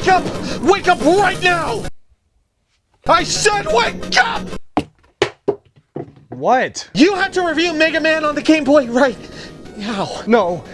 Wake up! Wake up right now! I said wake up! What? You have to review Mega Man on the Game Boy right now. No,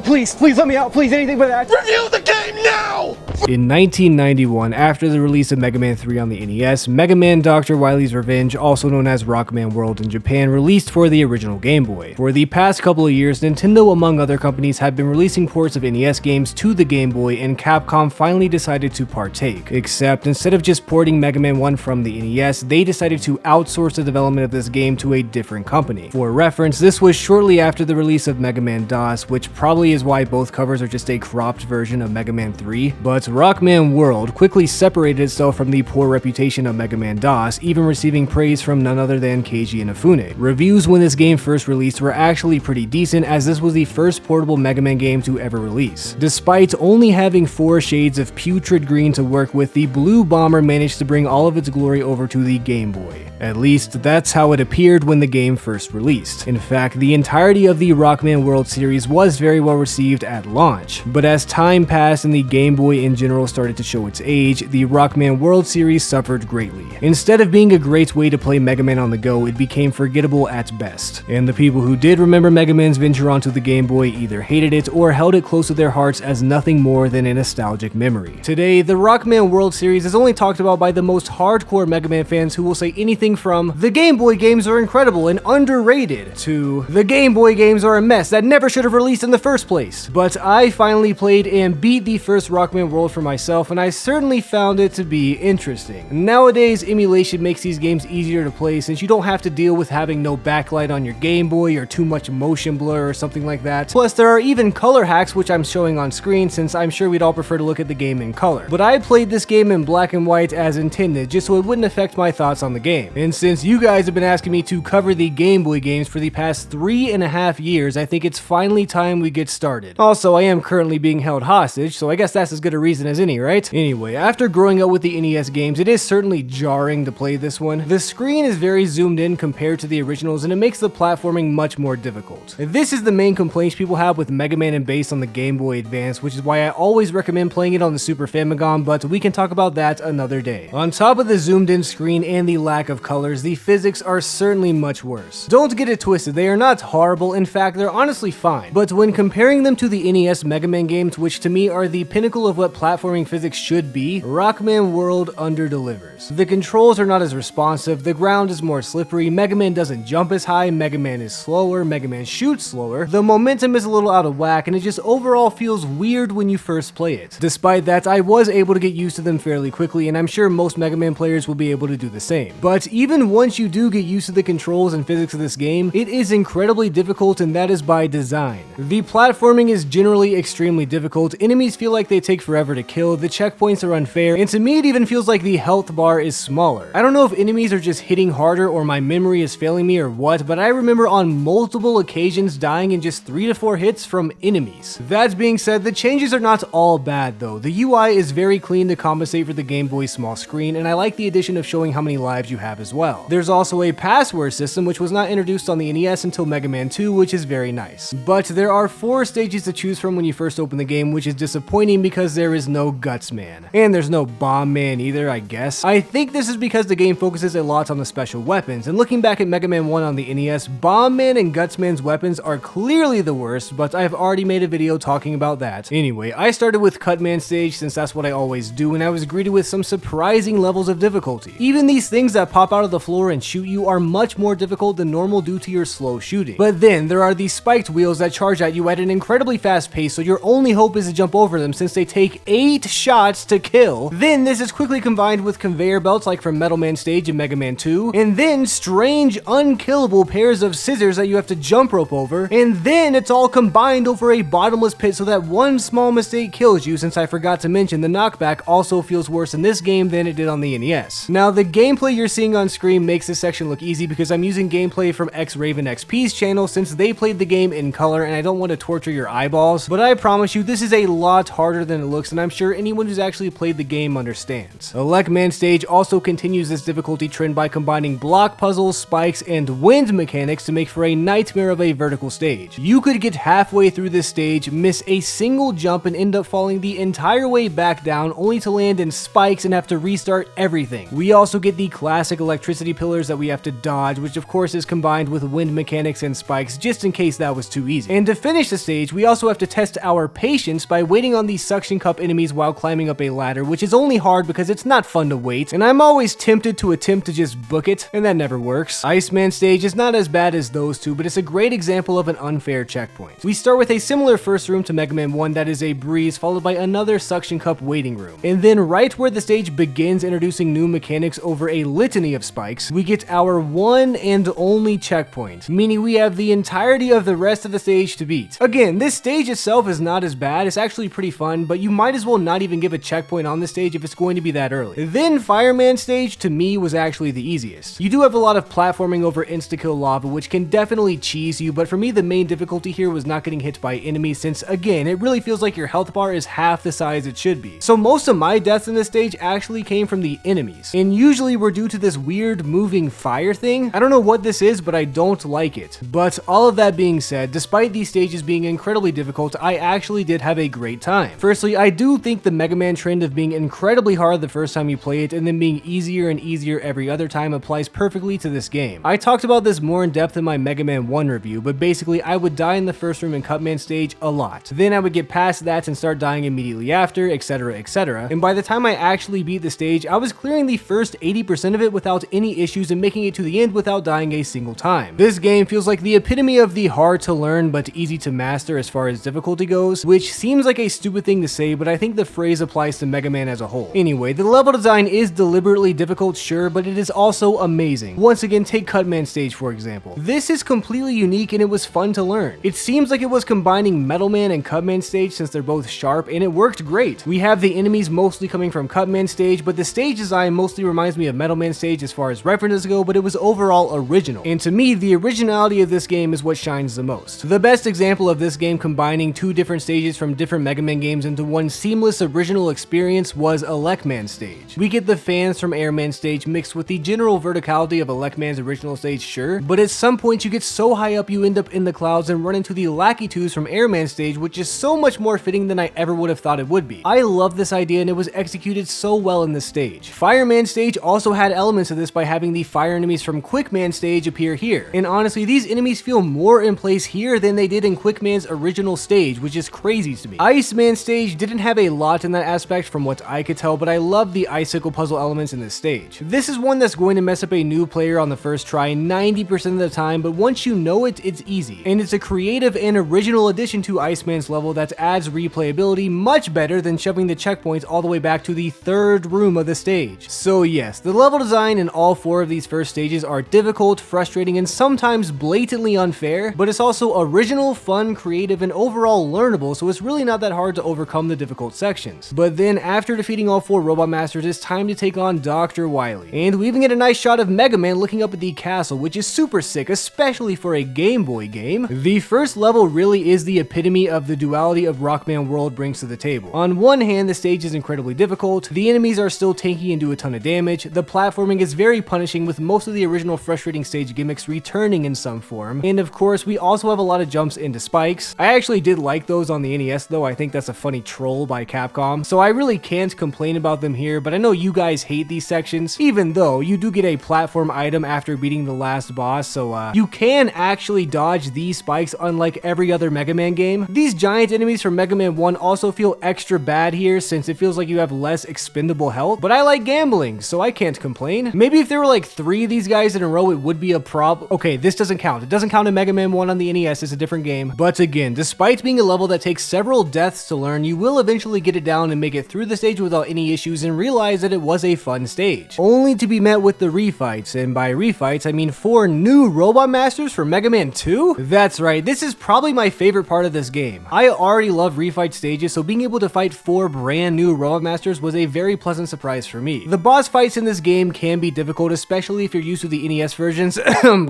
please let me out, please, anything but that. Review the game now! In 1991, after the release of Mega Man 3 on the NES, Mega Man Dr. Wily's Revenge, also known as Rockman World in Japan, released for the original Game Boy. For the past couple of years, Nintendo, among other companies, had been releasing ports of NES games to the Game Boy, and Capcom finally decided to partake. Except, instead of just porting Mega Man 1 from the NES, they decided to outsource the development of this game to a different company. For reference, this was shortly after the release of Mega Man DOS, which probably is why both covers are just a cropped version of Mega Man 3, but Rockman World quickly separated itself from the poor reputation of Mega Man DOS, even receiving praise from none other than Keiji Inafune. Reviews when this game first released were actually pretty decent, as this was the first portable Mega Man game to ever release. Despite only having 4 shades of putrid green to work with, the Blue Bomber managed to bring all of its glory over to the Game Boy. At least, that's how it appeared when the game first released. In fact, the entirety of the Rockman World Series was very well received at launch, but as time passed and the Game Boy in general started to show its age, the Rockman World Series suffered greatly. Instead of being a great way to play Mega Man on the go, it became forgettable at best. And the people who did remember Mega Man's venture onto the Game Boy either hated it or held it close to their hearts as nothing more than a nostalgic memory. Today, the Rockman World Series is only talked about by the most hardcore Mega Man fans who will say anything from "the Game Boy games are incredible and underrated" to "the Game Boy games are a mess that never should have released in the first place." But I finally played and beat the first Rockman World for myself, and I certainly found it to be interesting. Nowadays, emulation makes these games easier to play since you don't have to deal with having no backlight on your Game Boy or too much motion blur or something like that. Plus, there are even color hacks, which I'm showing on screen since I'm sure we'd all prefer to look at the game in color. But I played this game in black and white as intended, just so it wouldn't affect my thoughts on the game. And since you guys have been asking me to cover the Game Boy games for the past 3.5 years, I think it's finally time we get started. Also, I am currently being held hostage, so I guess that's as good a reason as any, right? Anyway, after growing up with the NES games, it is certainly jarring to play this one. The screen is very zoomed in compared to the originals, and it makes the platforming much more difficult. This is the main complaints people have with Mega Man and Bass on the Game Boy Advance, which is why I always recommend playing it on the Super Famicom, but we can talk about that another day. On top of the zoomed in screen and the lack of colors, the physics are certainly much worse. Don't get it twisted, they are not horrible, in fact they're honestly fine, but when comparing them to the NES Mega Man games, which to me are the pinnacle of what platforming physics should be, Rockman World underdelivers. The controls are not as responsive, the ground is more slippery, Mega Man doesn't jump as high, Mega Man is slower, Mega Man shoots slower, the momentum is a little out of whack, and it just overall feels weird when you first play it. Despite that, I was able to get used to them fairly quickly, and I'm sure most Mega Man players will be able to do the same. But even once you do get used to the controls and physics of this game, it is incredibly difficult, and that is by design. The platforming is generally extremely difficult, enemies feel like they take forever to kill, the checkpoints are unfair, and to me it even feels like the health bar is smaller. I don't know if enemies are just hitting harder or my memory is failing me or what, but I remember on multiple occasions dying in just 3 to 4 hits from enemies. That being said, the changes are not all bad though. The UI is very clean to compensate for the Game Boy's small screen, and I like the addition of showing how many lives you have as well. There's also a password system which was not introduced on the NES until Mega Man 2, which is very nice. But there are 4 stages to choose from when you first open the game, which is disappointing because there is no Guts Man. And there's no Bomb Man either, I guess. I think this is because the game focuses a lot on the special weapons, and looking back at Mega Man 1 on the NES, Bomb Man and Guts Man's weapons are clearly the worst, but I've already made a video talking about that. Anyway, I started with Cut Man stage since that's what I always do, and I was greeted with some surprising levels of difficulty. Even these things that pop out of the floor and shoot you are much more difficult than normal due to your slow shooting. But then there are these spiked wheels that charge at you at an incredibly fast pace, so your only hope is to jump over them since they take 8 shots to kill. Then this is quickly combined with conveyor belts like from Metal Man stage in Mega Man 2, and then strange unkillable pairs of scissors that you have to jump rope over, and then it's all combined over a bottomless pit so that one small mistake kills you, since I forgot to mention the knockback also feels worse in this game than it did on the NES. Now the gameplay you're seeing on on screen makes this section look easy because I'm using gameplay from Raven XP's channel since they played the game in color and I don't want to torture your eyeballs, but I promise you this is a lot harder than it looks and I'm sure anyone who's actually played the game understands. Rockman stage also continues this difficulty trend by combining block puzzles, spikes, and wind mechanics to make for a nightmare of a vertical stage. You could get halfway through this stage, miss a single jump, and end up falling the entire way back down only to land in spikes and have to restart everything. We also get the classic electricity pillars that we have to dodge, which of course is combined with wind mechanics and spikes just in case that was too easy. And to finish the stage, we also have to test our patience by waiting on these suction cup enemies while climbing up a ladder, which is only hard because it's not fun to wait, and I'm always tempted to attempt to just book it, and that never works. Iceman stage is not as bad as those two, but it's a great example of an unfair checkpoint. We start with a similar first room to Mega Man 1 that is a breeze, followed by another suction cup waiting room. And then right where the stage begins introducing new mechanics over a litany of spikes, we get our one and only checkpoint, meaning we have the entirety of the rest of the stage to beat. Again, this stage itself is not as bad, it's actually pretty fun, but you might as well not even give a checkpoint on the stage if it's going to be that early. Then Fireman stage to me was actually the easiest. You do have a lot of platforming over insta-kill lava, which can definitely cheese you, but for me the main difficulty here was not getting hit by enemies since, again, it really feels like your health bar is half the size it should be. So most of my deaths in this stage actually came from the enemies, and usually were due to this weird moving fire thing. I don't know what this is, but I don't like it. But all of that being said, despite these stages being incredibly difficult, I actually did have a great time. Firstly, I do think the Mega Man trend of being incredibly hard the first time you play it and then being easier and easier every other time applies perfectly to this game. I talked about this more in depth in my Mega Man 1 review, but basically I would die in the first room in Cutman stage a lot. Then I would get past that and start dying immediately after, etc, etc. And by the time I actually beat the stage, I was clearing the first 80% of it without any issues and making it to the end without dying a single time. This game feels like the epitome of the hard to learn but easy to master as far as difficulty goes, which seems like a stupid thing to say, but I think the phrase applies to Mega Man as a whole. Anyway, the level design is deliberately difficult, sure, but it is also amazing. Once again, take Cutman stage for example. This is completely unique and it was fun to learn. It seems like it was combining Metal Man and Cutman stage since they're both sharp, and it worked great. We have the enemies mostly coming from Cutman stage, but the stage design mostly reminds me of Metal Man stage as far as references go, but it was overall original. And to me, the originality of this game is what shines the most. The best example of this game combining two different stages from different Mega Man games into one seamless original experience was Elecman stage. We get the fans from Airman stage mixed with the general verticality of Elecman's original stage, sure, but at some point you get so high up you end up in the clouds and run into the Lackey 2s from Airman stage, which is so much more fitting than I ever would have thought it would be. I love this idea and it was executed so well in this stage. Fireman stage also had elements of this by having the fire enemies from Quickman stage appear here, and honestly these enemies feel more in place here than they did in Quickman's original stage, which is crazy to me. Iceman stage didn't have a lot in that aspect from what I could tell, but I love the icicle puzzle elements in this stage. This is one that's going to mess up a new player on the first try 90% of the time, but once you know it, it's easy. And it's a creative and original addition to Iceman's level that adds replayability much better than shoving the checkpoints all the way back to the third room of the stage. So yes, the level design in all four of these first stages are difficult, frustrating, and sometimes blatantly unfair, but it's also original, fun, creative, and overall learnable, so it's really not that hard to overcome the difficult sections. But then after defeating all four Robot Masters, it's time to take on Dr. Wily. And we even get a nice shot of Mega Man looking up at the castle, which is super sick, especially for a Game Boy game. The first level really is the epitome of the duality of Rockman World brings to the table. On one hand, the stage is incredibly difficult, the enemies are still tanky and do a ton of damage, the platforming is very punishing with most of the original frustrating stage gimmicks returning in some form, and of course we also have a lot of jumps into spikes. I actually did like those on the NES though, I think that's a funny troll by Capcom, so I really can't complain about them here, but I know you guys hate these sections, even though you do get a platform item after beating the last boss, so you can actually dodge these spikes unlike every other Mega Man game. These giant enemies from Mega Man 1 also feel extra bad here since it feels like you have less expendable health, but I like gambling, so I can't complain. Maybe if there were like 3 of these guys in a row, it would be a problem. Okay, this doesn't count. It doesn't count in Mega Man 1 on the NES, it's a different game. But again, despite being a level that takes several deaths to learn, you will eventually get it down and make it through the stage without any issues and realize that it was a fun stage. Only to be met with the refights, and by refights I mean 4 new Robot Masters for Mega Man 2? That's right, this is probably my favorite part of this game. I already love refight stages, so being able to fight 4 brand new Robot Masters was a very pleasant surprise for me. The boss fights in this game can be incredibly difficult, especially if you're used to the NES versions.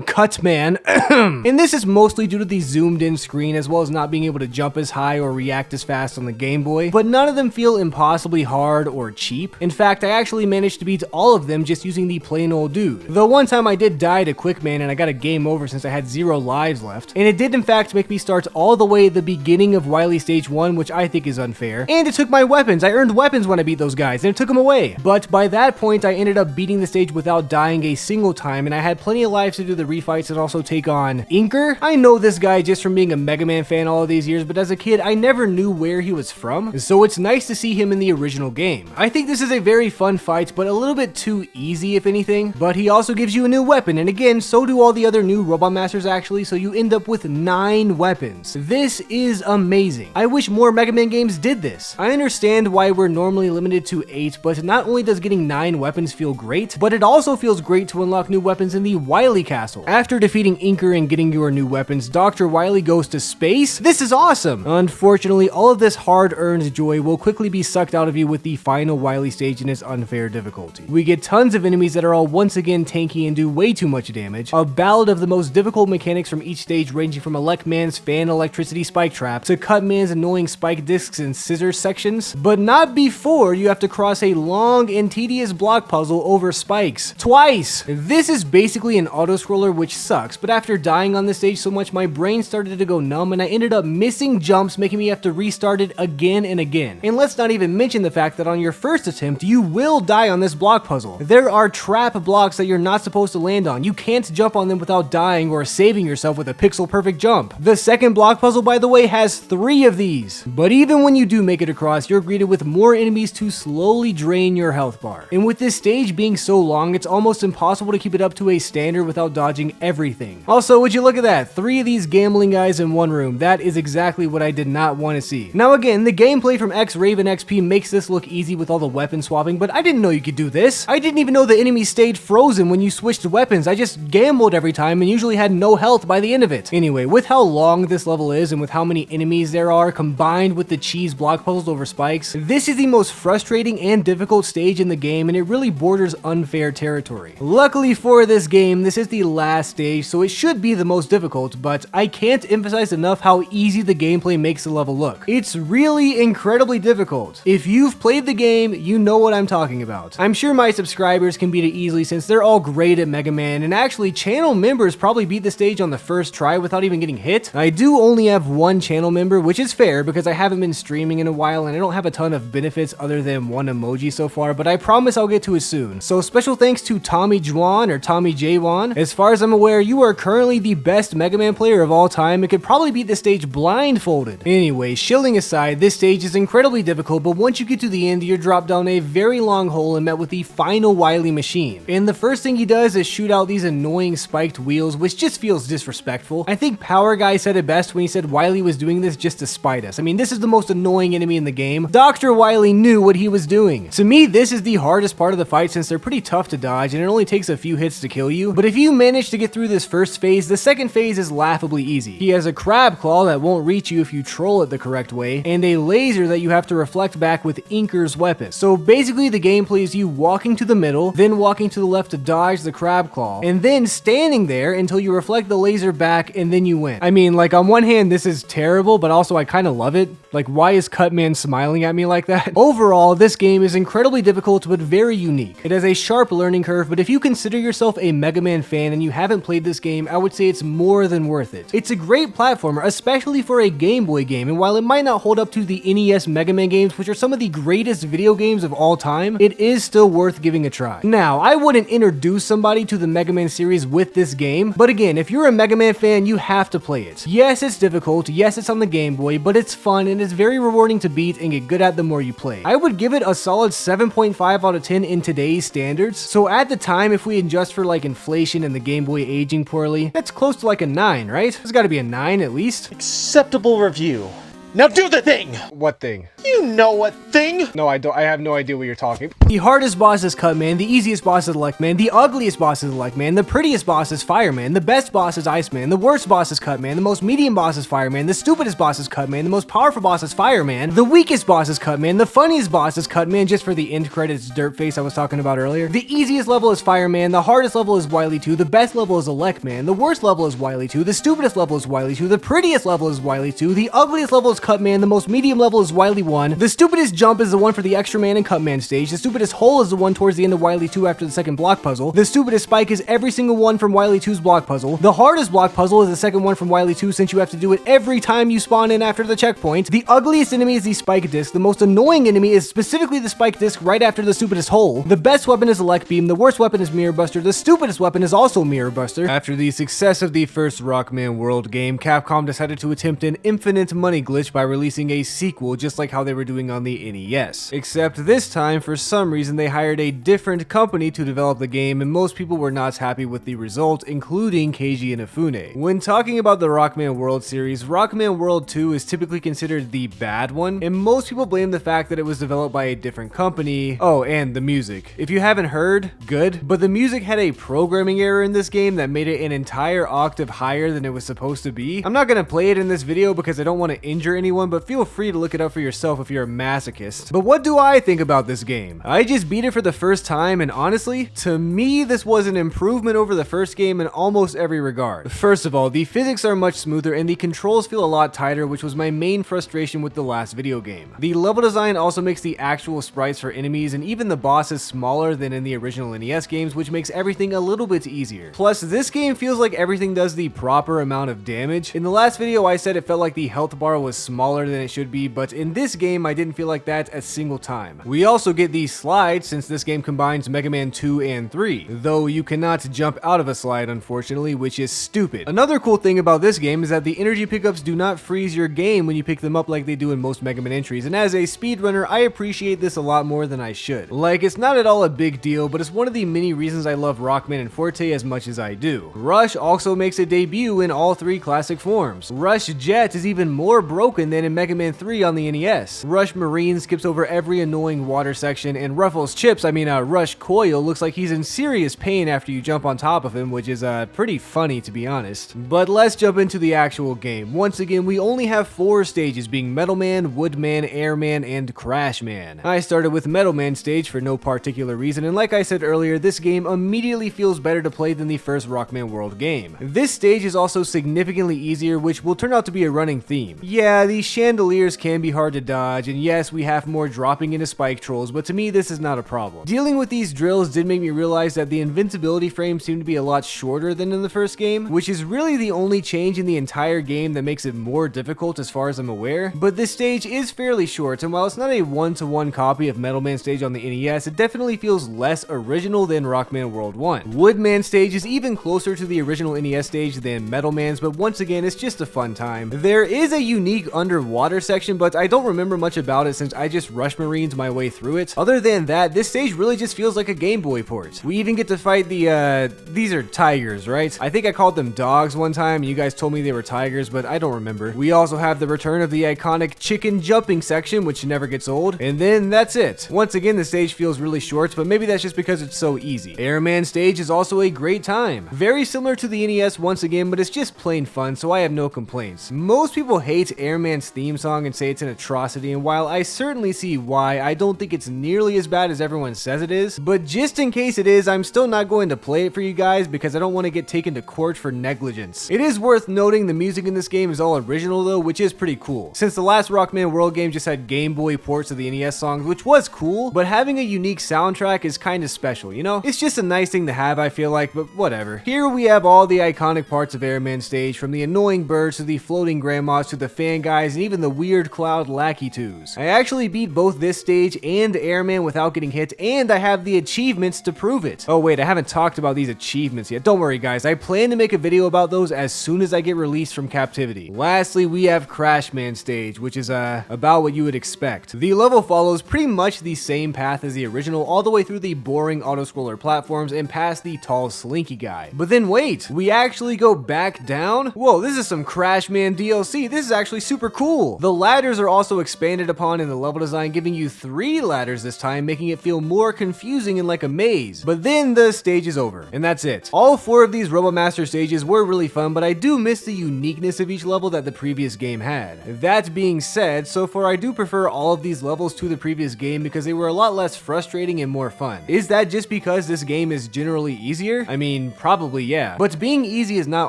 Cut man. And this is mostly due to the zoomed in screen as well as not being able to jump as high or react as fast on the Game Boy, but none of them feel impossibly hard or cheap. In fact, I actually managed to beat all of them just using the plain old dude. Though one time I did die to Quick Man and I got a game over since I had 0 lives left, and it did in fact make me start all the way at the beginning of Wily Stage 1, which I think is unfair. And it took my weapons. I earned weapons when I beat those guys, and it took them away. But by that point, I ended up beating the stage without dying a single time, and I had plenty of lives to do the refights and also take on Inker. I know this guy just from being a Mega Man fan all of these years, but as a kid, I never knew where he was from, so it's nice to see him in the original game. I think this is a very fun fight, but a little bit too easy if anything, but he also gives you a new weapon, and again, so do all the other new Robot Masters actually, so you end up with 9 weapons. This is amazing. I wish more Mega Man games did this. I understand why we're normally limited to 8, but not only does getting 9 weapons feel great, but it also feels great to unlock new weapons in the Wily Castle. After defeating Inker and getting your new weapons, Dr. Wily goes to space? This is awesome! Unfortunately, all of this hard-earned joy will quickly be sucked out of you with the final Wily stage in its unfair difficulty. We get tons of enemies that are all once again tanky and do way too much damage, a ballad of the most difficult mechanics from each stage ranging from Electman's fan electricity spike trap to Cutman's annoying spike discs and scissors sections, but not before you have to cross a long and tedious block puzzle over spikes. Twice! This is basically an auto-scroller which sucks, but after dying on this stage so much my brain started to go numb and I ended up missing jumps, making me have to restart it again and again. And let's not even mention the fact that on your first attempt you will die on this block puzzle. There are trap blocks that you're not supposed to land on. You can't jump on them without dying or saving yourself with a pixel perfect jump. The second block puzzle, by the way, has 3 of these. But even when you do make it across, you're greeted with more enemies to slowly drain your health bar. And with this stage being so long, it's almost impossible to keep it up to a standard without dodging everything. Also, would you look at that? 3 of these gambling guys in one room. That is exactly what I did not want to see. Now again, the gameplay from X-Raven XP makes this look easy with all the weapon swapping, but I didn't know you could do this. I didn't even know the enemies stayed frozen when you switched weapons. I just gambled every time and usually had no health by the end of it. Anyway, with how long this level is and with how many enemies there are combined with the cheese block puzzles over spikes, this is the most frustrating and difficult stage in the game, and it really borders unfair territory. Luckily for this game, this is the last stage, so it should be the most difficult, but I can't emphasize enough how easy the gameplay makes the level look. It's really incredibly difficult. If you've played the game, you know what I'm talking about. I'm sure my subscribers can beat it easily since they're all great at Mega Man, and actually channel members probably beat the stage on the first try without even getting hit. I do only have 1 channel member, which is fair because I haven't been streaming in a while and I don't have a ton of benefits other than 1 emoji so far, but I promise I'll get to it soon. So special thanks to Tommy Juan or Tommy J. Juan. As far as I'm aware, you are currently the best Mega Man player of all time and could probably beat this stage blindfolded. Anyway, shilling aside, this stage is incredibly difficult, but once you get to the end, you're dropped down a very long hole and met with the final Wily machine. And the first thing he does is shoot out these annoying spiked wheels, which just feels disrespectful. I think Power Guy said it best when he said Wily was doing this just to spite us. I mean, this is the most annoying enemy in the game. Dr. Wily knew what he was doing. To me, this is the hardest part of the fight since they're pretty tough to dodge and it only takes a few hits to kill you. But if you manage to get through this first phase, the second phase is laughably easy. He has a crab claw that won't reach you if you troll it the correct way, and a laser that you have to reflect back with Inker's weapon. So basically the gameplay is you walking to the middle, then walking to the left to dodge the crab claw, and then standing there until you reflect the laser back and then you win. I mean, like on one hand this is terrible, but also I kind of love it. Like, why is Cutman smiling at me like that? Overall, this game is incredibly difficult but very unique. It has a sharp learning curve, but if you consider yourself a Mega Man fan and you haven't played this game, I would say it's more than worth it. It's a great platformer, especially for a Game Boy game, and while it might not hold up to the NES Mega Man games, which are some of the greatest video games of all time, it is still worth giving a try. Now, I wouldn't introduce somebody to the Mega Man series with this game, but again, if you're a Mega Man fan, you have to play it. Yes, it's difficult, yes, it's on the Game Boy, but it's fun and it's very rewarding to beat and get good at the more you play. I would give it a solid 7.5 out of 10 in today's standards, so at the time, if we adjust for like inflation and the Game Boy aging poorly, that's close to like a 9, right? There's gotta be a 9 at least. Acceptable review. Now do the thing! What thing? You know what thing? No, I don't. I have no idea what you're talking. The hardest boss is Cutman, the easiest boss is Electman, the ugliest boss is Electman, the prettiest boss is Fireman, the best boss is Iceman, the worst boss is Cutman, the most medium boss is Fireman, the stupidest boss is Cutman, the most powerful boss is Fireman, the weakest boss is Cutman, the funniest boss is Cutman, just for the end credits dirt face I was talking about earlier. The easiest level is Fireman, the hardest level is Wily 2, the best level is Electman, the worst level is Wily 2, the stupidest level is Wily 2, the prettiest level is Wily 2, the ugliest level is Cutman, the most medium level is Wily 1, the stupidest jump is the one for the Extra Man and Cutman stage, the stupidest hole is the one towards the end of Wily 2 after the second block puzzle, the stupidest spike is every single one from Wily 2's block puzzle, the hardest block puzzle is the second one from Wily 2 since you have to do it every time you spawn in after the checkpoint, the ugliest enemy is the spike disc, the most annoying enemy is specifically the spike disc right after the stupidest hole, the best weapon is Elect Beam, the worst weapon is Mirror Buster, the stupidest weapon is also Mirror Buster. After the success of the first Rockman World game, Capcom decided to attempt an infinite money glitch by releasing a sequel just like how they were doing on the NES. Except this time, for some reason, they hired a different company to develop the game, and most people were not happy with the result, including Keiji Inafune. When talking about the Rockman World series, Rockman World 2 is typically considered the bad one, and most people blame the fact that it was developed by a different company. Oh, and the music. If you haven't heard, good, but the music had a programming error in this game that made it an entire octave higher than it was supposed to be. I'm not gonna play it in this video because I don't want to injure anyone, but feel free to look it up for yourself if you're a masochist. But what do I think about this game? I just beat it for the first time, and honestly, to me, this was an improvement over the first game in almost every regard. First of all, the physics are much smoother and the controls feel a lot tighter, which was my main frustration with the last video game. The level design also makes the actual sprites for enemies and even the bosses smaller than in the original NES games, which makes everything a little bit easier. Plus, this game feels like everything does the proper amount of damage. In the last video, I said it felt like the health bar was smaller than it should be, but in this game, I didn't feel like that a single time. We also get these slides since this game combines Mega Man 2 and 3, though you cannot jump out of a slide, unfortunately, which is stupid. Another cool thing about this game is that the energy pickups do not freeze your game when you pick them up like they do in most Mega Man entries, and as a speedrunner, I appreciate this a lot more than I should. Like, it's not at all a big deal, but it's one of the many reasons I love Rockman and Forte as much as I do. Rush also makes a debut in all three classic forms. Rush Jet is even more broken than in Mega Man 3 on the NES. Rush Marine skips over every annoying water section, and Ruffles Chips, Rush Coil looks like he's in serious pain after you jump on top of him, which is pretty funny to be honest. But let's jump into the actual game. Once again, we only have 4 stages, being Metal Man, Woodman, Airman, and Crash Man. I started with Metal Man stage for no particular reason, and like I said earlier, this game immediately feels better to play than the first Rockman World game. This stage is also significantly easier, which will turn out to be a running theme. Yeah, these chandeliers can be hard to dodge, and yes, we have more dropping into spike trolls, but to me this is not a problem. Dealing with these drills did make me realize that the invincibility frames seem to be a lot shorter than in the first game, which is really the only change in the entire game that makes it more difficult as far as I'm aware. But this stage is fairly short, and while it's not a one-to-one copy of Metal Man stage on the NES, it definitely feels less original than Rockman World 1. Woodman stage is even closer to the original NES stage than Metal Man's, but once again, it's just a fun time. There is a unique underwater section, but I don't remember much about it since I just rush marines my way through it. Other than that, this stage really just feels like a Game Boy port. We even get to fight these are tigers, right? I think I called them dogs one time, and you guys told me they were tigers, but I don't remember. We also have the return of the iconic chicken jumping section, which never gets old, and then that's it. Once again, the stage feels really short, but maybe that's just because it's so easy. Airman stage is also a great time. Very similar to the NES once again, but it's just plain fun, so I have no complaints. Most people hate Airman's theme song and say it's an atrocity, and while I certainly see why, I don't think it's nearly as bad as everyone says it is, but just in case it is, I'm still not going to play it for you guys because I don't want to get taken to court for negligence. It is worth noting the music in this game is all original though, which is pretty cool. Since the last Rockman World game just had Game Boy ports of the NES songs, which was cool, but having a unique soundtrack is kind of special, you know? It's just a nice thing to have, I feel like, but whatever. Here we have all the iconic parts of Airman stage, from the annoying birds to the floating grandmas to the fan guys and even the weird cloud lackey twos. I actually beat both this stage and Airman without getting hit, and I have the achievements to prove it. Oh wait, I haven't talked about these achievements yet. Don't worry guys, I plan to make a video about those as soon as I get released from captivity. Lastly, we have Crash Man stage, which is about what you would expect. The level follows pretty much the same path as the original, all the way through the boring auto-scroller platforms and past the tall slinky guy. But then wait, we actually go back down? Whoa, this is some Crash Man DLC. This is actually super super cool. The ladders are also expanded upon in the level design, giving you 3 ladders this time, making it feel more confusing and like a maze. But then the stage is over, and that's it. All 4 of these RoboMaster stages were really fun, but I do miss the uniqueness of each level that the previous game had. That being said, so far I do prefer all of these levels to the previous game because they were a lot less frustrating and more fun. Is that just because this game is generally easier? I mean, probably yeah. But being easy is not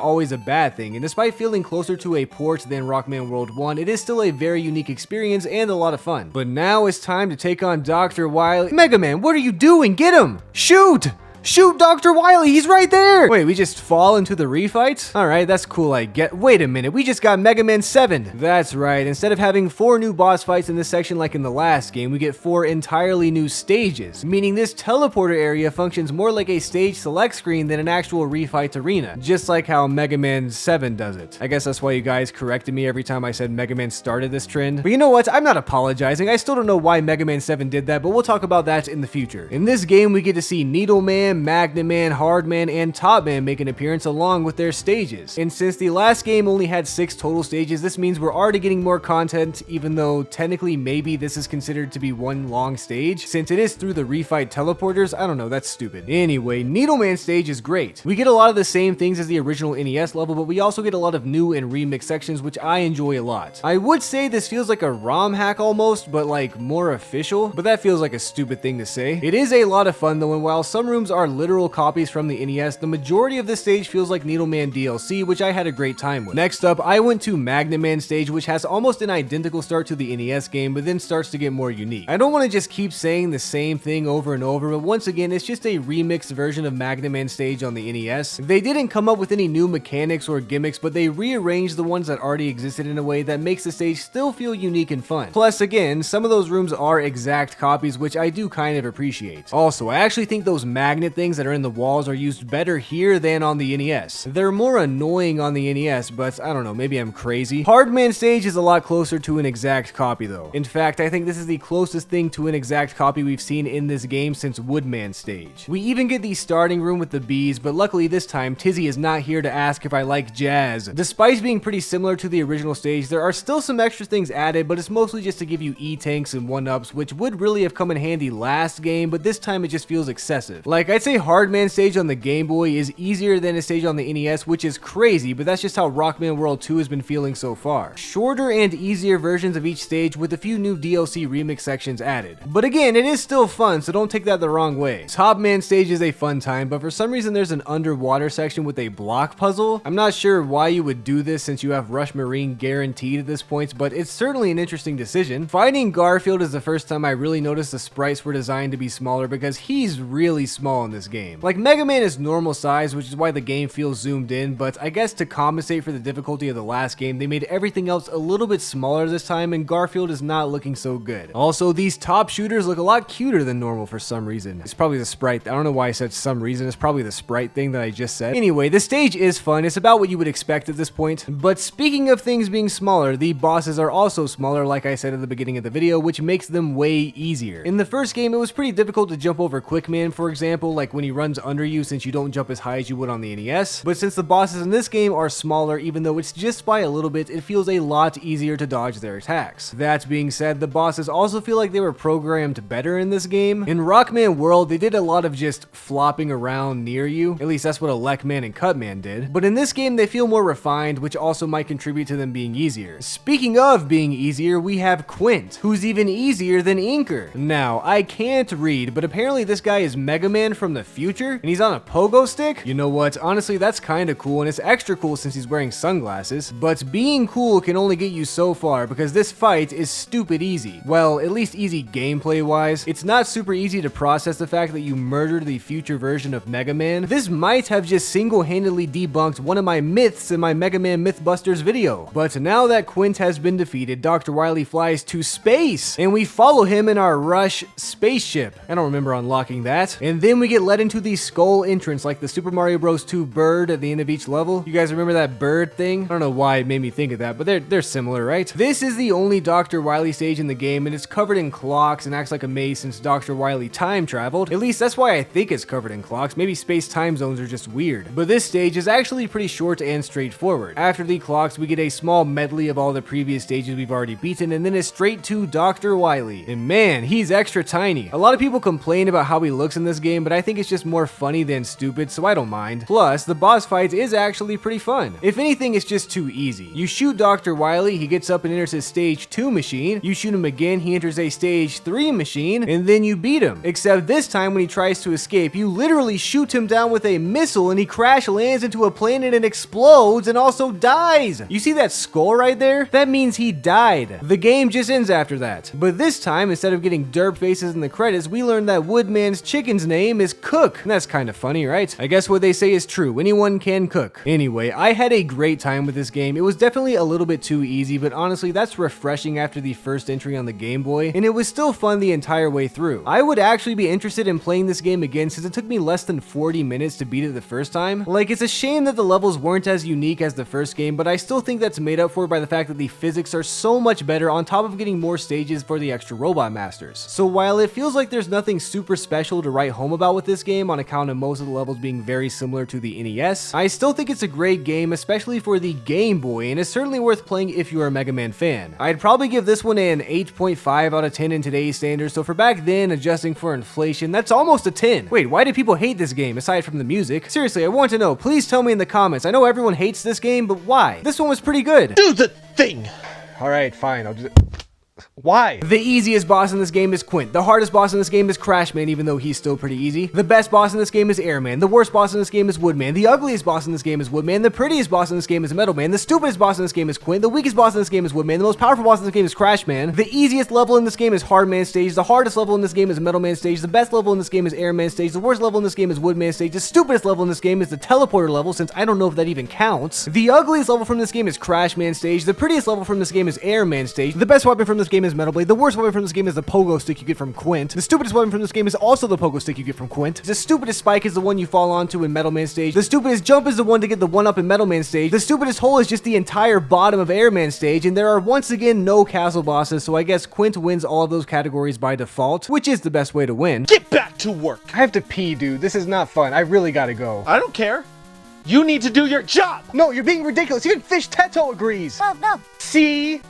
always a bad thing, and despite feeling closer to a port than Rockman World 1, it is still a very unique experience and a lot of fun. But now it's time to take on Dr. Wily. Mega Man, what are you doing? Get him! Shoot! Shoot Dr. Wily, he's right there! Wait, we just fall into the refight? Alright, that's cool, I get. Wait a minute, we just got Mega Man 7. That's right, instead of having 4 new boss fights in this section like in the last game, we get 4 entirely new stages, meaning this teleporter area functions more like a stage select screen than an actual refight arena, just like how Mega Man 7 does it. I guess that's why you guys corrected me every time I said Mega Man started this trend. But you know what, I'm not apologizing, I still don't know why Mega Man 7 did that, but we'll talk about that in the future. In this game, we get to see Needle Man, Magnet Man, Hard Man, and Top Man make an appearance along with their stages. And since the last game only had 6 total stages, this means we're already getting more content, even though technically maybe this is considered to be one long stage. Since it is through the refight teleporters, I don't know, that's stupid. Anyway, Needle Man stage is great. We get a lot of the same things as the original NES level, but we also get a lot of new and remixed sections, which I enjoy a lot. I would say this feels like a ROM hack almost, but like more official, but that feels like a stupid thing to say. It is a lot of fun though, and while some rooms are literal copies from the NES, the majority of this stage feels like Needle Man DLC, which I had a great time with. Next up, I went to Magnet Man stage, which has almost an identical start to the NES game, but then starts to get more unique. I don't want to just keep saying the same thing over and over, but once again, it's just a remixed version of Magnet Man stage on the NES. They didn't come up with any new mechanics or gimmicks, but they rearranged the ones that already existed in a way that makes the stage still feel unique and fun. Plus, again, some of those rooms are exact copies, which I do kind of appreciate. Also, I actually think those magnet things that are in the walls are used better here than on the NES. They're more annoying on the NES, but I don't know, maybe I'm crazy. Hard Man stage is a lot closer to an exact copy though. In fact, I think this is the closest thing to an exact copy we've seen in this game since Woodman stage. We even get the starting room with the bees, but luckily this time, Tizzy is not here to ask if I like jazz. Despite being pretty similar to the original stage, there are still some extra things added, but it's mostly just to give you E-tanks and 1-ups, which would really have come in handy last game, but this time it just feels excessive. Like, I'd say Hard Man stage on the Game Boy is easier than a stage on the NES, which is crazy, but that's just how Rockman World 2 has been feeling so far. Shorter and easier versions of each stage with a few new DLC remix sections added. But again, it is still fun, so don't take that the wrong way. Top Man stage is a fun time, but for some reason there's an underwater section with a block puzzle. I'm not sure why you would do this since you have Rush Marine guaranteed at this point, but it's certainly an interesting decision. Fighting Garfield is the first time I really noticed the sprites were designed to be smaller because he's really small in this game. Like, Mega Man is normal size, which is why the game feels zoomed in, but I guess to compensate for the difficulty of the last game, they made everything else a little bit smaller this time, and Garfield is not looking so good. Also, these top shooters look a lot cuter than normal for some reason. It's probably the sprite. I don't know why I said some reason. It's probably the sprite thing that I just said. Anyway, the stage is fun. It's about what you would expect at this point. But speaking of things being smaller, the bosses are also smaller, like I said at the beginning of the video, which makes them way easier. In the first game, it was pretty difficult to jump over Quickman, for example, like when he runs under you since you don't jump as high as you would on the NES. But since the bosses in this game are smaller, even though it's just by a little bit, it feels a lot easier to dodge their attacks. That being said, the bosses also feel like they were programmed better in this game. In Rockman World, they did a lot of just flopping around near you. At least that's what Elecman and Cutman did. But in this game, they feel more refined, which also might contribute to them being easier. Speaking of being easier, we have Quint, who's even easier than Inker. Now, I can't read, but apparently this guy is Mega Man from the future, and he's on a pogo stick? You know what, honestly that's kinda cool, and it's extra cool since he's wearing sunglasses, but being cool can only get you so far because this fight is stupid easy. Well, at least easy gameplay wise. It's not super easy to process the fact that you murdered the future version of Mega Man. This might have just single-handedly debunked one of my myths in my Mega Man Mythbusters video. But now that Quint has been defeated, Dr. Wily flies to space, and we follow him in our Rush spaceship. I don't remember unlocking that. And then we get get led into the skull entrance like the Super Mario Bros. 2 bird at the end of each level. You guys remember that bird thing? I don't know why it made me think of that, but they're similar, right? This is the only Dr. Wily stage in the game, and it's covered in clocks and acts like a maze since Dr. Wily time traveled. At least that's why I think it's covered in clocks. Maybe space-time zones are just weird. But this stage is actually pretty short and straightforward. After the clocks, we get a small medley of all the previous stages we've already beaten, and then it's straight to Dr. Wily. And man, he's extra tiny. A lot of people complain about how he looks in this game, but I think it's just more funny than stupid, so I don't mind. Plus, the boss fight is actually pretty fun. If anything, it's just too easy. You shoot Dr. Wily, he gets up and enters his stage 2 machine. You shoot him again, he enters a stage 3 machine, and then you beat him. Except this time when he tries to escape, you literally shoot him down with a missile and he crash lands into a planet and explodes and also dies. You see that skull right there? That means he died. The game just ends after that. But this time, instead of getting derp faces in the credits, we learned that Woodman's chicken's name is Cook. And that's kind of funny, right? I guess what they say is true. Anyone can cook. Anyway, I had a great time with this game. It was definitely a little bit too easy, but honestly, that's refreshing after the first entry on the Game Boy, and it was still fun the entire way through. I would actually be interested in playing this game again since it took me less than 40 minutes to beat it the first time. Like, it's a shame that the levels weren't as unique as the first game, but I still think that's made up for by the fact that the physics are so much better on top of getting more stages for the extra Robot Masters. So while it feels like there's nothing super special to write home about with this game on account of most of the levels being very similar to the NES, I still think it's a great game, especially for the Game Boy, and it's certainly worth playing if you're a Mega Man fan. I'd probably give this one an 8.5 out of 10 in today's standards, so for back then, adjusting for inflation, that's almost a 10. Wait, why do people hate this game aside from the music? Seriously, I want to know. Please tell me in the comments. I know everyone hates this game, but why? This one was pretty good. Do the thing! Alright, fine, I'll just... Why? The easiest boss in this game is Quint. The hardest boss in this game is Crashman, even though he's still pretty easy. The best boss in this game is Airman. The worst boss in this game is Woodman. The ugliest boss in this game is Woodman. The prettiest boss in this game is Metalman. The stupidest boss in this game is Quint. The weakest boss in this game is Woodman. The most powerful boss in this game is Crashman. The easiest level in this game is Hardman stage. The hardest level in this game is Metalman stage. The best level in this game is Airman stage. The worst level in this game is Woodman stage. The stupidest level in this game is the teleporter level, since I don't know if that even counts. The ugliest level from this game is Crashman stage. The prettiest level from this game is Airman stage. The best weapon from this game is Metal Blade. The worst weapon from this game is the pogo stick you get from Quint. The stupidest weapon from this game is also the pogo stick you get from Quint. The stupidest spike is the one you fall onto in Metal Man stage. The stupidest jump is the one to get the one up in Metal Man stage. The stupidest hole is just the entire bottom of Airman stage, and there are once again no castle bosses, so I guess Quint wins all of those categories by default, which is the best way to win. Get back to work! I have to pee, dude. This is not fun. I really gotta go. I don't care. You need to do your job! No, you're being ridiculous. Even Fish Teto agrees. Oh, no. See?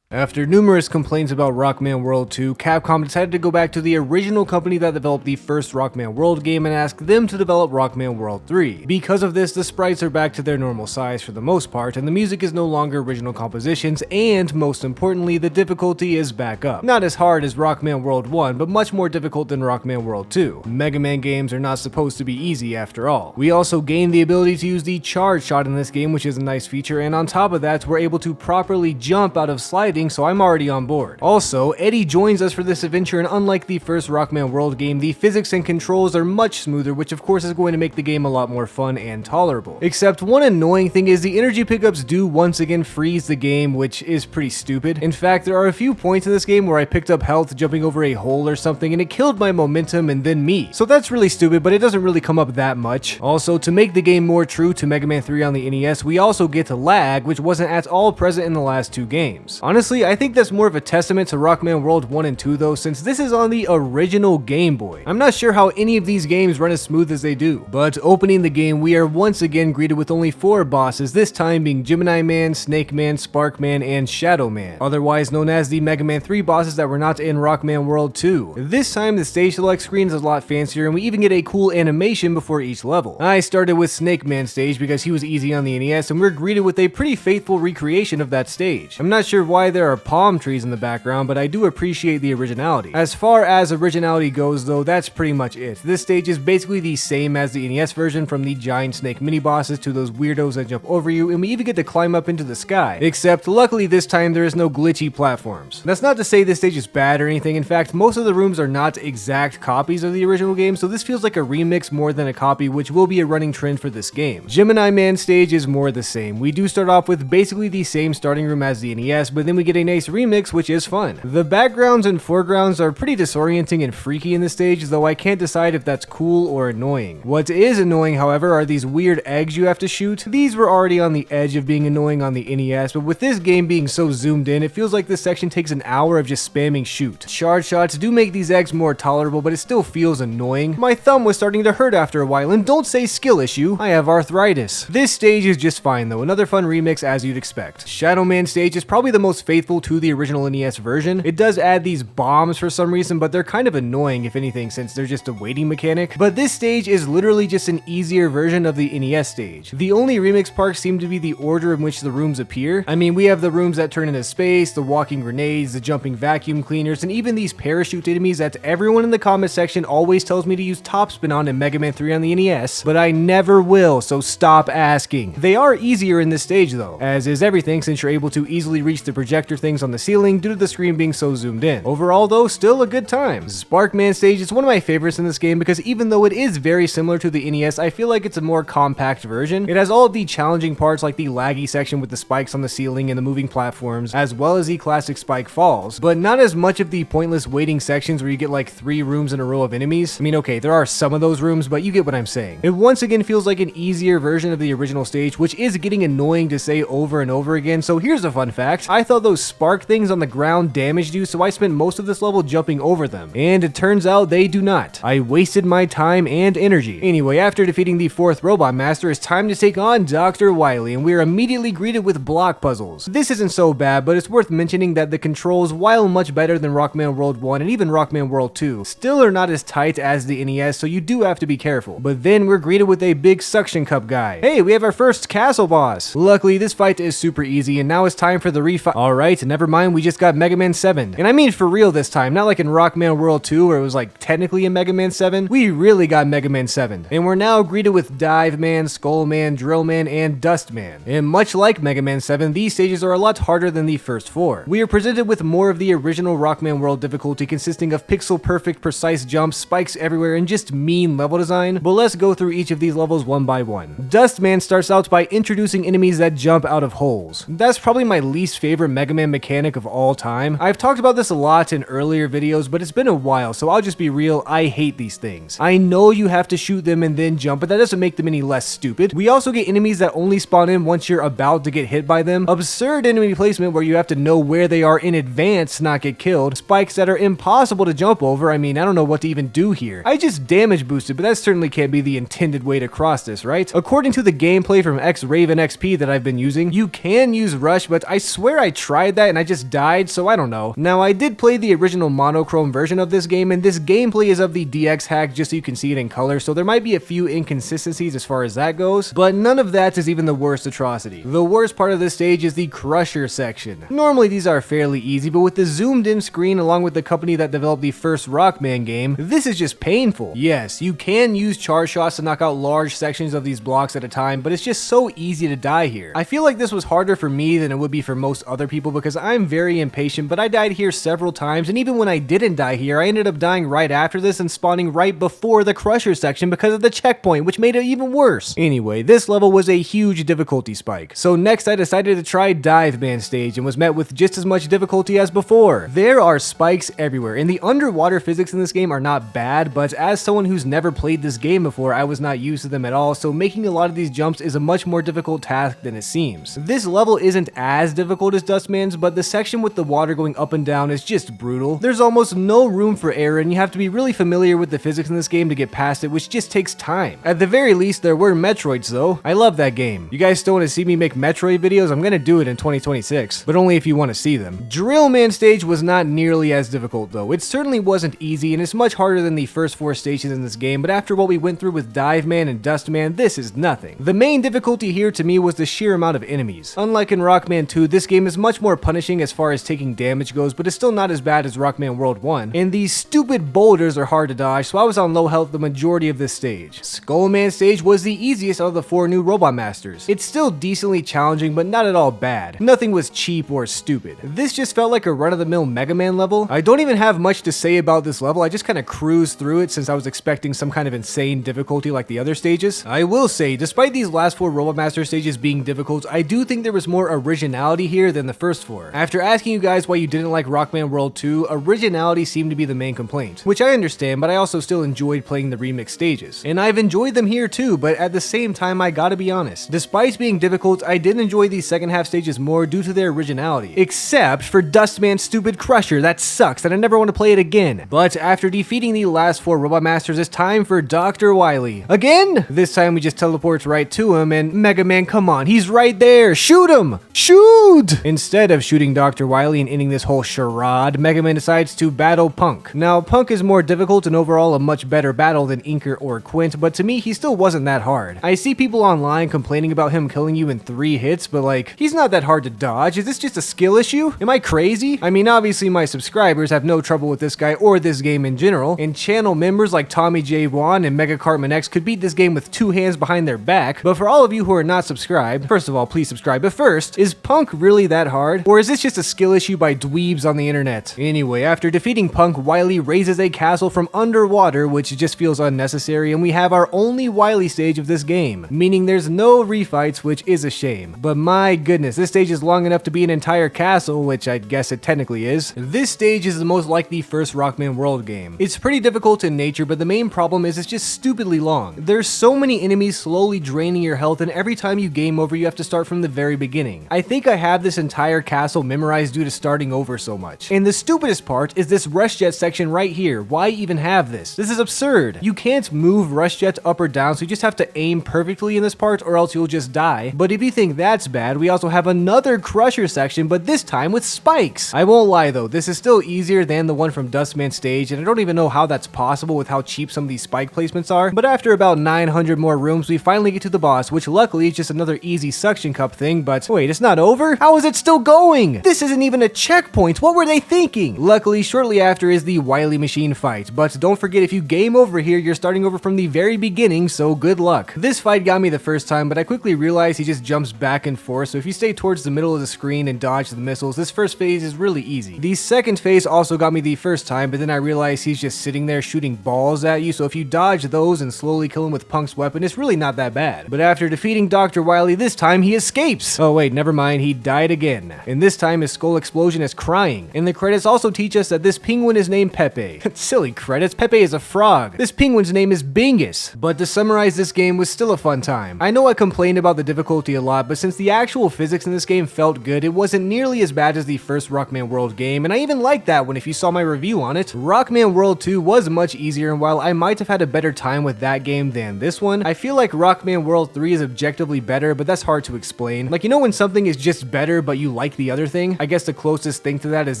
After numerous complaints about Rockman World 2, Capcom decided to go back to the original company that developed the first Rockman World game and ask them to develop Rockman World 3. Because of this, the sprites are back to their normal size for the most part, and the music is no longer original compositions, and most importantly, the difficulty is back up. Not as hard as Rockman World 1, but much more difficult than Rockman World 2. Mega Man games are not supposed to be easy after all. We also gained the ability to use the charge shot in this game, which is a nice feature, and on top of that, we're able to properly jump out of sliding, so I'm already on board. Also, Eddie joins us for this adventure, and unlike the first Rockman World game, the physics and controls are much smoother, which of course is going to make the game a lot more fun and tolerable. Except one annoying thing is the energy pickups do once again freeze the game, which is pretty stupid. In fact, there are a few points in this game where I picked up health jumping over a hole or something, and it killed my momentum and then me. So that's really stupid, but it doesn't really come up that much. Also, to make the game more true to Mega Man 3 on the NES, we also get to lag, which wasn't at all present in the last two games. Honestly, I think that's more of a testament to Rockman World 1 and 2 though, since this is on the original Game Boy. I'm not sure how any of these games run as smooth as they do, but opening the game, we are once again greeted with only 4 bosses, this time being Gemini Man, Snake Man, Spark Man, and Shadow Man, otherwise known as the Mega Man 3 bosses that were not in Rockman World 2. This time, the stage select screen is a lot fancier, and we even get a cool animation before each level. I started with Snake Man stage because he was easy on the NES, and we're greeted with a pretty faithful recreation of that stage. I'm not sure why there are palm trees in the background, but I do appreciate the originality. As far as originality goes though, that's pretty much it. This stage is basically the same as the NES version, from the giant snake mini bosses to those weirdos that jump over you, and we even get to climb up into the sky. Except luckily this time there is no glitchy platforms. That's not to say this stage is bad or anything. In fact, most of the rooms are not exact copies of the original game, so this feels like a remix more than a copy, which will be a running trend for this game. Gemini Man stage is more the same. We do start off with basically the same starting room as the NES, but then we get get a nice remix, which is fun. The backgrounds and foregrounds are pretty disorienting and freaky in this stage, though I can't decide if that's cool or annoying. What is annoying, however, are these weird eggs you have to shoot. These were already on the edge of being annoying on the NES, but with this game being so zoomed in, it feels like this section takes an hour of just spamming shoot. Charge shots do make these eggs more tolerable, but it still feels annoying. My thumb was starting to hurt after a while, and don't say skill issue, I have arthritis. This stage is just fine though, another fun remix as you'd expect. Shadow Man stage is probably the most faithful to the original NES version. It does add these bombs for some reason, but they're kind of annoying if anything, since they're just a waiting mechanic. But this stage is literally just an easier version of the NES stage. The only remix parts seem to be the order in which the rooms appear. I mean, we have the rooms that turn into space, the walking grenades, the jumping vacuum cleaners, and even these parachute enemies that everyone in the comment section always tells me to use topspin on in Mega Man 3 on the NES, but I never will, so stop asking. They are easier in this stage though, as is everything, since you're able to easily reach the projector things on the ceiling due to the screen being so zoomed in. Overall though, still a good time. Sparkman stage is one of my favorites in this game because even though it is very similar to the NES, I feel like it's a more compact version. It has all of the challenging parts like the laggy section with the spikes on the ceiling and the moving platforms, as well as the classic spike falls, but not as much of the pointless waiting sections where you get like 3 rooms in a row of enemies. I mean, okay, there are some of those rooms, but you get what I'm saying. It once again feels like an easier version of the original stage, which is getting annoying to say over and over again. So here's a fun fact. I thought those spark things on the ground damaged you, so I spent most of this level jumping over them, and it turns out they do not. I wasted my time and energy. Anyway, after defeating the 4th Robot Master, it's time to take on Dr. Wily, and we are immediately greeted with block puzzles. This isn't so bad, but it's worth mentioning that the controls, while much better than Rockman World 1 and even Rockman World 2, still are not as tight as the NES, so you do have to be careful. But then we're greeted with a big suction cup guy. Hey, we have our first castle boss. Luckily, this fight is super easy, and now it's time for the refight. Alright, never mind, we just got Mega Man 7. And I mean for real this time, not like in Rockman World 2 where it was like technically a Mega Man 7. We really got Mega Man 7. And we're now greeted with Dive Man, Skull Man, Drill Man, and Dust Man. And much like Mega Man 7, these stages are a lot harder than the first 4. We are presented with more of the original Rockman World difficulty, consisting of pixel perfect precise jumps, spikes everywhere, and just mean level design. But let's go through each of these levels one by one. Dust Man starts out by introducing enemies that jump out of holes. That's probably my least favorite Mega Man mechanic of all time. I've talked about this a lot in earlier videos, but it's been a while, so I'll just be real, I hate these things. I know you have to shoot them and then jump, but that doesn't make them any less stupid. We also get enemies that only spawn in once you're about to get hit by them. Absurd enemy placement where you have to know where they are in advance to not get killed. Spikes that are impossible to jump over. I mean, I don't know what to even do here. I just damage boosted, but that certainly can't be the intended way to cross this, right? According to the gameplay from X-Raven XP that I've been using, you can use Rush, but I swear I tried that and I just died, so I don't know. Now, I did play the original monochrome version of this game, and this gameplay is of the DX hack just so you can see it in color, so there might be a few inconsistencies as far as that goes, but none of that is even the worst atrocity. The worst part of this stage is the Crusher section. Normally these are fairly easy, but with the zoomed in screen along with the company that developed the first Rockman game, this is just painful. Yes, you can use charge shots to knock out large sections of these blocks at a time, but it's just so easy to die here. I feel like this was harder for me than it would be for most other people because I'm very impatient, but I died here several times, and even when I didn't die here, I ended up dying right after this and spawning right before the Crusher section because of the checkpoint, which made it even worse. Anyway, this level was a huge difficulty spike. So next I decided to try Dive Man stage and was met with just as much difficulty as before. There are spikes everywhere, and the underwater physics in this game are not bad, but as someone who's never played this game before, I was not used to them at all, so making a lot of these jumps is a much more difficult task than it seems. This level isn't as difficult as Dustman's, but the section with the water going up and down is just brutal. There's almost no room for error, and you have to be really familiar with the physics in this game to get past it, which just takes time. At the very least, there were Metroids though. I love that game. You guys still want to see me make Metroid videos? I'm gonna do it in 2026, but only if you want to see them. Drill Man stage was not nearly as difficult though. It certainly wasn't easy, and it's much harder than the first 4 stations in this game, but after what we went through with Dive Man and Dust Man, this is nothing. The main difficulty here to me was the sheer amount of enemies. Unlike in Rockman 2, this game is much more punishing as far as taking damage goes, but it's still not as bad as Rockman World 1, and these stupid boulders are hard to dodge, so I was on low health the majority of this stage. Skull Man stage was the easiest of the 4 new Robot Masters. It's still decently challenging, but not at all bad. Nothing was cheap or stupid. This just felt like a run-of-the-mill Mega Man level. I don't even have much to say about this level, I just kind of cruised through it since I was expecting some kind of insane difficulty like the other stages. I will say, despite these last 4 Robot Master stages being difficult, I do think there was more originality here than the first post for. After asking you guys why you didn't like Rockman World 2, originality seemed to be the main complaint, which I understand, but I also still enjoyed playing the remix stages. And I've enjoyed them here too, but at the same time I gotta be honest, despite being difficult, I did enjoy these second half stages more due to their originality. Except for Dustman's stupid Crusher, that sucks and I never want to play it again. But after defeating the last 4 Robot Masters, it's time for Dr. Wily. Again? This time we just teleport right to him and Mega Man, come on, he's right there, shoot him! Shoot! Instead of shooting Dr. Wily and ending this whole charade, Mega Man decides to battle Punk. Now, Punk is more difficult and overall a much better battle than Inker or Quint, but to me, he still wasn't that hard. I see people online complaining about him killing you in 3 hits, but like, he's not that hard to dodge. Is this just a skill issue? Am I crazy? I mean, obviously my subscribers have no trouble with this guy or this game in general, and channel members like Tommy J. Wan and Mega Cartman X could beat this game with 2 hands behind their back, but for all of you who are not subscribed, first of all, please subscribe. But first, is Punk really that hard? Or is this just a skill issue by dweebs on the internet? Anyway, after defeating Punk, Wily raises a castle from underwater, which just feels unnecessary, and we have our only Wily stage of this game, meaning there's no refights, which is a shame. But my goodness, this stage is long enough to be an entire castle, which I guess it technically is. This stage is the most like the first Rockman World game. It's pretty difficult in nature, but the main problem is it's just stupidly long. There's so many enemies slowly draining your health, and every time you game over, you have to start from the very beginning. I think I have this entire castle memorized due to starting over so much. And the stupidest part is this rush jet section right here. Why even have this? This is absurd. You can't move rush jets up or down, so you just have to aim perfectly in this part or else you'll just die. But if you think that's bad, we also have another crusher section, but this time with spikes. I won't lie though, this is still easier than the one from Dustman's stage, and I don't even know how that's possible with how cheap some of these spike placements are. But after about 900 more rooms, we finally get to the boss, which luckily is just another easy suction cup thing. But wait, it's not over? How is it still going? This isn't even a checkpoint. What were they thinking? Luckily, shortly after is the Wily machine fight, but don't forget, if you game over here, you're starting over from the very beginning, so good luck. This fight got me the first time, but I quickly realized he just jumps back and forth, so if you stay towards the middle of the screen and dodge the missiles, this first phase is really easy. The second phase also got me the first time, but then I realized he's just sitting there shooting balls at you, so if you dodge those and slowly kill him with Punk's weapon, it's really not that bad. But after defeating Dr. Wily, this time he escapes. Oh wait, never mind, he died again. And this time his skull explosion is crying. And the credits also teach us that this penguin is named Pepe. Silly credits, Pepe is a frog. This penguin's name is Bingus. But to summarize, this game was still a fun time. I know I complained about the difficulty a lot, but since the actual physics in this game felt good, it wasn't nearly as bad as the first Rockman World game, and I even liked that one if you saw my review on it. Rockman World 2 was much easier, and while I might have had a better time with that game than this one, I feel like Rockman World 3 is objectively better, but that's hard to explain. Like, you know when something is just better, but you like the other thing? I guess the closest thing to that is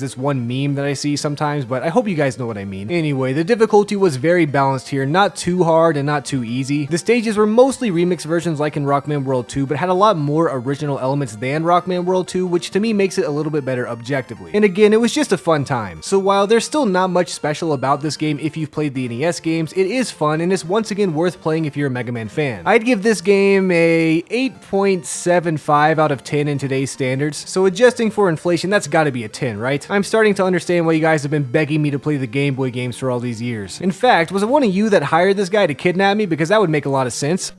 this one meme that I see sometimes, but I hope you guys know what I mean. Anyway, the difficulty was very balanced here, not too hard and not too easy. The stages were mostly remix versions like in Rockman World 2, but had a lot more original elements than Rockman World 2, which to me makes it a little bit better objectively. And again, it was just a fun time. So while there's still not much special about this game if you've played the NES games, it is fun and it's once again worth playing if you're a Mega Man fan. I'd give this game a 8.75 out of 10 in today's standards, so adjusting for inflation, that's gotta be a 10, right? I'm starting to understand why you guys have been begging me to play the Game Boy games for all these years. In fact, was it one of you that hired this guy to kidnap me? Because that would make a lot of sense.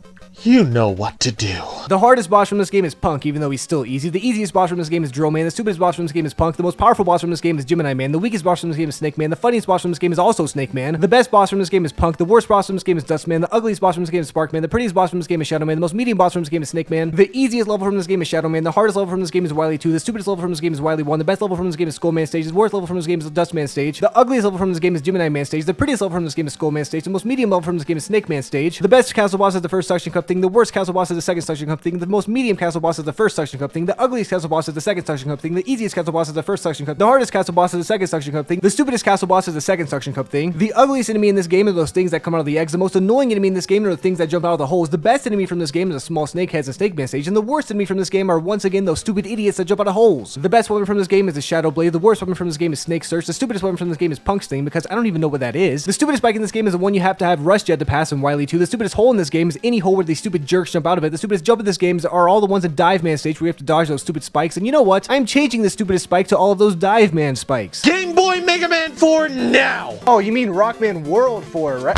You know what to do. The hardest boss from this game is Punk, even though he's still easy. The easiest boss from this game is Drill Man. The stupidest boss from this game is Punk. The most powerful boss from this game is Gemini Man. The weakest boss from this game is Snake Man. The funniest boss from this game is also Snake Man. The best boss from this game is Punk. The worst boss from this game is Dust Man. The ugliest boss from this game is Spark Man. The prettiest boss from this game is Shadow Man. The most medium boss from this game is Snake Man. The easiest level from this game is Shadow Man. The hardest level from this game is Wily 2. The stupidest level from this game is Wily 1. The best level from this game is Skull Man stage. The worst level from this game is the Dust Man stage. The ugliest level from this game is Gemini Man stage. The prettiest level from this game is Skull Man stage. The most medium level from this game is Snake Man stage. The best castle boss is the first suction cup thing. The worst castle boss is the second suction cup thing. The most medium castle boss is the first suction cup thing. The ugliest castle boss is the second suction cup thing. The easiest castle boss is the first suction cup. The hardest castle boss is the second suction cup thing. The stupidest castle boss is the second suction cup thing. The ugliest enemy in this game are those things that come out of the eggs. The most annoying enemy in this game are the things that jump out of the holes. The best enemy from this game is the small snakeheads and Snake Man stage. And the worst enemy from this game are once again those stupid idiots that jump out of holes. The best weapon from this game is the Shadow Blade. The worst weapon from this game is Snake Search. The stupidest weapon from this game is Punk Sting, because I don't even know what that is. The stupidest spike in this game is the one you have to have Rush Jet to pass in Wily 2. The stupidest hole in this game is any hole where these stupid jerks jump out of it. The stupidest jump in this game are all the ones in Dive Man stage where you have to dodge those stupid spikes. And you know what? I'm changing the stupidest spike to all of those Dive Man spikes. Game Boy Mega Man 4 now! Oh, you mean Rockman World 4, right?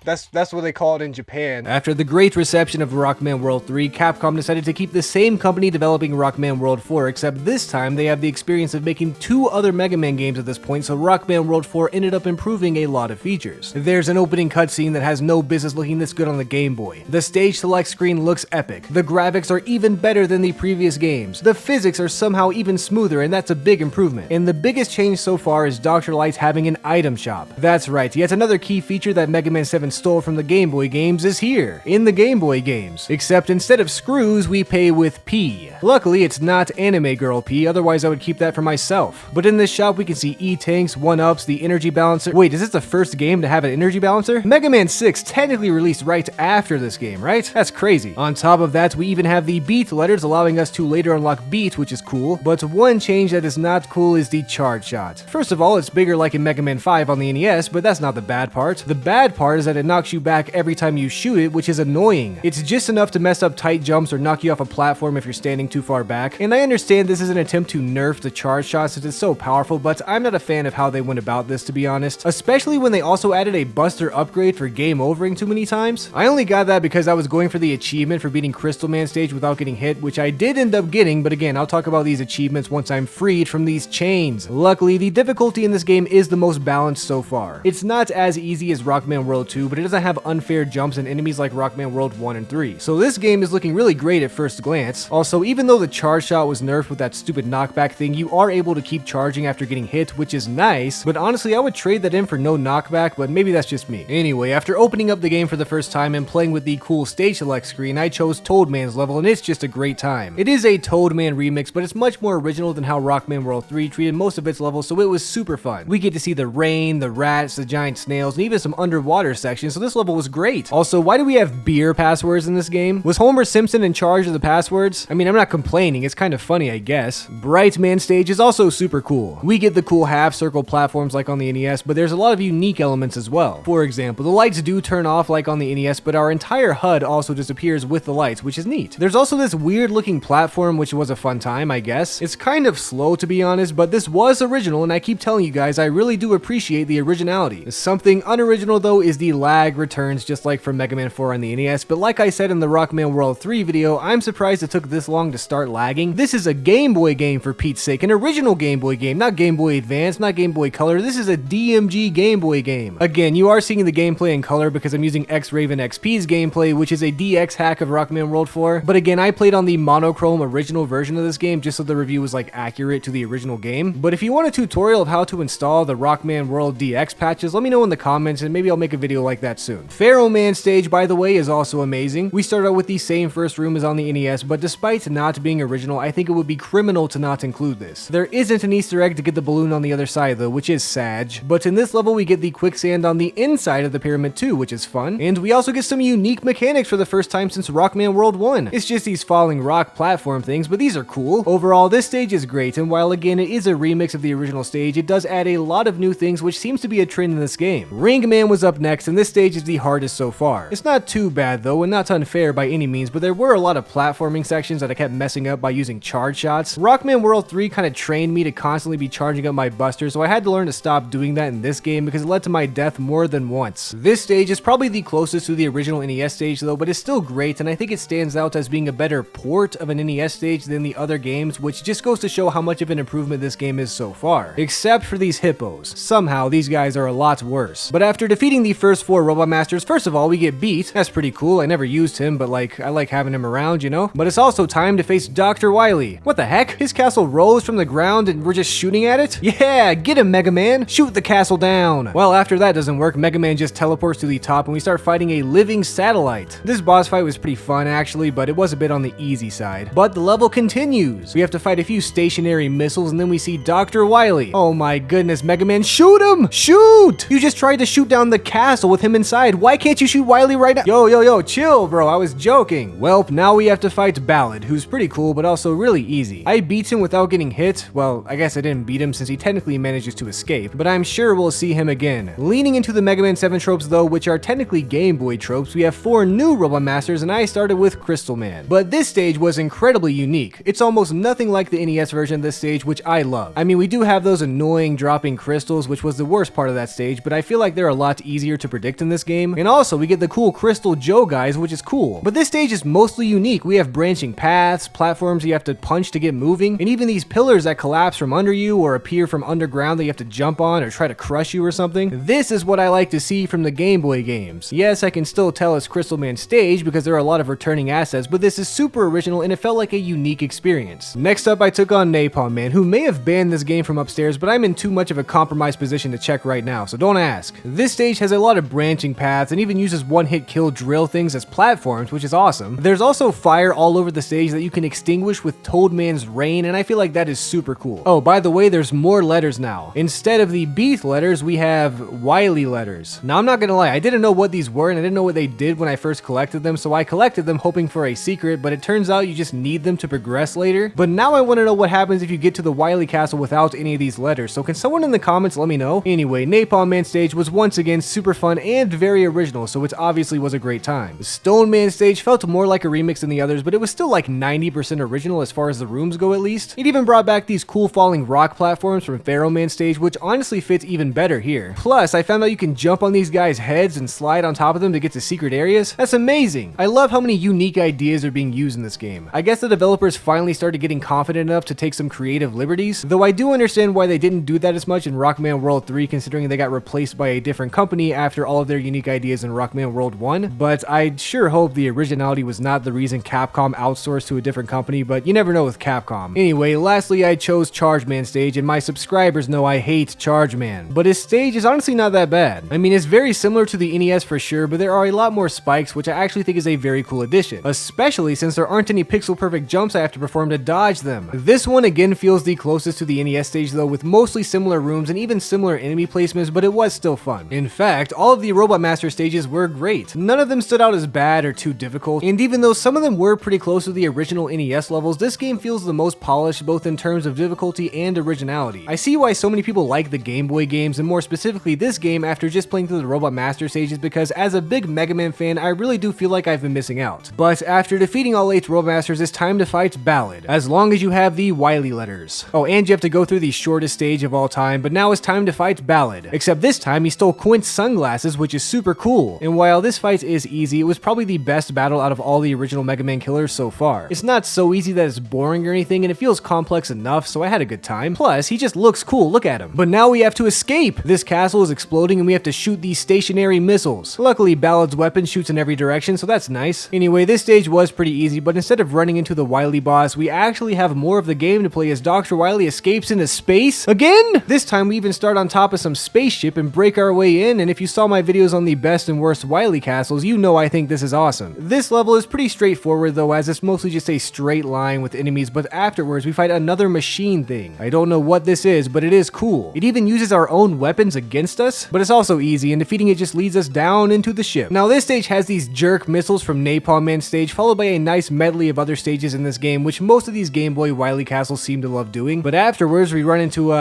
That's what they call it in Japan. After the great reception of Rockman World 3, Capcom decided to keep the same company developing Rockman World 4, except this time they have the experience of making 2 other Mega Man games at this point, so Rockman World 4 ended up improving a lot of features. There's an opening cutscene that has no business looking this good on the Game Boy. The stage select screen looks epic. The graphics are even better than the previous games. The physics are somehow even smoother, and that's a big improvement. And the biggest change so far is Dr. Light's having an item shop. That's right, yet another key feature that Mega Man 7 stole from the Game Boy games is here, in the Game Boy games. Except instead of screws, we pay with P. Luckily, it's not Anime Girl P, otherwise I would keep that for myself. But in this shop, we can see E-Tanks, 1-Ups, the Energy Balancer. Wait, is this the first game to have an Energy Balancer? Mega Man 6 technically released right after this game, right? That's crazy. On top of that, we even have the Beat letters, allowing us to later unlock Beat, which is cool. But one change that is not cool is the charge shot. First of all, it's bigger like in Mega Man 5 on the NES, but that's not the bad part. The bad part is that it knocks you back every time you shoot it, which is annoying. It's just enough to mess up tight jumps or knock you off a platform if you're standing too far back. And I understand this is an attempt to nerf the charge shot since it's so powerful, but I'm not a fan of how they went about this, to be honest. Especially when they also added a Buster upgrade for game overing too many times. I only got that because I was going for the achievement for beating Crystal Man stage without getting hit, which I did end up getting, but again, I'll talk about these achievements once I'm freed from these chains. Luckily, the difficulty in this game is the most balanced so far. It's not as easy as Rockman World 2, but it doesn't have unfair jumps and enemies like Rockman World 1 and 3. So this game is looking really great at first glance. Also, even though the charge shot was nerfed with that stupid knockback thing, you are able to keep charging after getting hit, which is nice, but honestly, I would trade that in for no knockback, but maybe that's just me. Anyway, after opening up the game for the first time and playing with the cool stage select screen, I chose Toadman's level, and it's just a great time. It is a Toadman remix, but it's much more original than how Rockman World 3 treated most of its levels, so it was super fun. We get to see the rain, the rats, the giant snails, and even some underwater sections, so this level was great. Also, why do we have beer passwords in this game? Was Homer Simpson in charge of the passwords? I mean, I'm not complaining, it's kind of funny, I guess. Brightman stage is also super cool. We get the cool half-circle platforms like on the NES, but there's a lot of unique elements as well. For example, the lights do turn off like on the NES, but our entire HUD also disappears with the lights, which is neat. There's also this weird-looking platform, which was a fun time, I guess. It's kind of slow, to be honest, but this was original, and I keep telling you guys, I really do appreciate the originality. Something unoriginal, though, is the lag returns, just like from Mega Man 4 on the NES, but like I said in the Rockman World 3 video, I'm surprised it took this long to start lagging. This is a Game Boy game, for Pete's sake, an original Game Boy game, not Game Boy Advance, not Game Boy Color. This is a DMG Game Boy game. Again, you are seeing the gameplay in color because I'm using X-Raven XP's gameplay, which is a DX hack of Rockman World 4, but again, I played on the monochrome original version of this game just so the review was like accurate to the original game. But if you want a tutorial of how to install the Rockman World DX patches, let me know in the comments and maybe I'll make a video like that soon. Pharaoh Man stage, by the way, is also amazing. We start out with the same first room as on the NES, but despite not being original, I think it would be criminal to not include this. There isn't an Easter egg to get the balloon on the other side though, which is sad. But in this level we get the quicksand on the inside of the pyramid too, which is fun. And we also get some unique mechanics for the first time since Rockman World 1. It's just these falling rock platform things, but these are cool. Overall, this stage is great, and while again it is a remix of the original stage, it does add a lot of new things, which seems to be a trend in this game. Ring Man was up next, and this stage is the hardest so far. It's not too bad though, and not unfair by any means, but there were a lot of platforming sections that I kept messing up by using charge shots. Rockman World 3 kind of trained me to constantly be charging up my buster, so I had to learn to stop doing that in this game because it led to my death more than once. This stage is probably the closest to the original NES stage though, but it's still great, and I think it stands out as being a better port of an NES stage than the other games, which just goes to show how much of an improvement this game is so far. Except for these hippos. Somehow, these guys are a lot worse. But after defeating the first 4 Robot Masters, first of all, we get Beat. That's pretty cool. I never used him, but like, I like having him around, you know? But it's also time to face Dr. Wily. What the heck? His castle rose from the ground and we're just shooting at it? Yeah, get him, Mega Man! Shoot the castle down! Well, after that doesn't work, Mega Man just teleports to the top and we start fighting a living satellite. This boss fight was pretty fun actually, but it was a bit on the easy side. But the level continues. We have to fight a few stationary missiles and then we see Dr. Wily. Oh my goodness, Mega Man, shoot him! Shoot! You just tried to shoot down the castle with him inside. Why can't you shoot Wily right now? Yo, chill, bro. I was joking. Welp, now we have to fight Ballad, who's pretty cool, but also really easy. I beat him without getting hit. Well, I guess I didn't beat him since he technically manages to escape, but I'm sure we'll see him again. Leaning into the Mega Man 7 tropes though, which are technically Game Boy tropes, we have 4 new Robot Masters and I started with Crystal Man. But this stage was incredibly unique. It's almost nothing like the NES version of this stage, which I love. I mean, we do have those annoying dropping crystals, which was the worst part of that stage, but I feel like they're a lot easier to predict predict in this game. And also, we get the cool Crystal Joe guys, which is cool. But this stage is mostly unique. We have branching paths, platforms you have to punch to get moving, and even these pillars that collapse from under you or appear from underground that you have to jump on or try to crush you or something. This is what I like to see from the Game Boy games. Yes, I can still tell it's Crystal Man stage because there are a lot of returning assets, but this is super original and it felt like a unique experience. Next up, I took on Napalm Man, who may have banned this game from upstairs, but I'm in too much of a compromised position to check right now, so don't ask. This stage has a lot of branching paths and even uses one-hit kill drill things as platforms, which is awesome. There's also fire all over the stage that you can extinguish with Toadman's Rain, and I feel like that is super cool. Oh, by the way, there's more letters now. Instead of the Beath letters, we have Wily letters. Now, I'm not gonna lie, I didn't know what these were and I didn't know what they did when I first collected them, so I collected them hoping for a secret, but it turns out you just need them to progress later. But now I want to know what happens if you get to the Wily Castle without any of these letters, so can someone in the comments let me know? Anyway, Napalm Man stage was once again super fun and very original, so it obviously was a great time. The Stone Man stage felt more like a remix than the others, but it was still like 90% original as far as the rooms go at least. It even brought back these cool falling rock platforms from Pharaoh Man stage, which honestly fits even better here. Plus, I found out you can jump on these guys' heads and slide on top of them to get to secret areas. That's amazing. I love how many unique ideas are being used in this game. I guess the developers finally started getting confident enough to take some creative liberties, though I do understand why they didn't do that as much in Rockman World 3, considering they got replaced by a different company after all of their unique ideas in Rockman World 1, but I sure hope the originality was not the reason Capcom outsourced to a different company, but you never know with Capcom. Anyway, lastly, I chose Charge Man stage, and my subscribers know I hate Charge Man, but his stage is honestly not that bad. I mean, it's very similar to the NES for sure, but there are a lot more spikes, which I actually think is a very cool addition, especially since there aren't any pixel perfect jumps I have to perform to dodge them. This one again feels the closest to the NES stage though, with mostly similar rooms and even similar enemy placements, but it was still fun. In fact, all of the Robot Master stages were great. None of them stood out as bad or too difficult, and even though some of them were pretty close to the original NES levels, this game feels the most polished both in terms of difficulty and originality. I see why so many people like the Game Boy games, and more specifically this game after just playing through the Robot Master stages, because as a big Mega Man fan, I really do feel like I've been missing out. But after defeating all 8 Robot Masters, it's time to fight Ballad, as long as you have the Wily letters. Oh, and you have to go through the shortest stage of all time, but now it's time to fight Ballad. Except this time, he stole Quint's sunglasses, which is super cool. And while this fight is easy, it was probably the best battle out of all the original Mega Man killers so far. It's not so easy that it's boring or anything, and it feels complex enough, so I had a good time. Plus, he just looks cool, look at him. But now we have to escape! This castle is exploding and we have to shoot these stationary missiles. Luckily, Ballad's weapon shoots in every direction, so that's nice. Anyway, this stage was pretty easy, but instead of running into the Wily boss, we actually have more of the game to play as Dr. Wily escapes into space again? This time we even start on top of some spaceship and break our way in, and if you saw my videos on the best and worst Wily castles, you know I think this is awesome. This level is pretty straightforward though, as it's mostly just a straight line with enemies, but afterwards we fight another machine thing. I don't know what this is, but it is cool. It even uses our own weapons against us, but it's also easy, and defeating it just leads us down into the ship. Now this stage has these jerk missiles from Napalm Man stage, followed by a nice medley of other stages in this game, which most of these Game Boy Wily castles seem to love doing, but afterwards we run into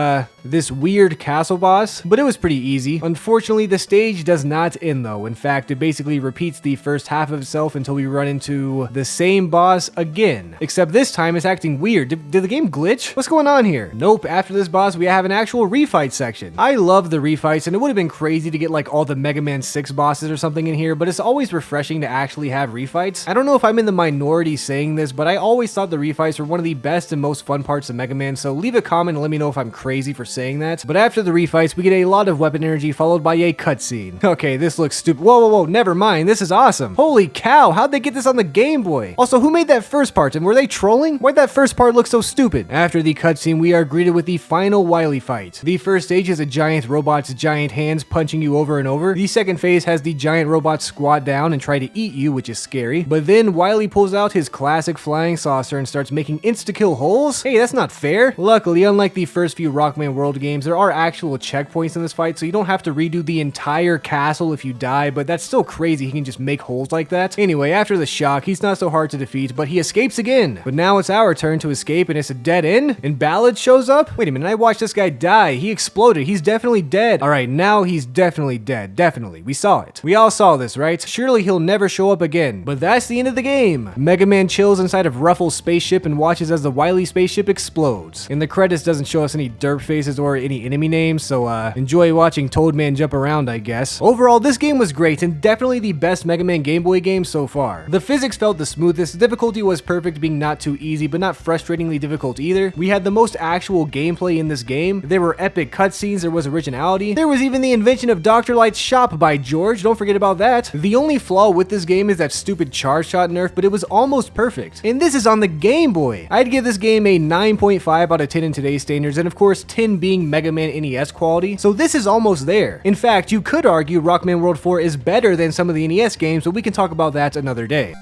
this weird castle boss, but it was pretty easy. Unfortunately, the stage does not end though. In fact, it basically repeats the first half of itself until we run into the same boss again, except this time it's acting weird. Did the game glitch? What's going on here? Nope, after this boss we have an actual refight section. I love the refights, and it would have been crazy to get like all the Mega Man 6 bosses or something in here, but it's always refreshing to actually have refights. I don't know if I'm in the minority saying this, but I always thought the refights were one of the best and most fun parts of Mega Man, so leave a comment and let me know if I'm crazy for saying that. But after the refights, we get a lot of weapon energy followed by a cutscene. Okay, this looks stupid. Whoa, never mind. This is awesome. Holy cow, how'd they get this on the Game Boy? Also, who made that first part, and were they trolling? Why'd that first part look so stupid? After the cutscene, we are greeted with the final Wily fight. The first stage is a giant robot's giant hands punching you over and over. The second phase has the giant robot squat down and try to eat you, which is scary. But then Wily pulls out his classic flying saucer and starts making insta-kill holes? Hey, that's not fair. Luckily, unlike the first few Rockman World games, there are actual checkpoints in this fight, so you don't have to redo the entire castle if you die, but that's still crazy he can just make holes like that. Anyway, after the shock, he's not so hard to defeat, but he escapes again. But now it's our turn to escape, and it's a dead end, and Ballad shows up? Wait a minute, I watched this guy die. He exploded. He's definitely dead. Alright, now he's definitely dead. Definitely. We saw it. We all saw this, right? Surely he'll never show up again. But that's the end of the game. Mega Man chills inside of Ruffles' spaceship and watches as the Wily spaceship explodes. And the credits doesn't show us any derp faces or any enemy names, so enjoy watching Toadman jump around, I guess. Overall, this game was great and definitely the best Mega Man Game Boy game so far. The physics felt the smoothest, the difficulty was perfect, being not too easy but not frustratingly difficult either. We had the most actual gameplay in this game. There were epic cutscenes, there was originality. There was even the invention of Dr. Light's shop by George, don't forget about that. The only flaw with this game is that stupid charge shot nerf, but it was almost perfect. And this is on the Game Boy. I'd give this game a 9.5 out of 10 in today's standards, and of course 10 being Mega Man NES quality, so this is almost there. In fact, you could argue Rockman World 4 is better than some of the NES games, but we can talk about that another day.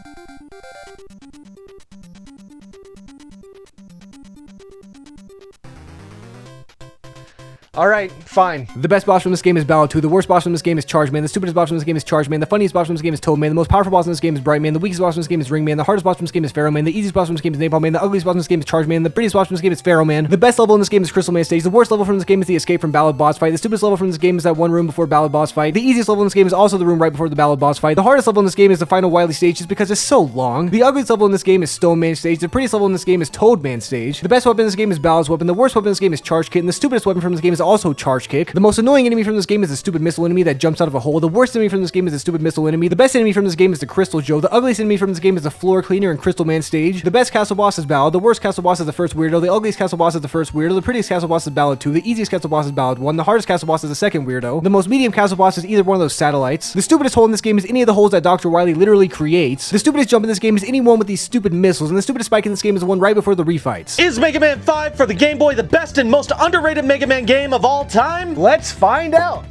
Alright, fine. The best boss from this game is Ballad 2, the worst boss from this game is Charge Man, the stupidest boss from this game is Charge Man, the funniest boss from this game is Toad Man, the most powerful boss from this game is Bright Man, the weakest boss from this game is Ring Man, the hardest boss from this game is Pharaoh Man, the easiest boss from this game is Napalm Man, the ugliest boss from this game is Charge Man, the prettiest boss from this game is Pharaoh Man, the best level in this game is Crystal Man stage, the worst level from this game is the escape from Ballad boss fight, the stupidest level from this game is that one room before Ballad boss fight, the easiest level in this game is also the room right before the Ballad boss fight, the hardest level in this game is the final Wily stage just because it's so long, the ugliest level in this game is Stone Man stage, the prettiest level in this game is Toad Man stage, the best weapon in this game is Ballad's weapon, the worst weapon in this game is Charge Kit, and the stupidest weapon from this game is also Charge Kick. The most annoying enemy from this game is the stupid missile enemy that jumps out of a hole. The worst enemy from this game is the stupid missile enemy. The best enemy from this game is the Crystal Joe. The ugliest enemy from this game is the floor cleaner and Crystal Man stage. The best castle boss is Ballad. The worst castle boss is the first weirdo. The ugliest castle boss is the first weirdo. The prettiest castle boss is Ballad 2. The easiest castle boss is Ballad 1. The hardest castle boss is the second weirdo. The most medium castle boss is either one of those satellites. The stupidest hole in this game is any of the holes that Dr. Wily literally creates. The stupidest jump in this game is any one with these stupid missiles. And the stupidest spike in this game is the one right before the refights. Is Mega Man 5 for the Game Boy the best and most underrated Mega Man game of all time? Let's find out.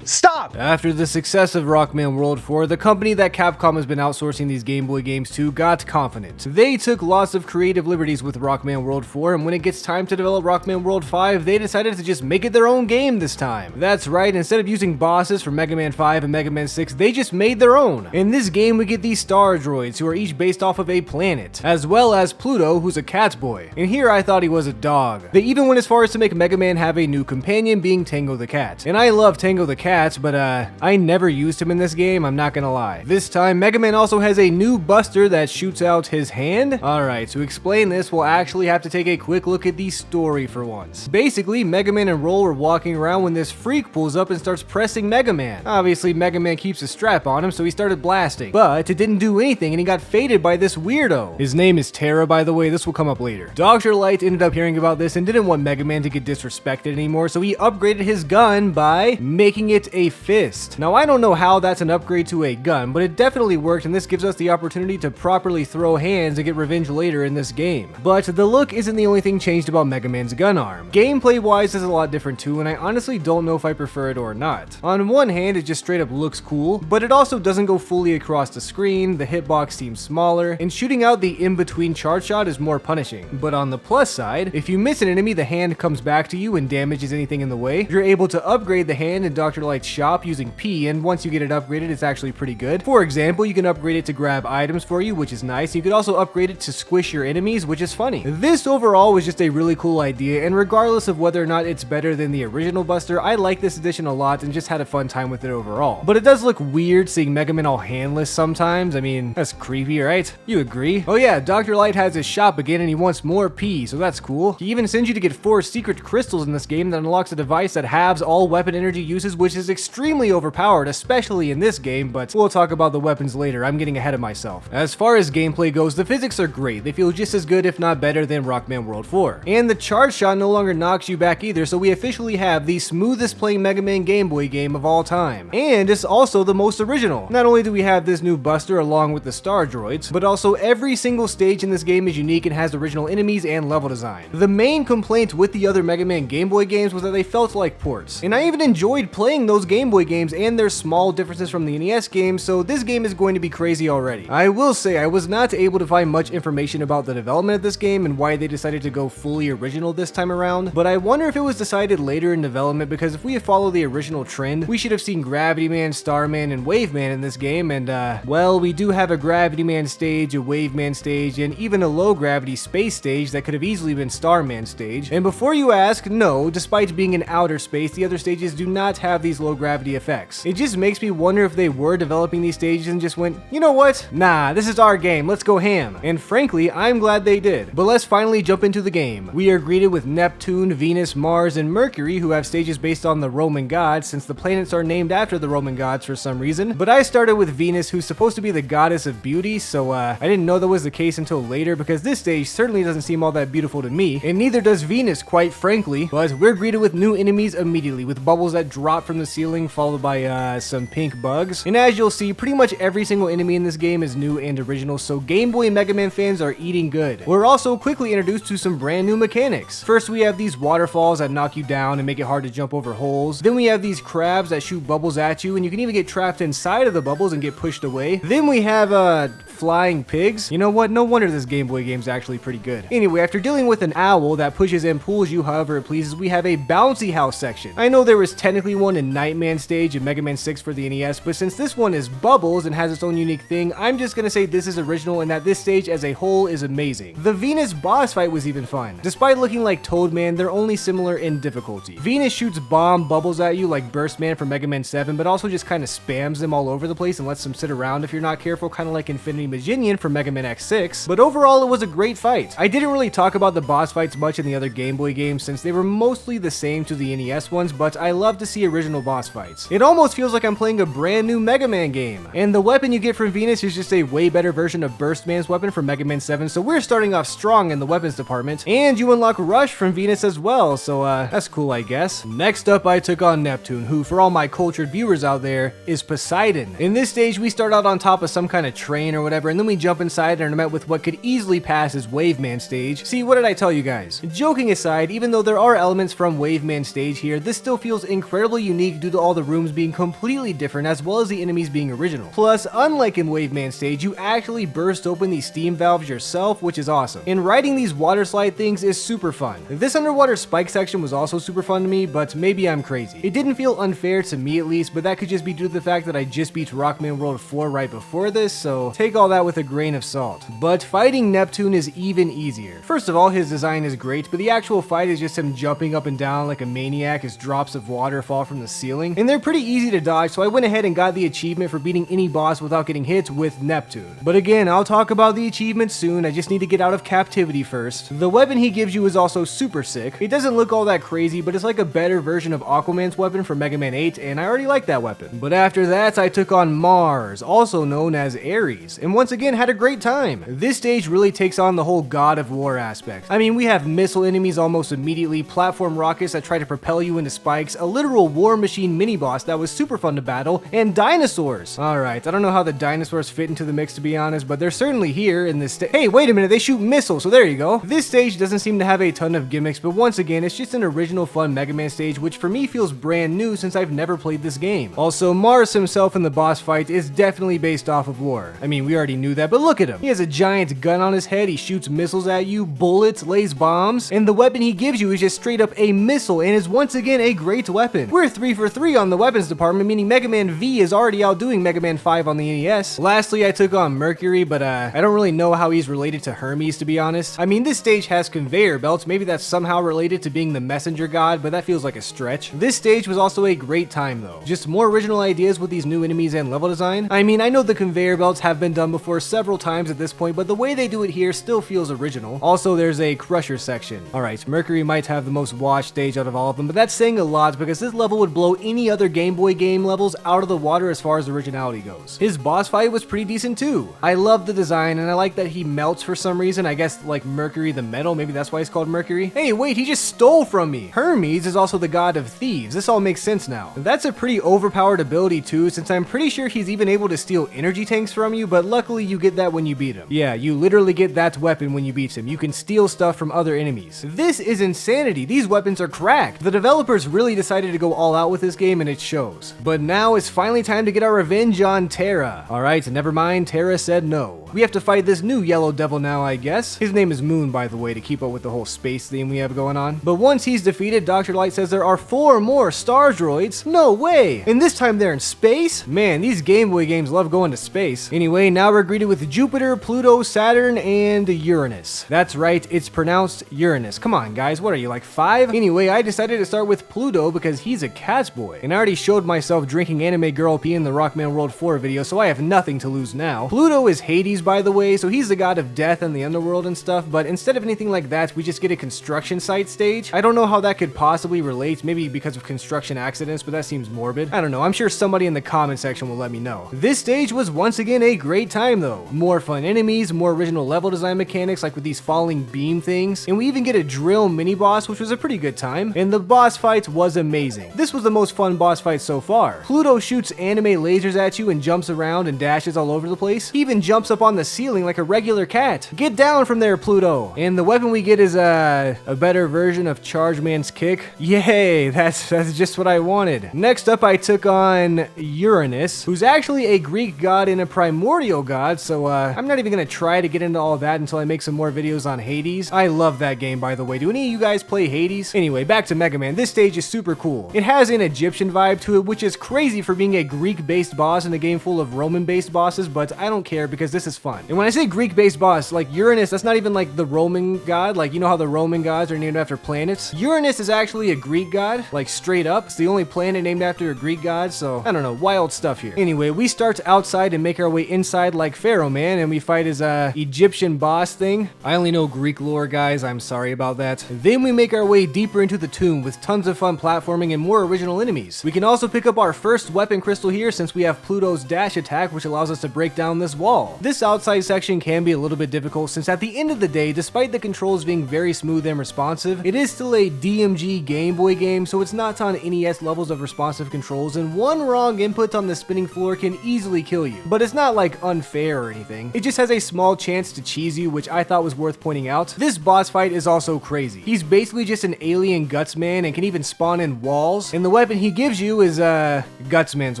Stop! After the success of Rockman World 4, the company that Capcom has been outsourcing these Game Boy games to got confident. They took lots of creative liberties with Rockman World 4, and when it gets time to develop Rockman World 5, they decided to just make it their own game this time. That's right, instead of using bosses from Mega Man 5 and Mega Man 6, they just made their own. In this game, we get these star droids, who are each based off of a planet, as well as Pluto, who's a cat boy. And here I thought he was a dog. They even went as far as to make Mega Man have a new companion, being Tango the Cat. And I love Tango the Cat, but I never used him in this game, I'm not gonna lie. This time, Mega Man also has a new buster that shoots out his hand. Alright, to explain this, we'll actually have to take a quick look at the story for once. Basically, Mega Man and Roll were walking around when this freak pulls up and starts pressing Mega Man. Obviously, Mega Man keeps a strap on him, so he started blasting. But it didn't do anything, and he got faded by this weirdo. His name is Terra, by the way, this will come up later. Dr. Light ended up hearing about this and didn't want Mega Man to get disrespected anymore, so he upgraded his gun by making it a fist. Now, I don't know how that's an upgrade to a gun, but it definitely worked, and this gives us the opportunity to properly throw hands and get revenge later in this game. But the look isn't the only thing changed about Mega Man's gun arm. Gameplay wise is a lot different too, and I honestly don't know if I prefer it or not. On one hand, it just straight up looks cool, but it also doesn't go fully across the screen, the hitbox seems smaller, and shooting out the in-between charge shot is more punishing. But on the plus side, if you miss an enemy, the hand comes back to you and damages anything in the way. You're able to upgrade the hand in Dr. Light's shop using P, and once you get it upgraded, it's actually pretty good. For example, you can upgrade it to grab items for you, which is nice. You could also upgrade it to squish your enemies, which is funny. This overall was just a really cool idea, and regardless of whether or not it's better than the original Buster, I like this edition a lot and just had a fun time with it overall. But it does look weird seeing Mega Man all handless sometimes. I mean, that's creepy, right? You agree? Oh yeah, Dr. Light has his shop again and he wants more P, so that's cool. He even sends you to get 4 secret crystals in this game that unlocks a device that halves all weapon energy uses, which is extremely overpowered, especially in this game, but we'll talk about the weapons later. I'm getting ahead of myself. As far as gameplay goes, the physics are great. They feel just as good, if not better, than Rockman World 4. And the charge shot no longer knocks you back either, so we officially have the smoothest playing Mega Man Game Boy game of all time. And it's also the most original. Not only do we have this new Buster along with the Star Droids, but also every single stage in this game is unique and has original enemies and level design. The main complaint with the other Mega Man Game Boy games was that they felt like ports. And I even enjoyed playing those Game Boy games and their small differences from the NES games, so this game is going to be crazy already. I will say I was not able to find much information about the development of this game and why they decided to go fully original this time around, but I wonder if it was decided later in development, because if we follow the original trend, we should have seen Gravity Man, Starman, and Wave Man in this game, and well, we do have a Gravity Man stage, a Wave Man stage, and even a low gravity space stage that could have easily been Starman stage. And before you ask, no, despite being in outer space, the other stages do not have these low gravity effects. It just makes me wonder if they were developing these stages and just went, you know what? Nah, this is our game, let's go ham. And frankly, I'm glad they did. But let's finally jump into the game. We are greeted with Neptune, Venus, Mars, and Mercury, who have stages based on the Roman gods, since the planets are named after the Roman gods for some reason. But I started with Venus, who's supposed to be the goddess of beauty, so I didn't know that was the case until later, because this stage certainly doesn't seem all that beautiful to me, and neither does Venus, quite frankly. But we're greeted with new enemies immediately, with bubbles that drop from the ceiling, followed by some pink bugs. And as you'll see, pretty much every single enemy in this game is new and original, so Game Boy and Mega Man fans are eating good. We're also quickly introduced to some brand new mechanics. First, we have these waterfalls that knock you down and make it hard to jump over holes. Then we have these crabs that shoot bubbles at you, and you can even get trapped inside of the bubbles and get pushed away. Then we have flying pigs. You know what? No wonder this Game Boy game's actually pretty good. Anyway, after dealing with an owl that pushes and pulls you however it pleases, we have a bouncy house section. I know there was technically one in Nightman stage in Mega Man 6 for the NES, but since this one is bubbles and has its own unique thing, I'm just gonna say this is original and that this stage as a whole is amazing. The Venus boss fight was even fun. Despite looking like Toadman, they're only similar in difficulty. Venus shoots bomb bubbles at you like Burstman from Mega Man 7, but also just kind of spams them all over the place and lets them sit around if you're not careful, kind of like Infinity Maginian from Mega Man X6. But overall, it was a great fight. I didn't really talk about the boss fights much in the other Game Boy games since they were mostly the same to the NES ones, but I love to see original boss fights. It almost feels like I'm playing a brand new Mega Man game. And the weapon you get from Venus is just a way better version of Burstman's weapon from Mega Man 7, so we're starting off strong in the weapons department. And you unlock Rush from Venus as well, so that's cool, I guess. Next up, I took on Neptune, who, for all my cultured viewers out there, is Poseidon. In this stage, we start out on top of some kind of train or whatever, and then we jump inside and are met with what could easily pass as Waveman stage. See, what did I tell you guys? Joking aside, even though there are elements from Waveman stage here, this still feels incredibly unique due to all the rooms being completely different as well as the enemies being original. Plus, unlike in Waveman stage, you actually burst open these steam valves yourself, which is awesome. And riding these water slide things is super fun. This underwater spike section was also super fun to me, but maybe I'm crazy. It didn't feel unfair to me at least, but that could just be due to the fact that I just beat Rockman World 4 right before this, so take all that with a grain of salt. But fighting Neptune is even easier. First of all, his design is great, but the actual fight is just him jumping up and down like a maniac as drops of water fall from the ceiling. And they're pretty easy to dodge, so I went ahead and got the achievement for beating any boss without getting hit with Neptune. But again, I'll talk about the achievement soon, I just need to get out of captivity first. The weapon he gives you is also super sick. It doesn't look all that crazy, but it's like a better version of Aquaman's weapon from Mega Man 8, and I already like that weapon. But after that, I took on Mars, also known as Ares, and once again had a great time. This stage really takes on the whole God of War aspect. I mean, we have missile enemies almost immediately, platform rockets that try to propel you into spikes, a literal war machine mini-boss that was super fun to battle, and dinosaurs. Alright, I don't know how the dinosaurs fit into the mix to be honest, but they're certainly here in this Hey, wait a minute, they shoot missiles, so there you go. This stage doesn't seem to have a ton of gimmicks, but once again, it's just an original fun Mega Man stage, which for me feels brand new since I've never played this game. Also, Mars himself in the boss fight is definitely based off of War. I mean, we already knew that, but look at him. He has a giant gun on his head, he shoots missiles at you, bullets, lays bombs, and the weapon he gives you is just straight up a missile and is once again a great weapon. We're 3 for 3 on the weapons department, meaning Mega Man V is already outdoing Mega Man 5 on the NES. Lastly, I took on Mercury, but I don't really know how he's related to Hermes, to be honest. I mean, this stage has conveyor belts, maybe that's somehow related to being the messenger god, but that feels like a stretch. This stage was also a great time though. Just more original ideas with these new enemies and level design. I mean, I know the conveyor belts have been done before several times at this point, but the way they do it here still feels original. Also, there's a crusher section. Alright, Mercury might have the most watched stage out of all of them, but that's saying a lot because this level would blow any other Game Boy game levels out of the water as far as originality goes. His boss fight was pretty decent too. I love the design and I like that he melts for some reason. I guess like Mercury the metal, maybe that's why he's called Mercury. Hey, wait, he just stole from me. Hermes is also the god of thieves. This all makes sense now. That's a pretty overpowered ability too, since I'm pretty sure he's even able to steal energy tanks from you, but luckily you get that when you beat him. Yeah, you literally get that weapon when you beat him. You can steal stuff from other enemies. This is insanity. These weapons are cracked. The developers really decided to go all out with this game and it shows. But now it's finally time to get our revenge on Terra. Alright, never mind, Terra said no. We have to fight this new yellow devil now, I guess. His name is Moon, by the way, to keep up with the whole space theme we have going on. But once he's defeated, Dr. Light says there are 4 more star droids. No way! And this time they're in space? Man, these Game Boy games love going to space. Anyway, now Now we're greeted with Jupiter, Pluto, Saturn, and Uranus. That's right, it's pronounced Uranus. Come on, guys, what are you, like 5? Anyway, I decided to start with Pluto because he's a cat's boy. And I already showed myself drinking anime girl pee in the Rockman World 4 video, so I have nothing to lose now. Pluto is Hades, by the way, so he's the god of death and the underworld and stuff, but instead of anything like that, we just get a construction site stage. I don't know how that could possibly relate, maybe because of construction accidents, but that seems morbid. I don't know, I'm sure somebody in the comment section will let me know. This stage was once again a great time though. More fun enemies, more original level design mechanics like with these falling beam things, and we even get a drill mini boss, which was a pretty good time, and the boss fight was amazing. This was the most fun boss fight so far. Pluto shoots anime lasers at you and jumps around and dashes all over the place. He even jumps up on the ceiling like a regular cat. Get down from there, Pluto! And the weapon we get is a better version of Charge Man's kick. Yay, that's just what I wanted. Next up, I took on Uranus, who's actually a Greek god and a primordial god, so I'm not even gonna try to get into all that until I make some more videos on Hades. I love that game, by the way. Do any of you guys play Hades? Anyway, back to Mega Man. This stage is super cool. It has an Egyptian vibe to it, which is crazy for being a Greek-based boss in a game full of Roman-based bosses, but I don't care because this is fun. And when I say Greek-based boss, like Uranus, that's not even like the Roman god. Like, you know how the Roman gods are named after planets? Uranus is actually a Greek god, like straight up. It's the only planet named after a Greek god, so I don't know, wild stuff here. Anyway, we start outside and make our way inside like Pharaoh Man, and we fight his Egyptian boss thing. I only know Greek lore, guys, I'm sorry about that. Then we make our way deeper into the tomb with tons of fun platforming and more original enemies. We can also pick up our first weapon crystal here since we have Pluto's dash attack, which allows us to break down this wall. This outside section can be a little bit difficult since at the end of the day, despite the controls being very smooth and responsive, it is still a DMG Game Boy game, so it's not on NES levels of responsive controls, and one wrong input on the spinning floor can easily kill you. But it's not like unfair or anything. It just has a small chance to cheese you, which I thought was worth pointing out. This boss fight is also crazy. He's basically just an alien Gutsman and can even spawn in walls, and the weapon he gives you is Gutsman's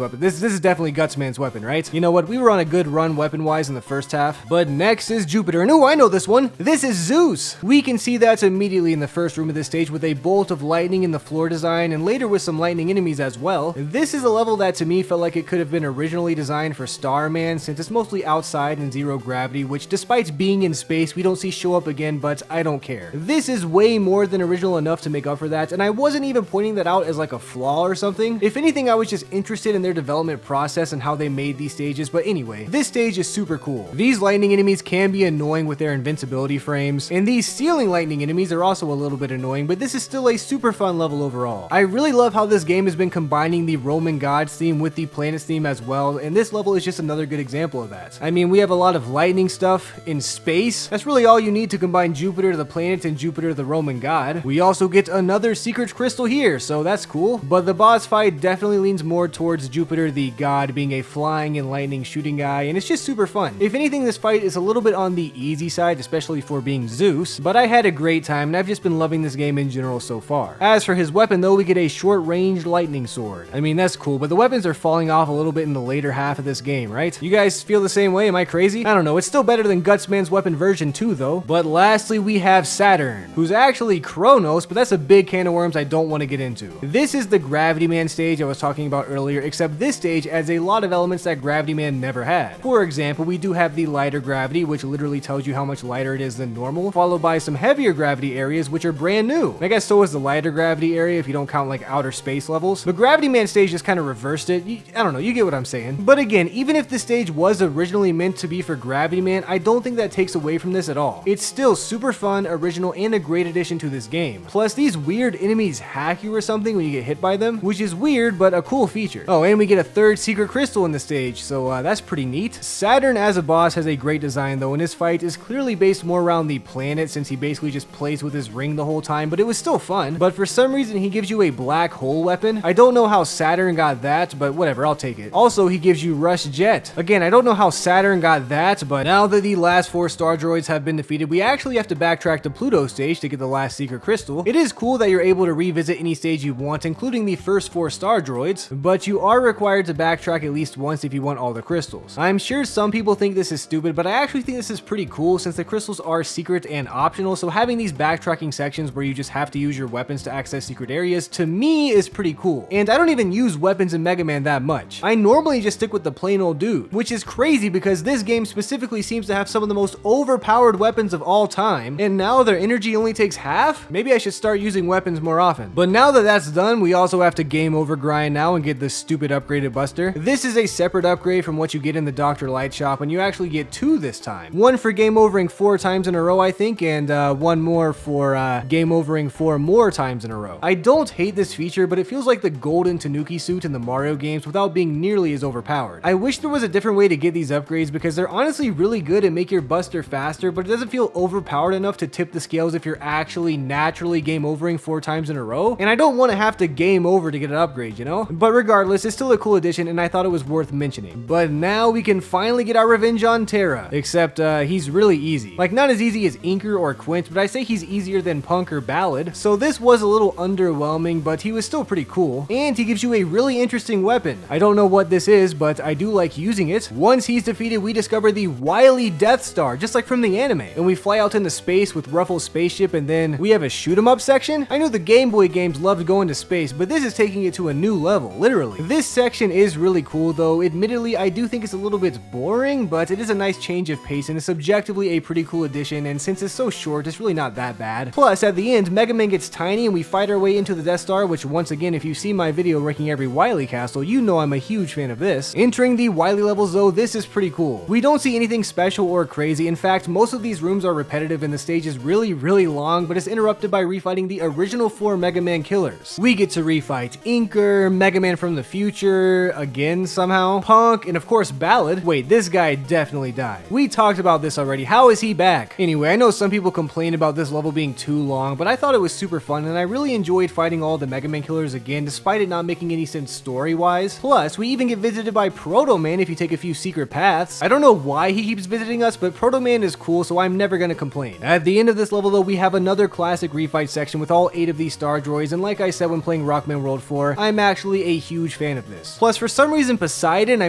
weapon. This is definitely Gutsman's weapon, right? You know what? We were on a good run weapon-wise in the first half, but next is Jupiter. And oh, I know this one! This is Zeus! We can see that immediately in the first room of this stage with a bolt of lightning in the floor design, and later with some lightning enemies as well. This is a level that to me felt like it could have been originally designed for Starman, since it's mostly outside in zero gravity, which despite being in space, we don't see show up again, but I don't care. This is way more than original enough to make up for that, and I wasn't even pointing that out as like a flaw or something. If anything, I was just interested in their development process and how they made these stages, but anyway, this stage is super cool. These lightning enemies can be annoying with their invincibility frames, and these ceiling lightning enemies are also a little bit annoying, but this is still a super fun level overall. I really love how this game has been combining the Roman gods theme with the planets theme as well, and this level is just another good example of that. I mean, we have a lot of lightning stuff in space. That's really all you need to combine Jupiter the planet and Jupiter the Roman god. We also get another secret crystal here, so that's cool, but the boss fight definitely leans more towards Jupiter the god being a flying and lightning shooting guy, and it's just super fun. If anything, this fight is a little bit on the easy side, especially for being Zeus, but I had a great time and I've just been loving this game in general so far. As for his weapon though, we get a short-range lightning sword. I mean, that's cool, but the weapons are falling off a little bit in the later half of this game, right? You guys feel the same way? Am I crazy? I don't know, it's still better than Gutsman's weapon version 2 though. But lastly, we have Saturn, who's actually Kronos, but that's a big can of worms I don't want to get into. This is the Gravity Man stage I was talking about earlier, except this stage adds a lot of elements that Gravity Man never had. For example, we do have the lighter gravity, which literally tells you how much lighter it is than normal, followed by some heavier gravity areas, which are brand new. I guess so is the lighter gravity area if you don't count like outer space levels. The Gravity Man stage just kind of reversed it. I don't know, you get what I'm saying. But again, even if this stage was originally meant to be for Gravity Man, I don't think that takes away from this at all. It's still super fun, original, and a great addition to this game. Plus, these weird enemies hack you or something when you get hit by them, which is weird, but a cool feature. Oh, and we get a third secret crystal in the stage, so that's pretty neat. Saturn as a boss has a great design though, and his fight is clearly based more around the planet since he basically just plays with his ring the whole time, but it was still fun. But for some reason, he gives you a black hole weapon. I don't know how Saturn got that, but whatever, I'll take it. Also, he gives you Rush Jet. Again, I don't know how Saturn got that, but now that the last 4 star droids have been defeated, we actually have to backtrack to Pluto stage to get the last secret crystal. It is cool that you're able to revisit any stage you want, including the first 4 star droids, but you are required to backtrack at least once if you want all the crystals. I'm sure some people think this is stupid, but I actually think this is pretty cool since the crystals are secret and optional, so having these backtracking sections where you just have to use your weapons to access secret areas, to me, is pretty cool. And I don't even use weapons in Mega Man that much. I normally just stick with the plain old dude, which is crazy crazy because this game specifically seems to have some of the most overpowered weapons of all time, and now their energy only takes half? Maybe I should start using weapons more often. But now that that's done, we also have to game over grind now and get this stupid upgraded buster. This is a separate upgrade from what you get in the Dr. Light shop, and you actually get 2 this time. One for game overing 4 times in a row, I think, and one more for game overing 4 more times in a row. I don't hate this feature, but it feels like the golden Tanuki suit in the Mario games without being nearly as overpowered. I wish there was a different way to get these upgrades because they're honestly really good and make your buster faster, but it doesn't feel overpowered enough to tip the scales if you're actually naturally game overing 4 times in a row. And I don't want to have to game over to get an upgrade, you know? But regardless, it's still a cool addition and I thought it was worth mentioning. But now we can finally get our revenge on Terra, except he's really easy. Like, not as easy as Inker or Quint, but I say he's easier than Punk or Ballad. So this was a little underwhelming, but he was still pretty cool. And he gives you a really interesting weapon. I don't know what this is, but I do like using it. Once he's defeated, we discover the Wily Death Star, just like from the anime. And we fly out into space with Ruffles' spaceship, and then we have a shoot 'em up section. I know the Game Boy games loved going to space, but this is taking it to a new level, literally. This section is really cool though. Admittedly, I do think it's a little bit boring, but it is a nice change of pace and it's subjectively a pretty cool addition, and since it's so short, it's really not that bad. Plus, at the end, Mega Man gets tiny and we fight our way into the Death Star, which once again, if you've seen my video ranking every Wily castle, you know I'm a huge fan of this. Entering the Wily levels though, this is pretty cool. We don't see anything special or crazy. In fact, most of these rooms are repetitive and the stage is really long, but it's interrupted by refighting the original 4 Mega Man killers. We get to refight Inker, Mega Man from the future, again somehow, Punk, and of course Ballad. Wait, this guy definitely died. We talked about this already. How is he back? Anyway, I know some people complain about this level being too long, but I thought it was super fun and I really enjoyed fighting all the Mega Man killers again, despite it not making any sense story-wise. Plus, we even get visited by Proto Man if you take a few secret paths. I don't know why he keeps visiting us, but Proto Man is cool, so I'm never gonna complain. At the end of this level though, we have another classic refight section with all 8 of these star droids, and like I said when playing Rockman World 4, I'm actually a huge fan of this. Plus, for some reason Poseidon,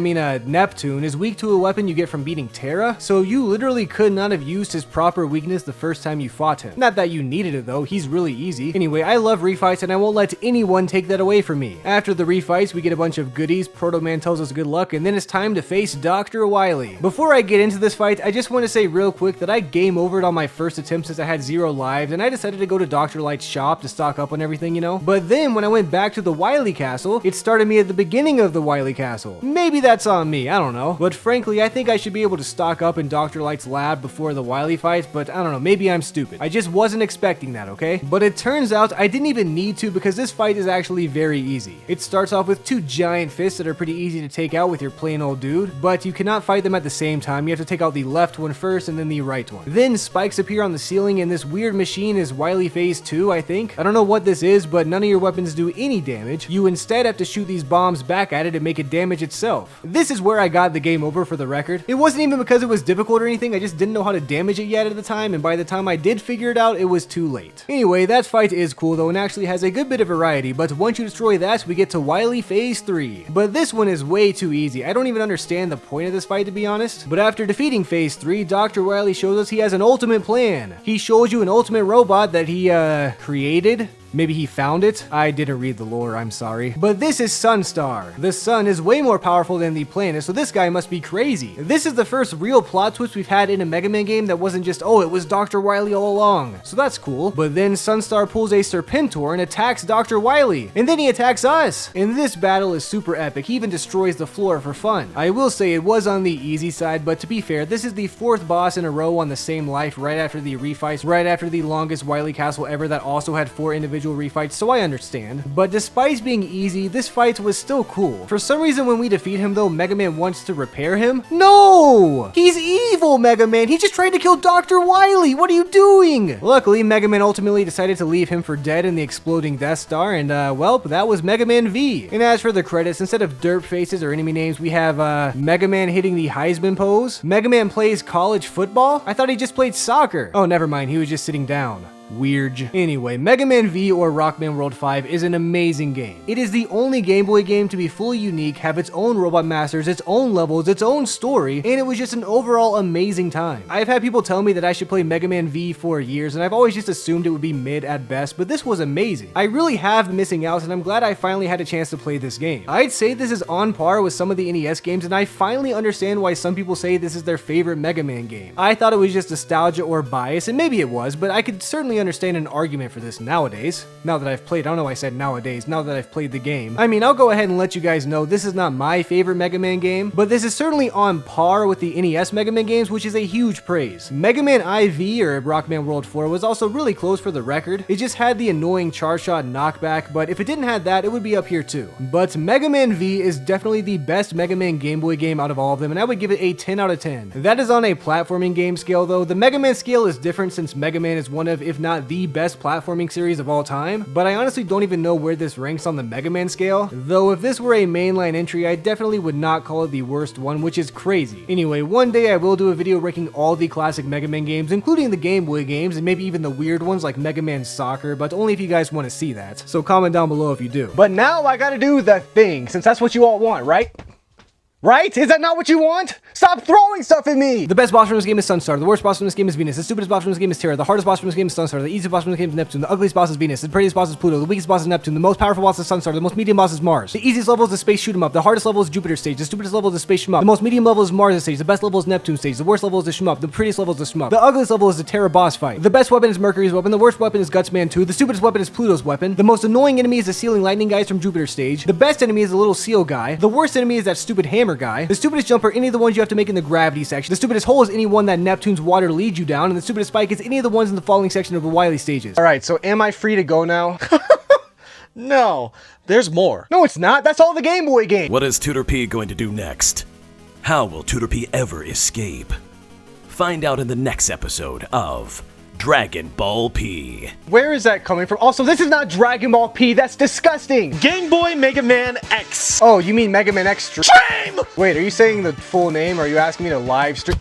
Neptune, is weak to a weapon you get from beating Terra, so you literally could not have used his proper weakness the first time you fought him. Not that you needed it though, he's really easy. Anyway, I love refights and I won't let anyone take that away from me. After the refights, we get a bunch of goodies, Proto Man tells us good luck, and then it's time to face Dr. Wily. Before I get into this fight, I just want to say real quick that I game overed on my first attempt since I had 0 lives, and I decided to go to Dr. Light's shop to stock up on everything, you know? But then when I went back to the Wily castle, it started me at the beginning of the Wily castle. Maybe that's on me, I don't know. But frankly, I think I should be able to stock up in Dr. Light's lab before the Wily fight, but I don't know, maybe I'm stupid. I just wasn't expecting that, okay? But it turns out I didn't even need to because this fight is actually very easy. It starts off with 2 giant fists that are pretty easy to take out with your plain old dude, but you cannot fight them at the same time. You have to take out the left one first and then the right one. Then spikes appear on the ceiling and this weird machine is Wily Phase 2, I think. I don't know what this is, but none of your weapons do any damage. You instead have to shoot these bombs back at it and make it damage itself. This is where I got the game over, for the record. It wasn't even because it was difficult or anything, I just didn't know how to damage it yet at the time, and by the time I did figure it out, it was too late. Anyway, that fight is cool though and actually has a good bit of variety, but once you destroy that, we get to Wily Phase 3. But this one is way too easy. I don't even understand the point of this fight, to be honest. But after defeating Phase 3, Dr. Wily shows us he has an ultimate plan. He shows you an ultimate robot that he created. Maybe he found it? I didn't read the lore, I'm sorry. But this is Sunstar. The sun is way more powerful than the planet, so this guy must be crazy. This is the first real plot twist we've had in a Mega Man game that wasn't just, oh, it was Dr. Wily all along. So that's cool. But then Sunstar pulls a Serpentor and attacks Dr. Wily. And then he attacks us. And this battle is super epic. He even destroys the floor for fun. I will say it was on the easy side, but to be fair, this is the 4th boss in a row on the same life right after the refights, right after the longest Wily castle ever that also had 4 individual refights, so I understand. But despite being easy, this fight was still cool. For some reason, when we defeat him though, Mega Man wants to repair him. No! He's evil, Mega Man! He just tried to kill Dr. Wily! What are you doing? Luckily, Mega Man ultimately decided to leave him for dead in the exploding Death Star, and well, that was Mega Man V. And as for the credits, instead of derp faces or enemy names, we have Mega Man hitting the Heisman pose. Mega Man plays college football? I thought he just played soccer. Oh, never mind, he was just sitting down. Weird. Anyway, Mega Man V or Rockman World 5 is an amazing game. It is the only Game Boy game to be fully unique, have its own robot masters, its own levels, its own story, and it was just an overall amazing time. I've had people tell me that I should play Mega Man V for years, and I've always just assumed it would be mid at best, but this was amazing. I really have been missing out, and I'm glad I finally had a chance to play this game. I'd say this is on par with some of the NES games, and I finally understand why some people say this is their favorite Mega Man game. I thought it was just nostalgia or bias, and maybe it was, but I could certainly understand an argument for this nowadays. Now that I've played, I don't know why I said nowadays, now that I've played the game. I mean, I'll go ahead and let you guys know this is not my favorite Mega Man game, but this is certainly on par with the NES Mega Man games, which is a huge praise. Mega Man IV, or Rockman World 4, was also really close for the record. It just had the annoying charge shot knockback, but if it didn't have that, it would be up here too. But Mega Man V is definitely the best Mega Man Game Boy game out of all of them, and I would give it a 10 out of 10. That is on a platforming game scale though. The Mega Man scale is different since Mega Man is one of, if not the best platforming series of all time, but I honestly don't even know where this ranks on the Mega Man scale, though if this were a mainline entry, I definitely would not call it the worst one, which is crazy. Anyway, one day I will do a video ranking all the classic Mega Man games, including the Game Boy games, and maybe even the weird ones like Mega Man Soccer, but only if you guys want to see that. So comment down below if you do. But now I gotta do the thing, since that's what you all want, right? Right? Is that not what you want? Stop throwing stuff at me! The best boss from this game is Sunstar. The worst boss from this game is Venus. The stupidest boss from this game is Terra. The hardest boss from this game is Sunstar. The easiest boss from this game is Neptune. The ugliest boss is Venus. The prettiest boss is Pluto. The weakest boss is Neptune. The most powerful boss is Sunstar. The most medium boss is Mars. The easiest level is the space shoot 'em up. The hardest level is Jupiter stage. The stupidest level is the space shoot 'em up. The most medium level is Mars stage. The best level is Neptune stage. The worst level is the shmup. The prettiest level is the shmup. The ugliest level is the Terra boss fight. The best weapon is Mercury's weapon. The worst weapon is Gutsman 2. The stupidest weapon is Pluto's weapon. The most annoying enemy is the ceiling lightning guys from Jupiter stage. The best enemy is the little seal guy. The worst enemy is that stupid hammer guy. The stupidest jumper, any of the ones you have to make in the gravity section. The stupidest hole is any one that Neptune's water leads you down, and the stupidest spike is any of the ones in the falling section of the Wily stages. Alright, so am I free to go now? No, there's more. No, it's not. That's all the Game Boy game. What is Tooterp going to do next? How will Tooterp ever escape? Find out in the next episode of Dragon Ball P. Where is that coming from? Also, this is not Dragon Ball P. That's disgusting. Game Boy Mega Man X. Oh, you mean Mega Man Xtreme? Xtreme! Wait, are you saying the full name? Or are you asking me to live stream?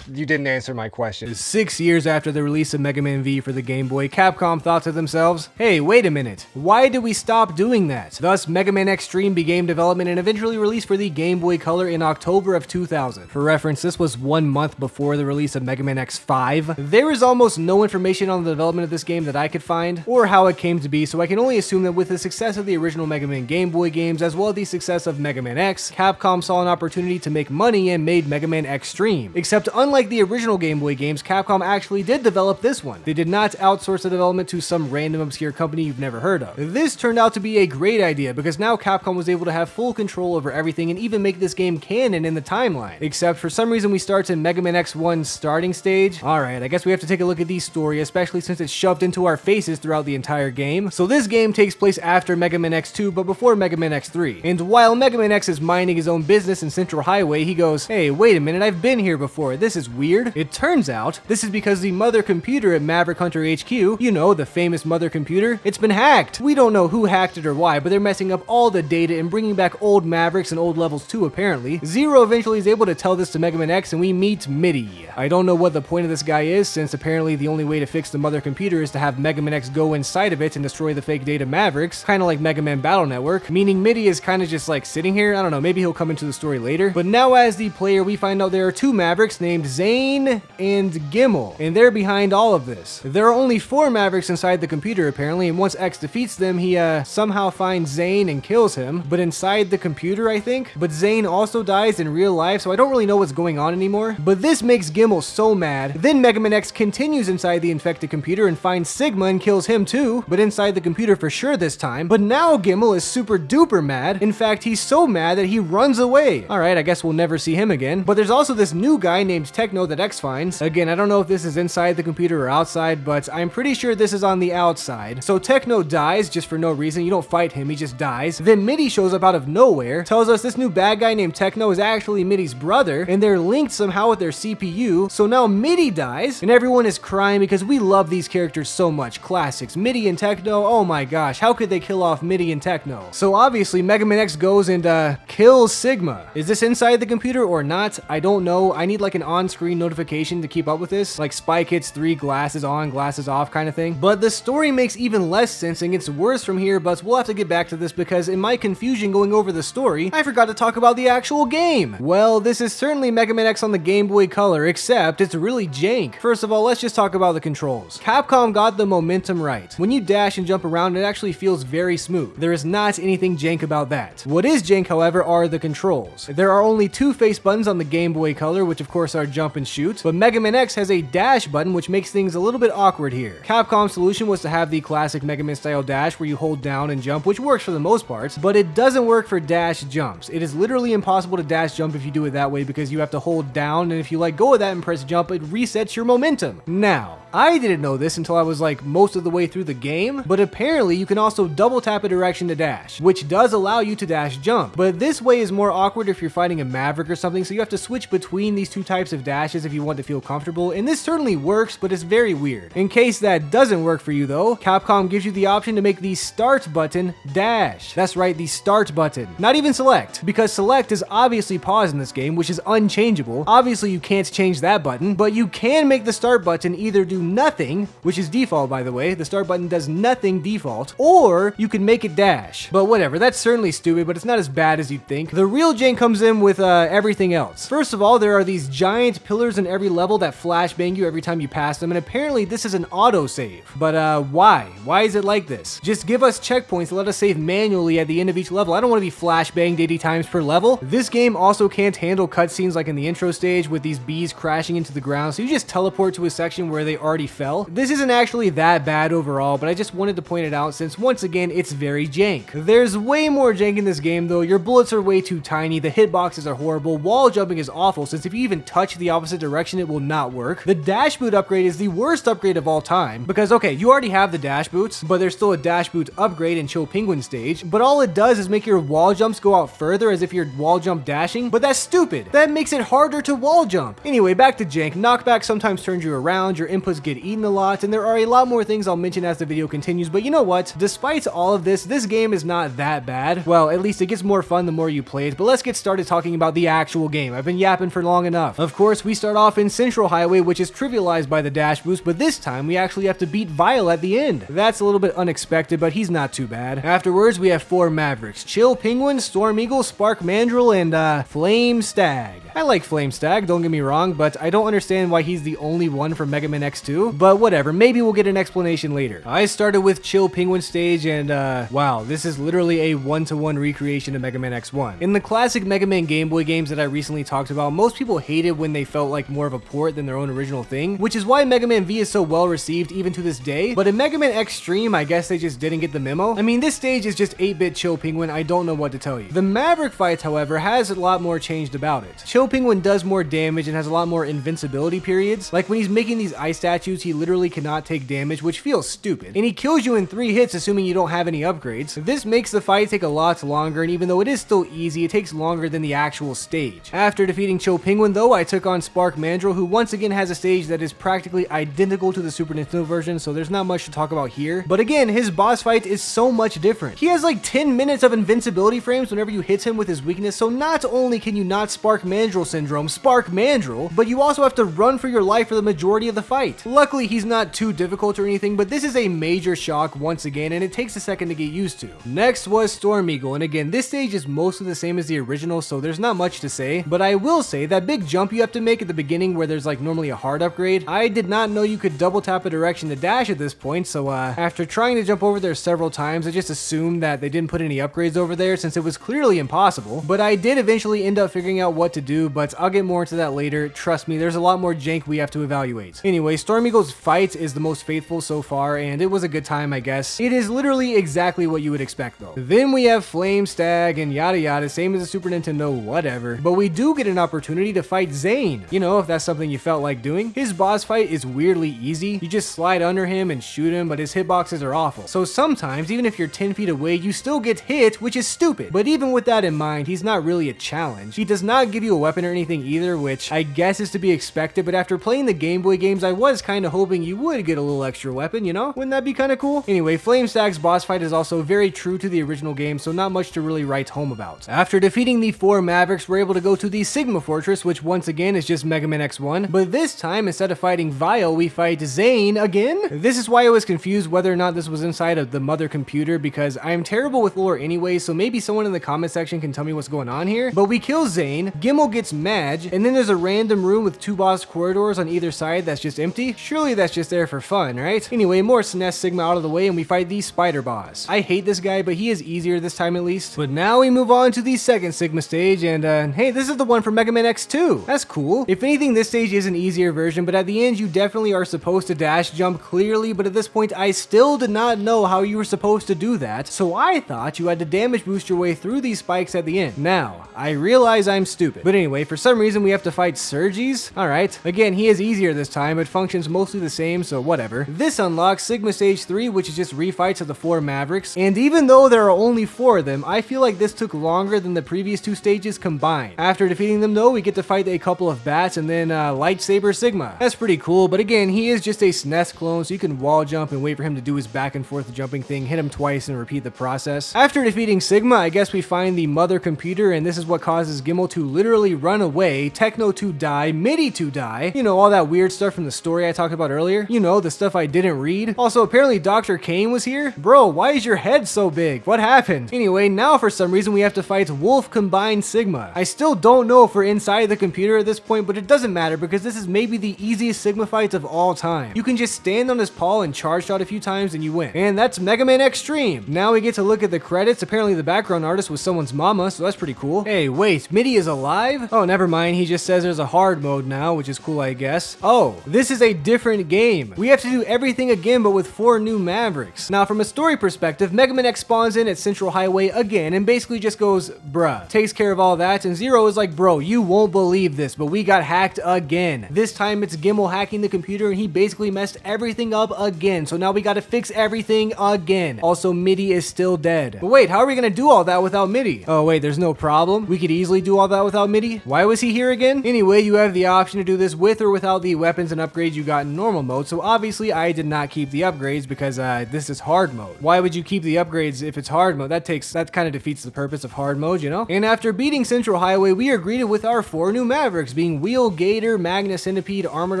You didn't answer my question. 6 years after the release of Mega Man V for the Game Boy, Capcom thought to themselves, hey, wait a minute, why did we stop doing that? Thus, Mega Man Xtreme began development and eventually released for the Game Boy Color in October of 2000. For reference, this was 1 month before the release of Mega Man X5. There is almost no information on the development of this game that I could find, or how it came to be, so I can only assume that with the success of the original Mega Man Game Boy games, as well as the success of Mega Man X, Capcom saw an opportunity to make money and made Mega Man Xtreme. Except unlike the original Game Boy games, Capcom actually did develop this one. They did not outsource the development to some random obscure company you've never heard of. This turned out to be a great idea because now Capcom was able to have full control over everything and even make this game canon in the timeline. Except for some reason we start in Mega Man X1's starting stage. Alright, I guess we have to take a look at the story, especially since it's shoved into our faces throughout the entire game. So this game takes place after Mega Man X2 but before Mega Man X3. And while Mega Man X is minding his own business in Central Highway, he goes, hey, wait a minute, I've been here before, this is weird. It turns out, this is because the mother computer at Maverick Hunter HQ, you know, the famous mother computer, it's been hacked. We don't know who hacked it or why, but they're messing up all the data and bringing back old Mavericks and old levels too, apparently. Zero eventually is able to tell this to Mega Man X and we meet Mitty. I don't know what the point of this guy is, since apparently the only way to fix the mother computer is to have Mega Man X go inside of it and destroy the fake data Mavericks, kind of like Mega Man Battle Network, meaning Mitty is kind of just like sitting here. I don't know, maybe he'll come into the story later. But now as the player, we find out there are two Mavericks named Zane and Gimmel, and they're behind all of this. There are only 4 Mavericks inside the computer apparently, and once X defeats them, he somehow finds Zane and kills him, but inside the computer, I think. But Zane also dies in real life, so I don't really know what's going on anymore. But this makes Gimmel so mad. Then Mega Man X continues inside the infected computer and finds Sigma and kills him too, but inside the computer for sure this time. But now Gimmel is super duper mad. In fact, he's so mad that he runs away. Alright, I guess we'll never see him again. But there's also this new guy named Techno that X finds. Again, I don't know if this is inside the computer or outside, but I'm pretty sure this is on the outside. So Techno dies just for no reason. You don't fight him, he just dies. Then Mitty shows up out of nowhere, tells us this new bad guy named Techno is actually Mitty's brother, and they're linked somehow with their CPU. So now Mitty dies, and everyone is crying because we love these characters so much. Classics, Mitty and Techno, oh my gosh, how could they kill off Mitty and Techno? So obviously Mega Man X goes and kills Sigma. Is this inside the computer or not? I don't know. I need like an on-screen screen notification to keep up with this, like Spike hits 3 glasses on, glasses off kind of thing. But the story makes even less sense and gets worse from here, but we'll have to get back to this because in my confusion going over the story, I forgot to talk about the actual game. Well, this is certainly Mega Man X on the Game Boy Color, except it's really jank. First of all, let's just talk about the controls. Capcom got the momentum right. When you dash and jump around, it actually feels very smooth. There is not anything jank about that. What is jank, however, are the controls. There are only 2 face buttons on the Game Boy Color, which of course are jump and shoot, but Mega Man X has a dash button, which makes things a little bit awkward here. Capcom's solution was to have the classic Mega Man style dash where you hold down and jump, which works for the most part, but it doesn't work for dash jumps. It is literally impossible to dash jump if you do it that way because you have to hold down, and if you let go of that and press jump, it resets your momentum. Now, I didn't know this until I was like most of the way through the game, but apparently you can also double tap a direction to dash, which does allow you to dash jump, but this way is more awkward if you're fighting a Maverick or something, so you have to switch between these 2 types of dashes if you want to feel comfortable, and this certainly works, but it's very weird. In case that doesn't work for you though, Capcom gives you the option to make the start button dash. That's right, the start button. Not even select, because select is obviously pause in this game, which is unchangeable. Obviously you can't change that button, but you can make the start button either do nothing, which is default by the way, the start button does nothing default, or you can make it dash. But whatever, that's certainly stupid, but it's not as bad as you'd think. The real jank comes in with everything else. First of all, there are these giant pillars in every level that flashbang you every time you pass them, and apparently this is an autosave. But why? Why is it like this? Just give us checkpoints and let us save manually at the end of each level. I don't want to be flashbanged 80 times per level. This game also can't handle cutscenes like in the intro stage with these bees crashing into the ground, so you just teleport to a section where they already fell. This isn't actually that bad overall, but I just wanted to point it out since once again it's very jank. There's way more jank in this game though. Your bullets are way too tiny, the hitboxes are horrible, wall jumping is awful since if you even touch the opposite direction it will not work. The dash boot upgrade is the worst upgrade of all time because okay, you already have the dash boots, but there's still a dash boot upgrade in Chill Penguin stage, but all it does is make your wall jumps go out further as if you're wall jump dashing, but that's stupid. That makes it harder to wall jump. Anyway, back to jank. Knockback sometimes turns you around, your inputs get eaten a lot, and there are a lot more things I'll mention as the video continues, but you know what? Despite all of this, this game is not that bad. Well, at least it gets more fun the more you play it, but let's get started talking about the actual game. I've been yapping for long enough. Of course, we start off in Central Highway, which is trivialized by the dash boost, but this time we actually have to beat Vile at the end. That's a little bit unexpected, but he's not too bad. Afterwards, we have 4 Mavericks: Chill Penguin, Storm Eagle, Spark Mandrill, and Flame Stag. I like Flame Stag, don't get me wrong, but I don't understand why he's the only one from Mega Man X2, but whatever, maybe we'll get an explanation later. I started with Chill Penguin stage, and wow, this is literally a one-to-one recreation of Mega Man X1. In the classic Mega Man Game Boy games that I recently talked about, most people hated when they felt like more of a port than their own original thing, which is why Mega Man V is so well received even to this day, but in Mega Man Xtreme, I guess they just didn't get the memo. I mean, this stage is just 8-bit Chill Penguin, I don't know what to tell you. The Maverick fights, however, has a lot more changed about it. Chill Penguin does more damage and has a lot more invincibility periods. Like when he's making these ice statues, he literally cannot take damage, which feels stupid. And he kills you in 3 hits assuming you don't have any upgrades. This makes the fight take a lot longer, and even though it is still easy, it takes longer than the actual stage. After defeating Chill Penguin though, I took on Spark Mandrill, who once again has a stage that is practically identical to the Super Nintendo version, so there's not much to talk about here. But again, his boss fight is so much different. He has like 10 minutes of invincibility frames whenever you hit him with his weakness, so not only can you not Spark Mandrill syndrome Spark Mandrill, but you also have to run for your life for the majority of the fight. Luckily, he's not too difficult or anything, but this is a major shock once again, and it takes a second to get used to. Next was Storm Eagle, and again, this stage is mostly the same as the original, so there's not much to say, but I will say that big jump you have to make at the beginning where there's like normally a hard upgrade, I did not know you could double tap a direction to dash at this point, so after trying to jump over there several times, I just assumed that they didn't put any upgrades over there since it was clearly impossible, but I did eventually end up figuring out what to do, but I'll get more into that later. Trust me, there's a lot more jank we have to evaluate. Anyway, Storm Eagle's fight is the most faithful so far, and it was a good time, I guess. It is literally exactly what you would expect though. Then we have Flame Stag and yada yada, same as the Super Nintendo, whatever. But we do get an opportunity to fight Zane. You know, if that's something you felt like doing. His boss fight is weirdly easy. You just slide under him and shoot him, but his hitboxes are awful. So sometimes, even if you're 10 feet away, you still get hit, which is stupid. But even with that in mind, he's not really a challenge. He does not give you a weapon or anything either, which I guess is to be expected, but after playing the Game Boy games, I was kinda hoping you would get a little extra weapon, you know? Wouldn't that be kinda cool? Anyway, Flamestack's boss fight is also very true to the original game, so not much to really write home about. After defeating the 4 Mavericks, we're able to go to the Sigma Fortress, which once again is just Mega Man X1, but this time, instead of fighting Vile, we fight Zane again? This is why I was confused whether or not this was inside of the mother computer, because I'm terrible with lore anyway, so maybe someone in the comment section can tell me what's going on here. But we kill Zane, Gimmel gets Madge, and then there's a random room with 2 boss corridors on either side that's just empty. Surely that's just there for fun, right? Anyway, more SNES Sigma out of the way and we fight the Spider Boss. I hate this guy, but he is easier this time at least. But now we move on to the second Sigma stage, and hey, this is the one from Mega Man X2. That's cool. If anything, this stage is an easier version, but at the end you definitely are supposed to dash jump clearly, but at this point I still did not know how you were supposed to do that, so I thought you had to damage boost your way through these spikes at the end. Now, I realize I'm stupid. But anyway, for some reason we have to fight Sergis. Alright, again, he is easier this time, but functions mostly the same, so whatever. This unlocks Sigma Stage 3, which is just refights of the 4 Mavericks, and even though there are only 4 of them, I feel like this took longer than the previous 2 stages combined. After defeating them though, we get to fight a couple of bats and then Lightsaber Sigma. That's pretty cool, but again, he is just a SNES clone, so you can wall jump and wait for him to do his back and forth jumping thing, hit him twice and repeat the process. After defeating Sigma, I guess we find the mother computer, and this is what causes Gimmel to literally run away, Techno to die, MIDI to die, you know, all that weird stuff from the story I talked about earlier, you know, the stuff I didn't read. Also, apparently Dr. Kane was here? Bro, why is your head so big? What happened? Anyway, now for some reason we have to fight Wolf Combined Sigma. I still don't know if we're inside the computer at this point, but it doesn't matter because this is maybe the easiest Sigma fights of all time. You can just stand on his paw and charge shot a few times and you win. And that's Mega Man Xtreme. Now we get to look at the credits. Apparently the background artist was someone's mama, so that's pretty cool. Hey, wait, MIDI is alive? Oh, never mind. He just says there's a hard mode now, which is cool, I guess. Oh, this is a different game. We have to do everything again, but with 4 new Mavericks. Now, from a story perspective, Mega Man X spawns in at Central Highway again and basically just goes, bruh, takes care of all that, and Zero is like, bro, you won't believe this, but we got hacked again. This time it's Gimmel hacking the computer and he basically messed everything up again, so now we gotta fix everything again. Also, MIDI is still dead. But wait, how are we gonna do all that without MIDI? Oh wait, there's no problem? We could easily do all that without MIDI? Why was he here again? Anyway, you have the option to do this with or without the weapons and upgrades you got in normal mode, so obviously I did not keep the upgrades because this is hard mode. Why would you keep the upgrades if it's hard mode? That kind of defeats the purpose of hard mode, you know? And after beating Central Highway, we are greeted with our 4 new Mavericks, being Wheel Gator, Magna Centipede, Armored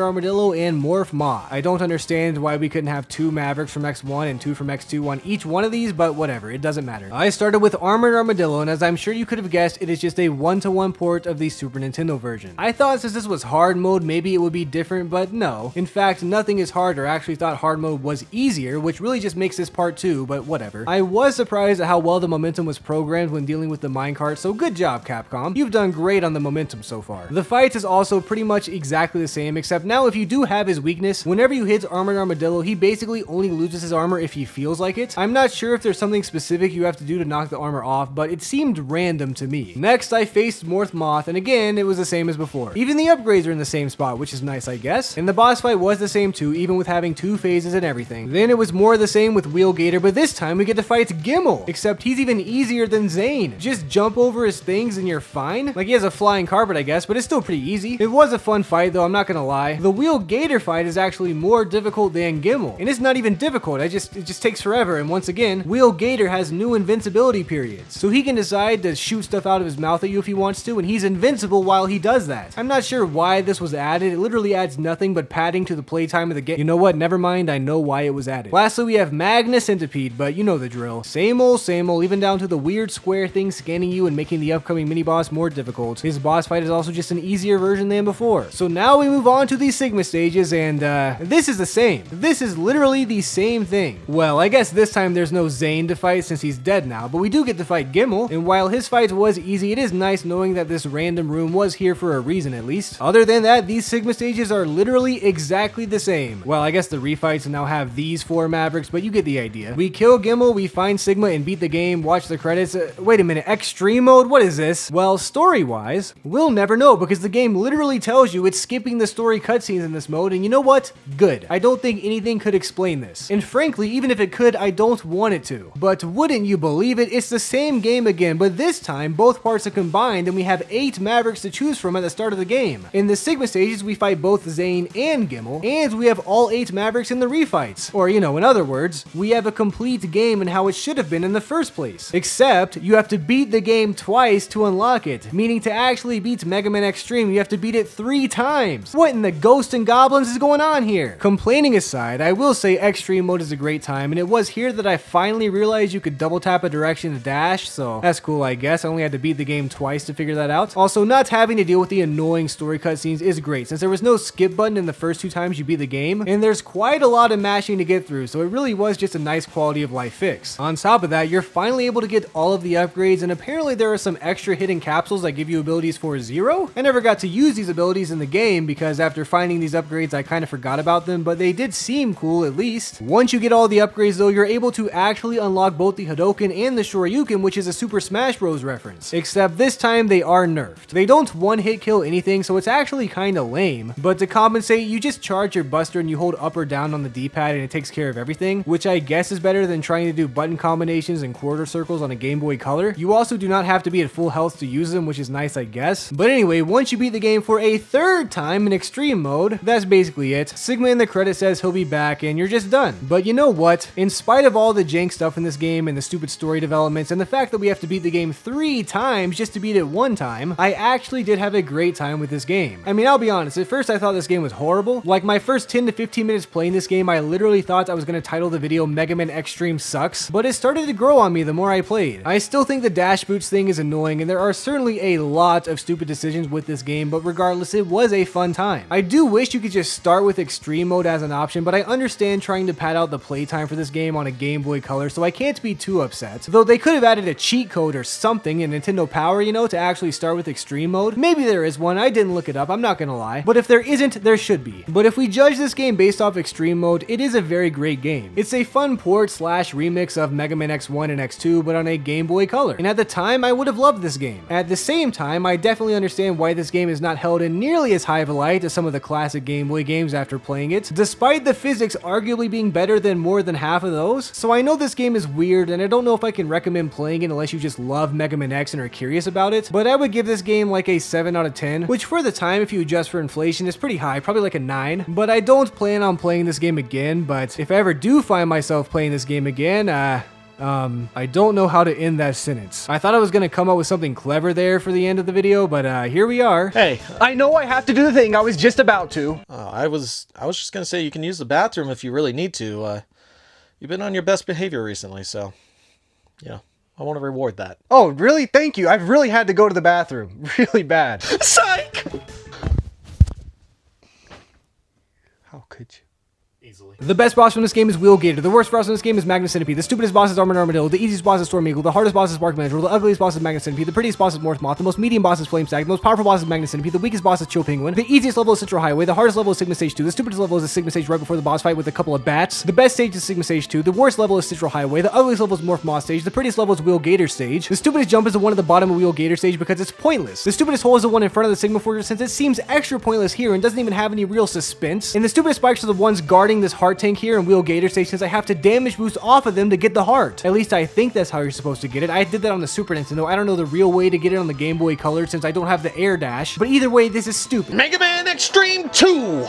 Armadillo, and Morph Moth. I don't understand why we couldn't have 2 Mavericks from X1 and 2 from X2 on each one of these, but whatever, it doesn't matter. I started with Armored Armadillo, and as I'm sure you could have guessed, it is just a 1-to-1 port of the Super Nintendo version. I thought since this was hard mode, maybe it would be different, but no. In fact, nothing is harder. I actually thought hard mode was easier, which really just makes this part 2, but whatever. I was surprised at how well the momentum was programmed when dealing with the minecart, so good job, Capcom. You've done great on the momentum so far. The fight is also pretty much exactly the same, except now if you do have his weakness, whenever you hit Armored Armadillo, he basically only loses his armor if he feels like it. I'm not sure if there's something specific you have to do to knock the armor off, but it seemed random to me. Next, I faced Morph Moth, and again, it was the same as before. Even the upgrades are in the same spot, which is nice, I guess. And the boss fight was the same too, even with having 2 phases and everything. Then it was more the same with Wheel Gator, but this time we get to fight Gimmel, except he's even easier than Zane. Just jump over his things and you're fine. Like, he has a flying carpet, I guess, but it's still pretty easy. It was a fun fight though, I'm not gonna lie. The Wheel Gator fight is actually more difficult than Gimmel, and it's not even difficult, it just takes forever. And once again, Wheel Gator has new invincibility periods, so he can decide to shoot stuff out of his mouth at you if he wants to, and he's invincible while he does that. I'm not sure why this was added. It literally adds nothing but padding to the playtime of the game. You know what, never mind, I know why it was added. Lastly, we have Magna Centipede, but you know the drill. Same old, even down to the weird square thing scanning you and making the upcoming mini boss more difficult. His boss fight is also just an easier version than before. So now we move on to the Sigma stages, and this is the same. This is literally the same thing. Well, I guess this time there's no Zane to fight since he's dead now, but we do get to fight Gimmel, and while his fight was easy, it is nice knowing that this random room was here for a reason at least. Other than that, these Sigma stages are literally exactly the same. Well, I guess the refights now have these 4 Mavericks, but you get the idea. We kill Gimmel, we find Sigma and beat the game, watch the credits. Wait a minute, Xtreme mode? What is this? Well, story-wise, we'll never know because the game literally tells you it's skipping the story cutscenes in this mode, and you know what? Good. I don't think anything could explain this. And frankly, even if it could, I don't want it to. But wouldn't you believe it? It's the same game again, but this time both parts are combined and we have 8 Mavericks to choose from at the start of the game. In the Sigma stages, we fight both Zane and Gimmel. Gimmel, and we have all 8 Mavericks in the refights. Or, you know, in other words, we have a complete game and how it should have been in the first place. Except, you have to beat the game twice to unlock it, meaning to actually beat Mega Man Xtreme, you have to beat it 3 times. What in the ghosts and goblins is going on here? Complaining aside, I will say Xtreme mode is a great time, and it was here that I finally realized you could double tap a direction to dash, so that's cool I guess. I only had to beat the game twice to figure that out. Also, not having to deal with the annoying story cutscenes is great, since there was no skip button in the first 2 times you beat the game, and there's quite a lot of mashing to get through, so it really was just a nice quality of life fix. On top of that, you're finally able to get all of the upgrades, and apparently there are some extra hidden capsules that give you abilities for 0. I never got to use these abilities in the game because after finding these upgrades I kind of forgot about them, but they did seem cool at least. Once you get all the upgrades though, you're able to actually unlock both the Hadouken and the Shoryuken, which is a Super Smash Bros. Reference. Except this time they are nerfed. They don't one-hit kill anything, so it's actually kinda lame, but to compensate, you just charge your Buster and you hold up or down on the D-pad and it takes care of everything, which I guess is better than trying to do button combinations and quarter circles on a Game Boy Color. You also do not have to be at full health to use them, which is nice I guess. But anyway, once you beat the game for a 3rd time in Extreme mode, that's basically it. Sigma in the credit says he'll be back and you're just done. But you know what? In spite of all the jank stuff in this game and the stupid story developments and the fact that we have to beat the game 3 times just to beat it 1 time, I actually did have a great time with this game. I mean, I'll be honest, at first I thought this game was horrible. Like my first 10 to 15 minutes playing this game, I literally thought I was going to title the video Mega Man Xtreme Sucks, but it started to grow on me the more I played. I still think the dash boots thing is annoying and there are certainly a lot of stupid decisions with this game, but regardless, it was a fun time. I do wish you could just start with Extreme mode as an option, but I understand trying to pad out the playtime for this game on a Game Boy Color, so I can't be too upset. Though they could have added a cheat code or something in Nintendo Power, you know, to actually start with Extreme mode. Maybe there is one, I didn't look it up, I'm not gonna lie. But if there isn't, there should be. But if we judge this game based off Extreme mode, it is a very great game. It's a fun port slash remix of Mega Man X1 and X2, but on a Game Boy Color. And at the time, I would have loved this game. At the same time, I definitely understand why this game is not held in nearly as high of a light as some of the classic Game Boy games after playing it, despite the physics arguably being better than more than half of those. So I know this game is weird, and I don't know if I can recommend playing it unless you just love Mega Man X and are curious about it, but I would give this game like a 7 out of 10, which for the time, if you adjust for inflation, is pretty high, probably like a 9. But I don't plan on playing this game again, but if I ever do find myself playing this game again, I don't know how to end that sentence. I thought I was gonna come up with something clever there for the end of the video, but here we are. Hey, I know I have to do the thing I was just about to. I was just gonna say you can use the bathroom if you really need to. You've been on your best behavior recently, so, you know, I want to reward that. Oh, really? Thank you. I've really had to go to the bathroom. Really bad. Psych! How could you? Easily. The best boss from this game is Wheel Gator. The worst boss from this game is Magna Centipede. The stupidest boss is Armored Armadillo. The easiest boss is Storm Eagle. The hardest boss is Spark Mandrill. The ugliest boss is Magna Centipede. The prettiest boss is Morph Moth. The most medium boss is Flame Stag. The most powerful boss is Magna Centipede. The weakest boss is Chill Penguin. The easiest level is Central Highway. The hardest level is Sigma Stage 2. The stupidest level is the Sigma Stage right before the boss fight with a couple of bats. The best stage is Sigma Stage 2. The worst level is Central Highway. The ugliest level is Morph Moth Stage. The prettiest level is Wheel Gator Stage. The stupidest jump is the one at the bottom of Wheel Gator Stage because it's pointless. The stupidest hole is the one in front of the Sigma Fortress since it seems extra pointless here and doesn't even have any real suspense. And the stupidest spikes are the ones guarding this heart tank here in Wheel Gator Stage since I have to damage boost off of them to get the heart. At least I think that's how you're supposed to get it. I did that on the Super Nintendo. I don't know the real way to get it on the Game Boy Color since I don't have the air dash. But either way, this is stupid. Mega Man Xtreme 2!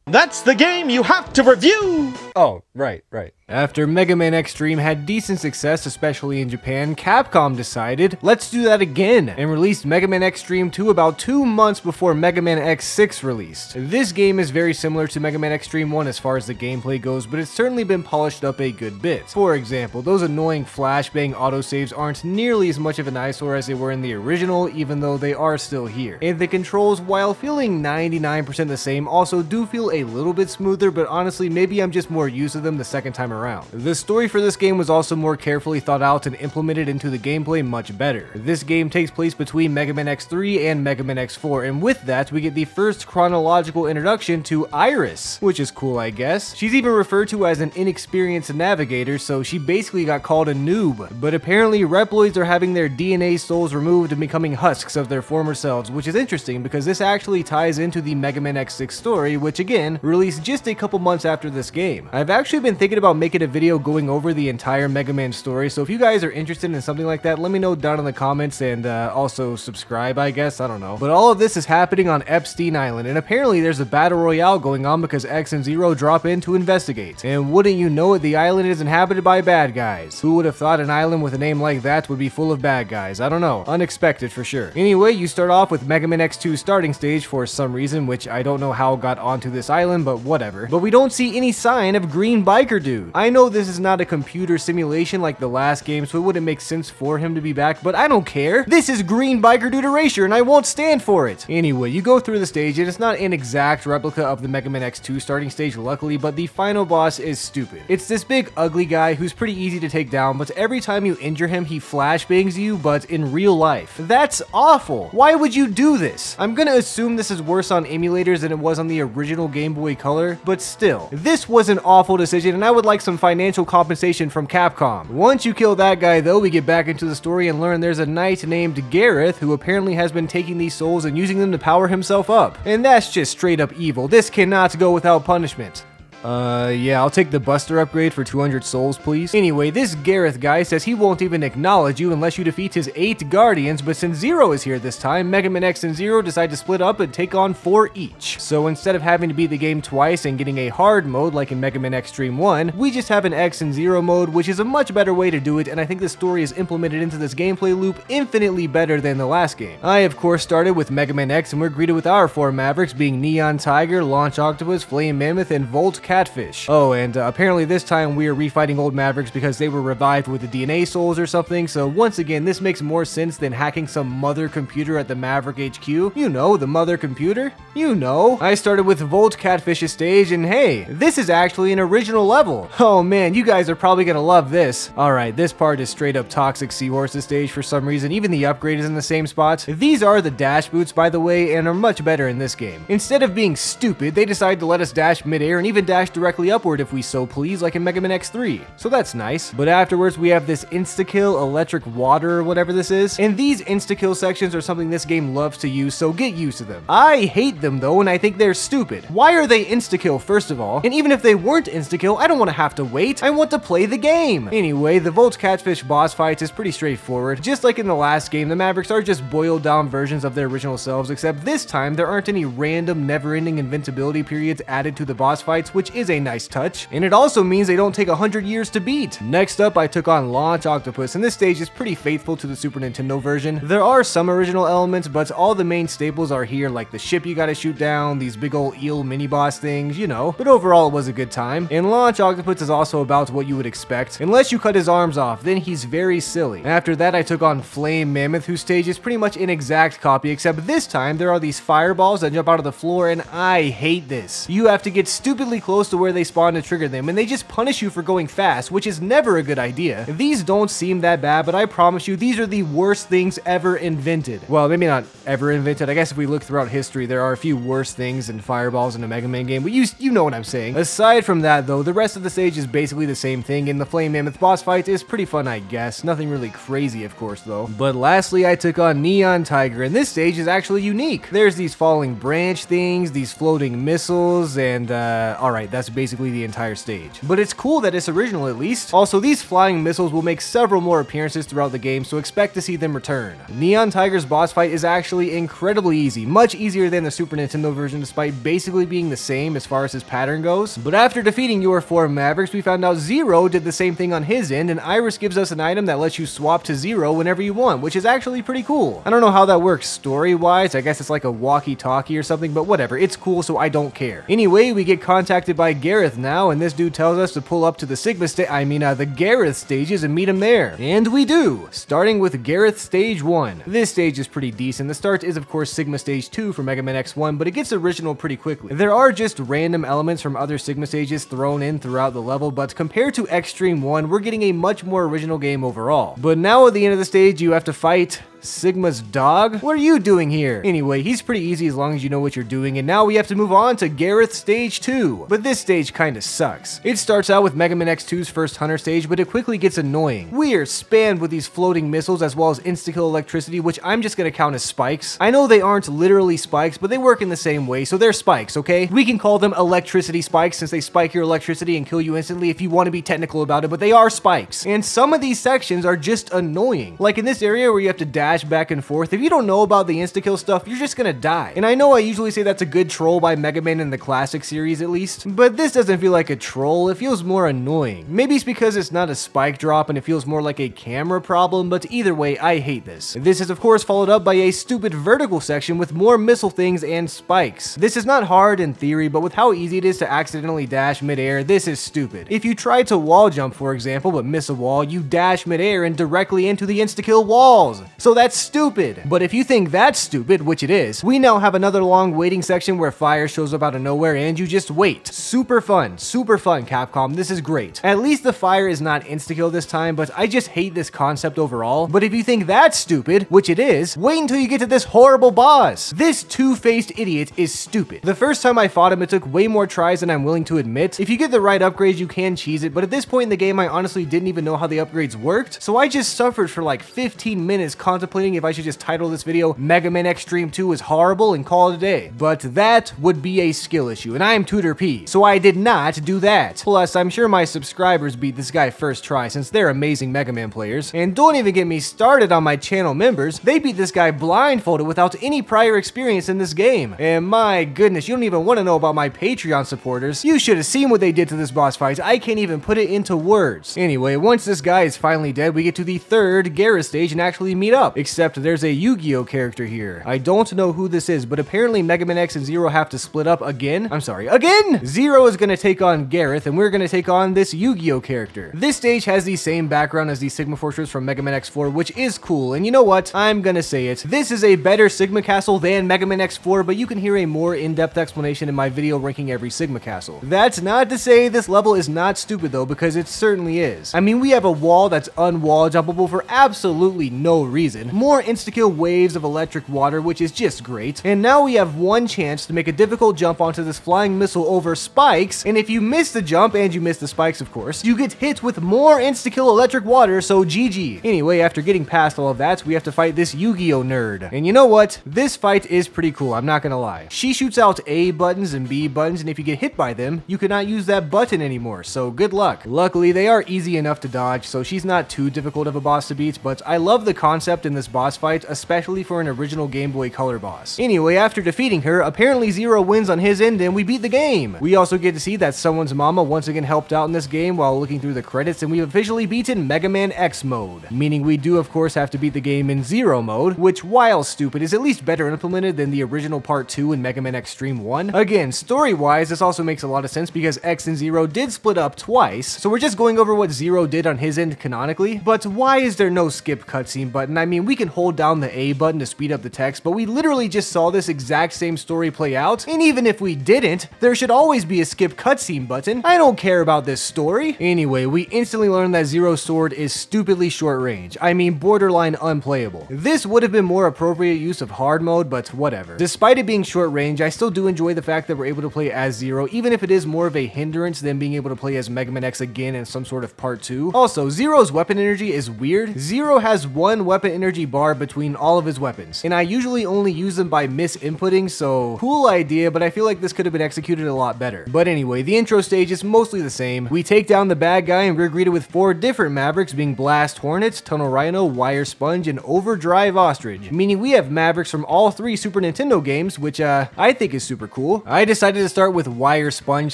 That's the game you have to review! Oh, right. After Mega Man Xtreme had decent success, especially in Japan, Capcom decided, let's do that again, and released Mega Man Xtreme 2 about 2 months before Mega Man X6 released. This game is very similar to Mega Man Xtreme 1 as far as the gameplay goes, but it's certainly been polished up a good bit. For example, those annoying flashbang autosaves aren't nearly as much of an eyesore as they were in the original, even though they are still here. And the controls, while feeling 99% the same, also do feel a little bit smoother, but honestly, maybe I'm just more used to them the second time around. The story for this game was also more carefully thought out and implemented into the gameplay much better. This game takes place between Mega Man X3 and Mega Man X4, and with that, we get the first chronological introduction to Iris, which is cool, I guess. She's even referred to as an inexperienced navigator, so she basically got called a noob. But apparently, Reploids are having their DNA souls removed and becoming husks of their former selves, which is interesting because this actually ties into the Mega Man X6 story, which again, released just a couple months after this game. I've actually been thinking about making make it a video going over the entire Mega Man story, so if you guys are interested in something like that, let me know down in the comments, and also subscribe, I guess, I don't know. But all of this is happening on Epstein Island, and apparently there's a battle royale going on because X and Zero drop in to investigate. And wouldn't you know it, the island is inhabited by bad guys. Who would have thought an island with a name like that would be full of bad guys? I don't know. Unexpected for sure. Anyway, you start off with Mega Man X2 starting stage for some reason, which I don't know how got onto this island, but whatever. But we don't see any sign of Green Biker Dude. I know this is not a computer simulation like the last game, so it wouldn't make sense for him to be back, but I don't care. This is Green Biker Dude Erasure, and I won't stand for it. Anyway, you go through the stage, and it's not an exact replica of the Mega Man X2 starting stage, luckily, but the final boss is stupid. It's this big, ugly guy who's pretty easy to take down, but every time you injure him, he flashbangs you, but in real life. That's awful. Why would you do this? I'm gonna assume this is worse on emulators than it was on the original Game Boy Color, but still, this was an awful decision, and I would like some financial compensation from Capcom. Once you kill that guy, though, we get back into the story and learn there's a knight named Gareth who apparently has been taking these souls and using them to power himself up. And that's just straight up evil. This cannot go without punishment. Yeah, I'll take the Buster upgrade for 200 souls, please. Anyway, this Gareth guy says he won't even acknowledge you unless you defeat his 8 Guardians, but since Zero is here this time, Mega Man X and Zero decide to split up and take on 4 each. So instead of having to beat the game twice and getting a hard mode like in Mega Man Xtreme 1, we just have an X and Zero mode, which is a much better way to do it, and I think the story is implemented into this gameplay loop infinitely better than the last game. I, of course, started with Mega Man X, and we're greeted with our 4 Mavericks being Neon Tiger, Launch Octopus, Flame Mammoth, and Volt Catfish. Oh, and apparently this time we are refighting old Mavericks because they were revived with the DNA souls or something, so once again, this makes more sense than hacking some mother computer at the Maverick HQ. You know, the mother computer? You know. I started with Volt Catfish's stage, and hey, this is actually an original level. Oh man, you guys are probably gonna love this. Alright, this part is straight up Toxic Seahorse's stage for some reason, even the upgrade is in the same spot. These are the dash boots, by the way, and are much better in this game. Instead of being stupid, they decide to let us dash midair and even dash directly upward if we so please, like in Mega Man X3. So that's nice. But afterwards, we have this insta-kill electric water or whatever this is. And these insta-kill sections are something this game loves to use, so get used to them. I hate them though, and I think they're stupid. Why are they insta-kill first of all? And even if they weren't insta-kill, I don't want to have to wait. I want to play the game. Anyway, the Volt Catfish boss fight is pretty straightforward. Just like in the last game, the Mavericks are just boiled down versions of their original selves, except this time there aren't any random never-ending invincibility periods added to the boss fights, which is a nice touch. And it also means they don't take 100 years to beat. Next up, I took on Launch Octopus, and this stage is pretty faithful to the Super Nintendo version. There are some original elements, but all the main staples are here, like the ship you gotta shoot down, these big ol' eel mini-boss things, you know. But overall, it was a good time. And Launch Octopus is also about what you would expect. Unless you cut his arms off, then he's very silly. After that, I took on Flame Mammoth, whose stage is pretty much an exact copy, except this time, there are these fireballs that jump out of the floor, and I hate this. You have to get stupidly close to where they spawn to trigger them, and they just punish you for going fast, which is never a good idea. These don't seem that bad, but I promise you, these are the worst things ever invented. Well, maybe not ever invented. I guess if we look throughout history, there are a few worse things than fireballs in a Mega Man game, but you know what I'm saying. Aside from that, though, the rest of the stage is basically the same thing, and the Flame Mammoth boss fight is pretty fun, I guess. Nothing really crazy, of course, though. But lastly, I took on Neon Tiger, and this stage is actually unique. There's these falling branch things, these floating missiles, and alright, that's basically the entire stage. But it's cool that it's original at least. Also, these flying missiles will make several more appearances throughout the game, so expect to see them return. Neon Tiger's boss fight is actually incredibly easy, much easier than the Super Nintendo version despite basically being the same as far as his pattern goes. But after defeating your 4 Mavericks, we found out Zero did the same thing on his end, and Iris gives us an item that lets you swap to Zero whenever you want, which is actually pretty cool. I don't know how that works story-wise, I guess it's like a walkie-talkie or something, but whatever, it's cool so I don't care. Anyway, we get contacted by Gareth now, and this dude tells us to pull up to the the Gareth stages and meet him there. And we do, starting with Gareth Stage 1. This stage is pretty decent. The start is of course Sigma Stage 2 for Mega Man X1, but it gets original pretty quickly. There are just random elements from other Sigma stages thrown in throughout the level, but compared to Xtreme 1, we're getting a much more original game overall. But now at the end of the stage, you have to fight Sigma's dog? What are you doing here? Anyway, he's pretty easy as long as you know what you're doing, and now we have to move on to Gareth Stage 2. But this stage kinda sucks. It starts out with Mega Man X2's first Hunter stage, but it quickly gets annoying. We're spammed with these floating missiles as well as insta-kill electricity, which I'm just gonna count as spikes. I know they aren't literally spikes, but they work in the same way, so they're spikes, okay? We can call them electricity spikes since they spike your electricity and kill you instantly if you want to be technical about it, but they are spikes. And some of these sections are just annoying. Like in this area where you have to dash back and forth, if you don't know about the insta-kill stuff, you're just gonna die. And I know I usually say that's a good troll by Mega Man in the classic series at least, but this doesn't feel like a troll, it feels more annoying. Maybe it's because it's not a spike drop and it feels more like a camera problem, but either way, I hate this. This is of course followed up by a stupid vertical section with more missile things and spikes. This is not hard in theory, but with how easy it is to accidentally dash midair, this is stupid. If you try to wall jump, for example, but miss a wall, you dash midair and directly into the insta-kill walls. So that's stupid. But if you think that's stupid, which it is, we now have another long waiting section where fire shows up out of nowhere and you just wait. Super fun, Capcom, this is great. At least the fire is not insta-kill this time, but I just hate this concept overall. But if you think that's stupid, which it is, wait until you get to this horrible boss. This two-faced idiot is stupid. The first time I fought him, it took way more tries than I'm willing to admit. If you get the right upgrades, you can cheese it, but at this point in the game, I honestly didn't even know how the upgrades worked, so I just suffered for like 15 minutes contemplating if I should just title this video Mega Man Xtreme 2 is horrible and call it a day. But that would be a skill issue, and I am Tooterp, so I did not do that. Plus, I'm sure my subscribers beat this guy first try since they're amazing Mega Man players. And don't even get me started on my channel members, they beat this guy blindfolded without any prior experience in this game. And my goodness, you don't even want to know about my Patreon supporters. You should have seen what they did to this boss fight. I can't even put it into words. Anyway, once this guy is finally dead, we get to the third Gareth stage and actually meet up. Except there's a Yu-Gi-Oh character here. I don't know who this is, but apparently Mega Man X and Zero have to split up again. I'm sorry, again! Zero is gonna take on Gareth, and we're gonna take on this Yu-Gi-Oh character. This stage has the same background as the Sigma Fortress from Mega Man X4, which is cool, and you know what? I'm gonna say it. This is a better Sigma Castle than Mega Man X4, but you can hear a more in-depth explanation in my video ranking every Sigma Castle. That's not to say this level is not stupid though, because it certainly is. I mean, we have a wall that's unwall jumpable for absolutely no reason. More insta-kill waves of electric water, which is just great. And now we have one chance to make a difficult jump onto this flying missile over spikes, and if you miss the jump, and you miss the spikes of course, you get hit with more insta-kill electric water, so GG. Anyway, after getting past all of that, we have to fight this Yu-Gi-Oh nerd. And you know what? This fight is pretty cool, I'm not gonna lie. She shoots out A buttons and B buttons, and if you get hit by them, you cannot use that button anymore, so good luck. Luckily, they are easy enough to dodge, so she's not too difficult of a boss to beat, but I love the concept in this boss fight, especially for an original Game Boy Color boss. Anyway, after defeating her, apparently Zero wins on his end and we beat the game. We also get to see that someone's mama once again helped out in this game while looking through the credits, and we've officially beaten Mega Man X mode. Meaning we do of course have to beat the game in Zero mode, which while stupid is at least better implemented than the original part 2 in Mega Man Xtreme 1. Again, story-wise, this also makes a lot of sense because X and Zero did split up twice, so we're just going over what Zero did on his end canonically. But why is there no skip cutscene button? I mean, we can hold down the A button to speed up the text, but we literally just saw this exact same story play out, and even if we didn't, there should always be a skip cutscene button. I don't care about this story. Anyway, we instantly learn that Zero's sword is stupidly short range. I mean, borderline unplayable. This would have been more appropriate use of hard mode, but whatever. Despite it being short range, I still do enjoy the fact that we're able to play as Zero, even if it is more of a hindrance than being able to play as Mega Man X again in some sort of part 2. Also, Zero's weapon energy is weird. Zero has one weapon energy bar between all of his weapons, and I usually only use them by misinputting, so cool idea, but I feel like this could have been executed a lot better. But anyway, the intro stage is mostly the same. We take down the bad guy and we're greeted with 4 different Mavericks, being Blast Hornet, Tunnel Rhino, Wire Sponge, and Overdrive Ostrich, meaning we have Mavericks from all 3 Super Nintendo games, which I think is super cool. I decided to start with Wire Sponge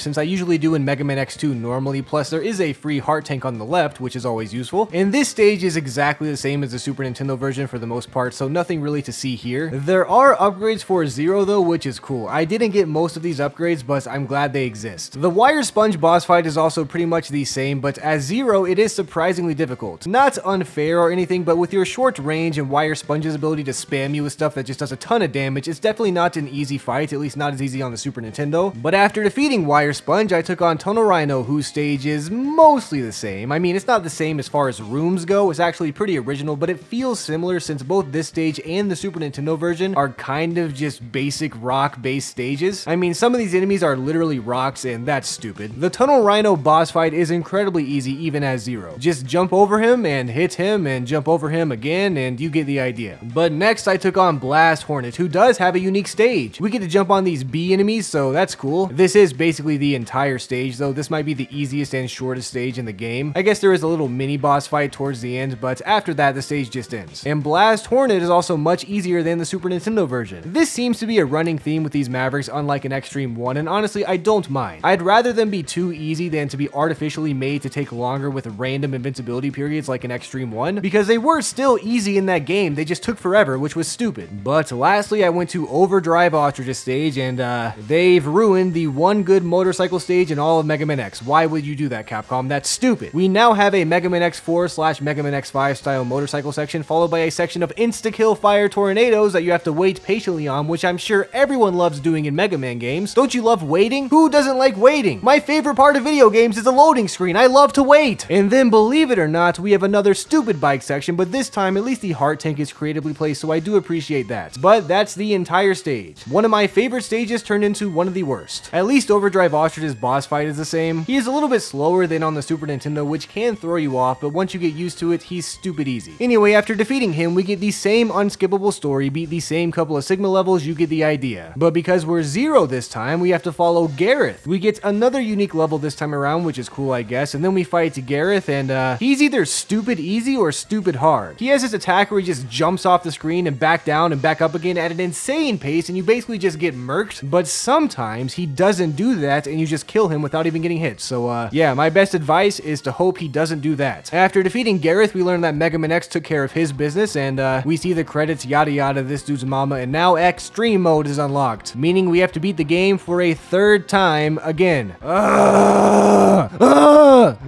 since I usually do in Mega Man X2 normally, plus there is a free heart tank on the left, which is always useful. And this stage is exactly the same as the Super Nintendo version for the most part, so nothing really to see here. There are upgrades for Zero though, which is cool. I didn't get most of these upgrades, but I'm glad they exist. The Wire Sponge boss fight is also pretty much the same, but as Zero, it is surprisingly difficult. Not unfair or anything, but with your short range and Wire Sponge's ability to spam you with stuff that just does a ton of damage, it's definitely not an easy fight, at least not as easy on the Super Nintendo. But after defeating Wire Sponge, I took on Tunnel Rhino, whose stage is mostly the same. I mean, it's not the same as far as rooms go, it's actually pretty original, but it feels similar similar since both this stage and the Super Nintendo version are kind of just basic rock-based stages. I mean, some of these enemies are literally rocks, and that's stupid. The Tunnel Rhino boss fight is incredibly easy even as Zero. Just jump over him and hit him and jump over him again, and you get the idea. But next I took on Blast Hornet, who does have a unique stage. We get to jump on these bee enemies, so that's cool. This is basically the entire stage though. This might be the easiest and shortest stage in the game. I guess there is a little mini boss fight towards the end, but after that the stage just ends. And Blast Hornet is also much easier than the Super Nintendo version. This seems to be a running theme with these Mavericks, unlike an Xtreme 1, and honestly I don't mind. I'd rather them be too easy than to be artificially made to take longer with random invincibility periods like an Xtreme 1, because they were still easy in that game, they just took forever, which was stupid. But lastly I went to Overdrive Ostrich's stage, and they've ruined the one good motorcycle stage in all of Mega Man X. Why would you do that, Capcom? That's stupid. We now have a Mega Man X4 / Mega Man X5 style motorcycle section, followed by a section of insta-kill fire tornadoes that you have to wait patiently on, which I'm sure everyone loves doing in Mega Man games. Don't you love waiting? Who doesn't like waiting? My favorite part of video games is the loading screen. I love to wait. And then, believe it or not, we have another stupid bike section, but this time at least the heart tank is creatively placed, so I do appreciate that. But that's the entire stage. One of my favorite stages turned into one of the worst. At least Overdrive Ostrich's boss fight is the same. He is a little bit slower than on the Super Nintendo, which can throw you off, but once you get used to it, he's stupid easy. Anyway, after defeating him, we get the same unskippable story, beat the same couple of Sigma levels, you get the idea. But because we're Zero this time, we have to follow Gareth. We get another unique level this time around, which is cool, I guess, and then we fight Gareth, and he's either stupid easy or stupid hard. He has this attack where he just jumps off the screen and back down and back up again at an insane pace, and you basically just get murked. But sometimes he doesn't do that, and you just kill him without even getting hit. So yeah, my best advice is to hope he doesn't do that. After defeating Gareth, we learn that Mega Man X took care of his business, and we see the credits, yada yada, this dude's mama, and now Xtreme mode is unlocked, meaning we have to beat the game for a third time again.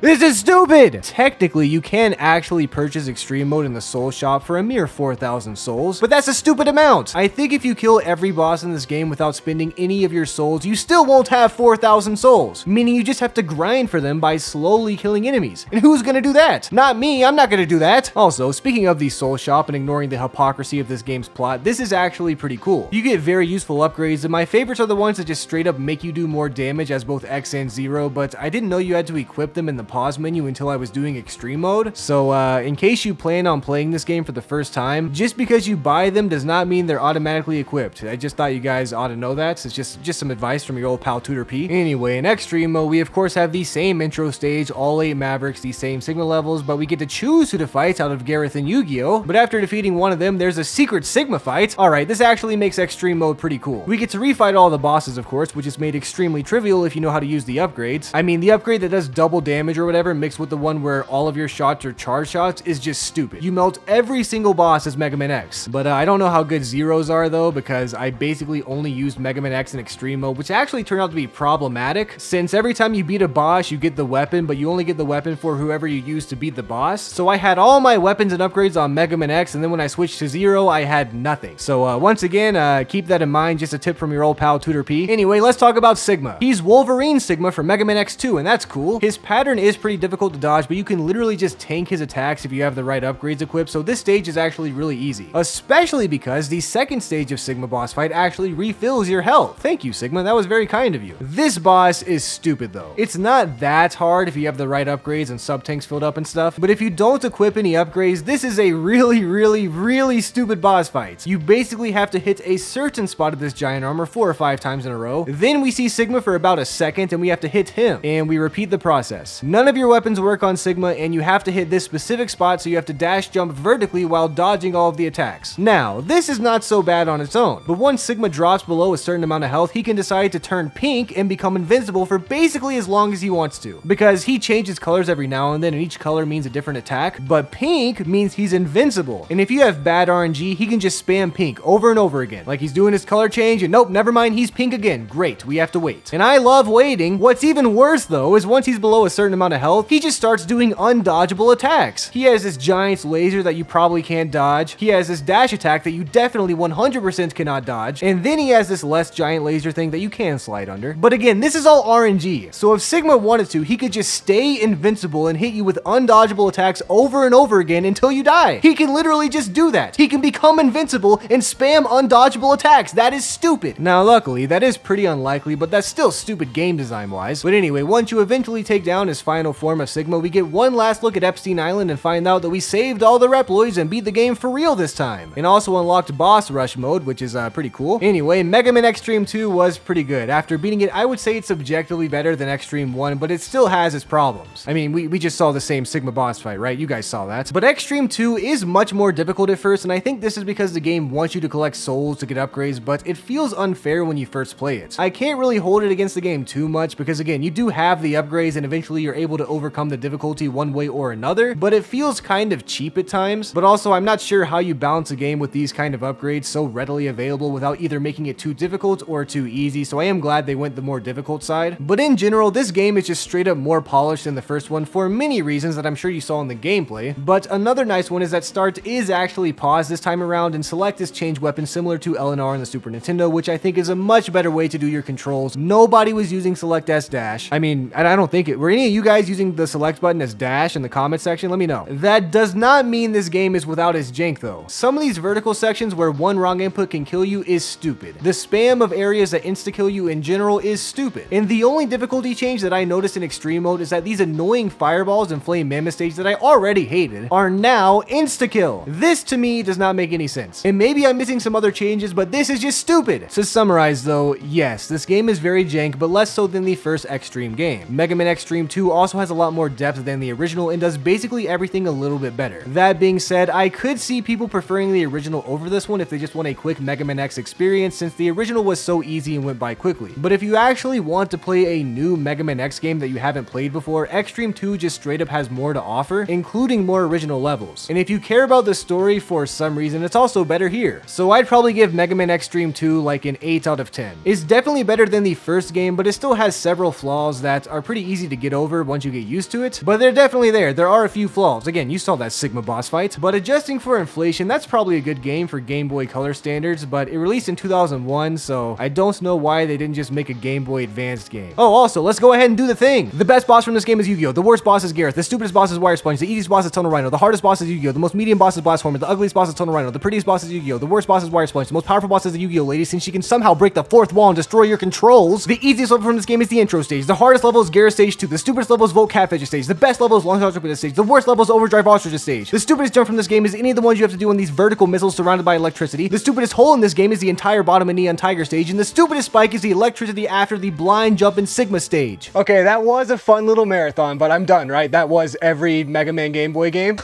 This is stupid! Technically, you can actually purchase Extreme mode in the Soul Shop for a mere 4,000 souls, but that's a stupid amount. I think if you kill every boss in this game without spending any of your souls, you still won't have 4,000 souls, meaning you just have to grind for them by slowly killing enemies. And who's gonna do that? Not me, I'm not gonna do that. Also, speaking of the Soul Shop and ignoring the hypocrisy of this game's plot, this is actually pretty cool. You get very useful upgrades, and my favorites are the ones that just straight up make you do more damage as both X and Zero, but I didn't know you had to equip them in the pause menu until I was doing Extreme mode. So in case you plan on playing this game for the first time, just because you buy them does not mean they're automatically equipped. I just thought you guys ought to know that. It's just some advice from your old pal Tooterp. Anyway, in Extreme mode, we of course have the same intro stage, all 8 Mavericks, the same Sigma levels, but we get to choose who to fight out of Gareth and Yu-Gi-Oh! But after defeating one of them, there's a secret Sigma fight. Alright, this actually makes Extreme mode pretty cool. We get to refight all the bosses, of course, which is made extremely trivial if you know how to use the upgrades. I mean, the upgrade that does double damage or whatever, mixed with the one where all of your shots are charge shots, is just stupid. You melt every single boss as Mega Man X. But I don't know how good Zeros are though, because I basically only used Mega Man X in Extreme mode, which actually turned out to be problematic, since every time you beat a boss, you get the weapon, but you only get the weapon for whoever you use to beat the boss. So I had all my weapons and upgrades on Mega Man X, and then when I switched to Zero, I had nothing. So once again, keep that in mind, just a tip from your old pal Tooterp. Anyway, let's talk about Sigma. He's Wolverine Sigma from Mega Man X2, and that's cool. His pattern is pretty difficult to dodge, but you can literally just tank his attacks if you have the right upgrades equipped, so this stage is actually really easy. Especially because the second stage of Sigma boss fight actually refills your health. Thank you, Sigma, that was very kind of you. This boss is stupid though. It's not that hard if you have the right upgrades and sub-tanks filled up and stuff, but if you don't equip any upgrades, this is a really stupid boss fight. You basically have to hit a certain spot of this giant armor 4 or 5 times in a row. Then we see Sigma for about a second and we have to hit him, and we repeat the process. None of your weapons work on Sigma, and you have to hit this specific spot, so you have to dash jump vertically while dodging all of the attacks. Now, this is not so bad on its own, but once Sigma drops below a certain amount of health, he can decide to turn pink and become invincible for basically as long as he wants to, because he changes colors every now and then, and each color means a different attack, but pink means he's invincible. And if you have bad RNG, he can just spam pink over and over again, like he's doing his color change, and nope, never mind, he's pink again. Great, we have to wait. And I love waiting. What's even worse though is once he's below a certain amount amount of health, he just starts doing undodgeable attacks. He has this giant laser that you probably can't dodge. He has this dash attack that you definitely 100% cannot dodge. And then he has this less giant laser thing that you can slide under. But again, this is all RNG. So if Sigma wanted to, he could just stay invincible and hit you with undodgeable attacks over and over again until you die. He can literally just do that. He can become invincible and spam undodgeable attacks. That is stupid. Now, luckily, that is pretty unlikely, but that's still stupid game design wise. But anyway, once you eventually take down his final form of Sigma, we get one last look at Epstein Island and find out that we saved all the Reploids and beat the game for real this time. And also unlocked boss rush mode, which is pretty cool. Anyway, Mega Man Xtreme 2 was pretty good. After beating it, I would say it's objectively better than Xtreme 1, but it still has its problems. I mean, we just saw the same Sigma boss fight, right? You guys saw that. But Xtreme 2 is much more difficult at first, and I think this is because the game wants you to collect souls to get upgrades, but it feels unfair when you first play it. I can't really hold it against the game too much because again, you do have the upgrades and eventually you're able to overcome the difficulty one way or another, but it feels kind of cheap at times. But also, I'm not sure how you balance a game with these kind of upgrades so readily available without either making it too difficult or too easy, so I am glad they went the more difficult side. But in general, this game is just straight up more polished than the first one for many reasons that I'm sure you saw in the gameplay. But another nice one is that start is actually paused this time around and select is change weapon similar to LNR in the Super Nintendo, which I think is a much better way to do your controls. Nobody was using select S dash. I mean, I don't think it. Were any of you guys using the select button as dash in the comment section? Let me know. That does not mean this game is without its jank though. Some of these vertical sections where one wrong input can kill you is stupid. The spam of areas that insta-kill you in general is stupid. And the only difficulty change that I noticed in extreme mode is that these annoying fireballs and flame mammoth stage that I already hated are now insta-kill. This to me does not make any sense. And maybe I'm missing some other changes, but this is just stupid. To summarize though, yes, this game is very jank, but less so than the first Xtreme game. Mega Man Xtreme 2 also has a lot more depth than the original and does basically everything a little bit better. That being said, I could see people preferring the original over this one if they just want a quick Mega Man X experience, since the original was so easy and went by quickly. But if you actually want to play a new Mega Man X game that you haven't played before, Xtreme 2 just straight up has more to offer, including more original levels. And if you care about the story for some reason, it's also better here. So I'd probably give Mega Man Xtreme 2 like an 8 out of 10. It's definitely better than the first game, but it still has several flaws that are pretty easy to get over once you get used to it. But they're definitely there. There are a few flaws. Again, you saw that Sigma boss fight. But adjusting for inflation, that's probably a good game for Game Boy Color standards, but it released in 2001, so I don't know why they didn't just make a Game Boy Advanced game. Oh, also, let's go ahead and do the thing. The best boss from this game is Yu-Gi-Oh! The worst boss is Gareth. The stupidest boss is Wire Sponge. The easiest boss is Tunnel Rhino. The hardest boss is Yu-Gi-Oh! The most medium boss is Blast Horn. The ugliest boss is Tunnel Rhino. The prettiest boss is Yu-Gi-Oh! The worst boss is Wire Sponge. The most powerful boss is the Yu-Gi-Oh! Lady, since she can somehow break the fourth wall and destroy your controls. The easiest level from this game is the intro stage. The hardest level is Gareth stage 2. The stupidest level is Volt Catfisher stage. The best level is Long Shot Jump stage. The worst level is Overdrive Ostrich stage. The stupidest jump from this game is any of the ones you have to do on these vertical missiles surrounded by electricity. The stupidest hole in this game is the entire bottom of Neon Tiger stage. And the stupidest spike is the electricity after the blind jump in Sigma stage. Okay, that was a fun little marathon, but I'm done, right? That was every Mega Man Game Boy game.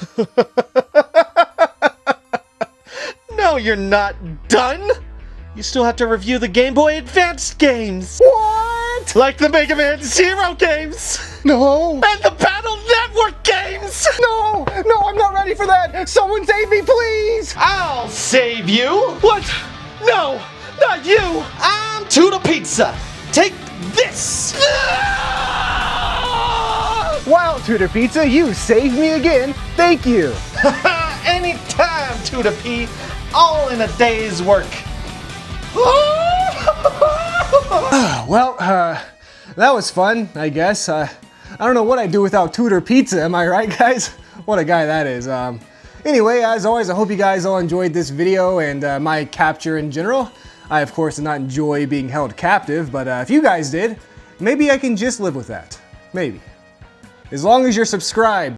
No, you're not done. You still have to review the Game Boy Advanced games. What? Like the Mega Man Zero games. No. And the Battle Network games. No, I'm not ready for that. Someone save me, please. I'll save you. What? No, not you. I'm Tooterp Pizza. Take this. Wow, Tooterp Pizza, you saved me again. Thank you. Anytime, Tooterp P. All in a day's work. Well, that was fun, I guess. I don't know what I'd do without Tooterp Pizza, am I right, guys? What a guy that is. Anyway, as always, I hope you guys all enjoyed this video and my capture in general. I, of course, did not enjoy being held captive, but if you guys did, maybe I can just live with that. Maybe. As long as you're subscribed.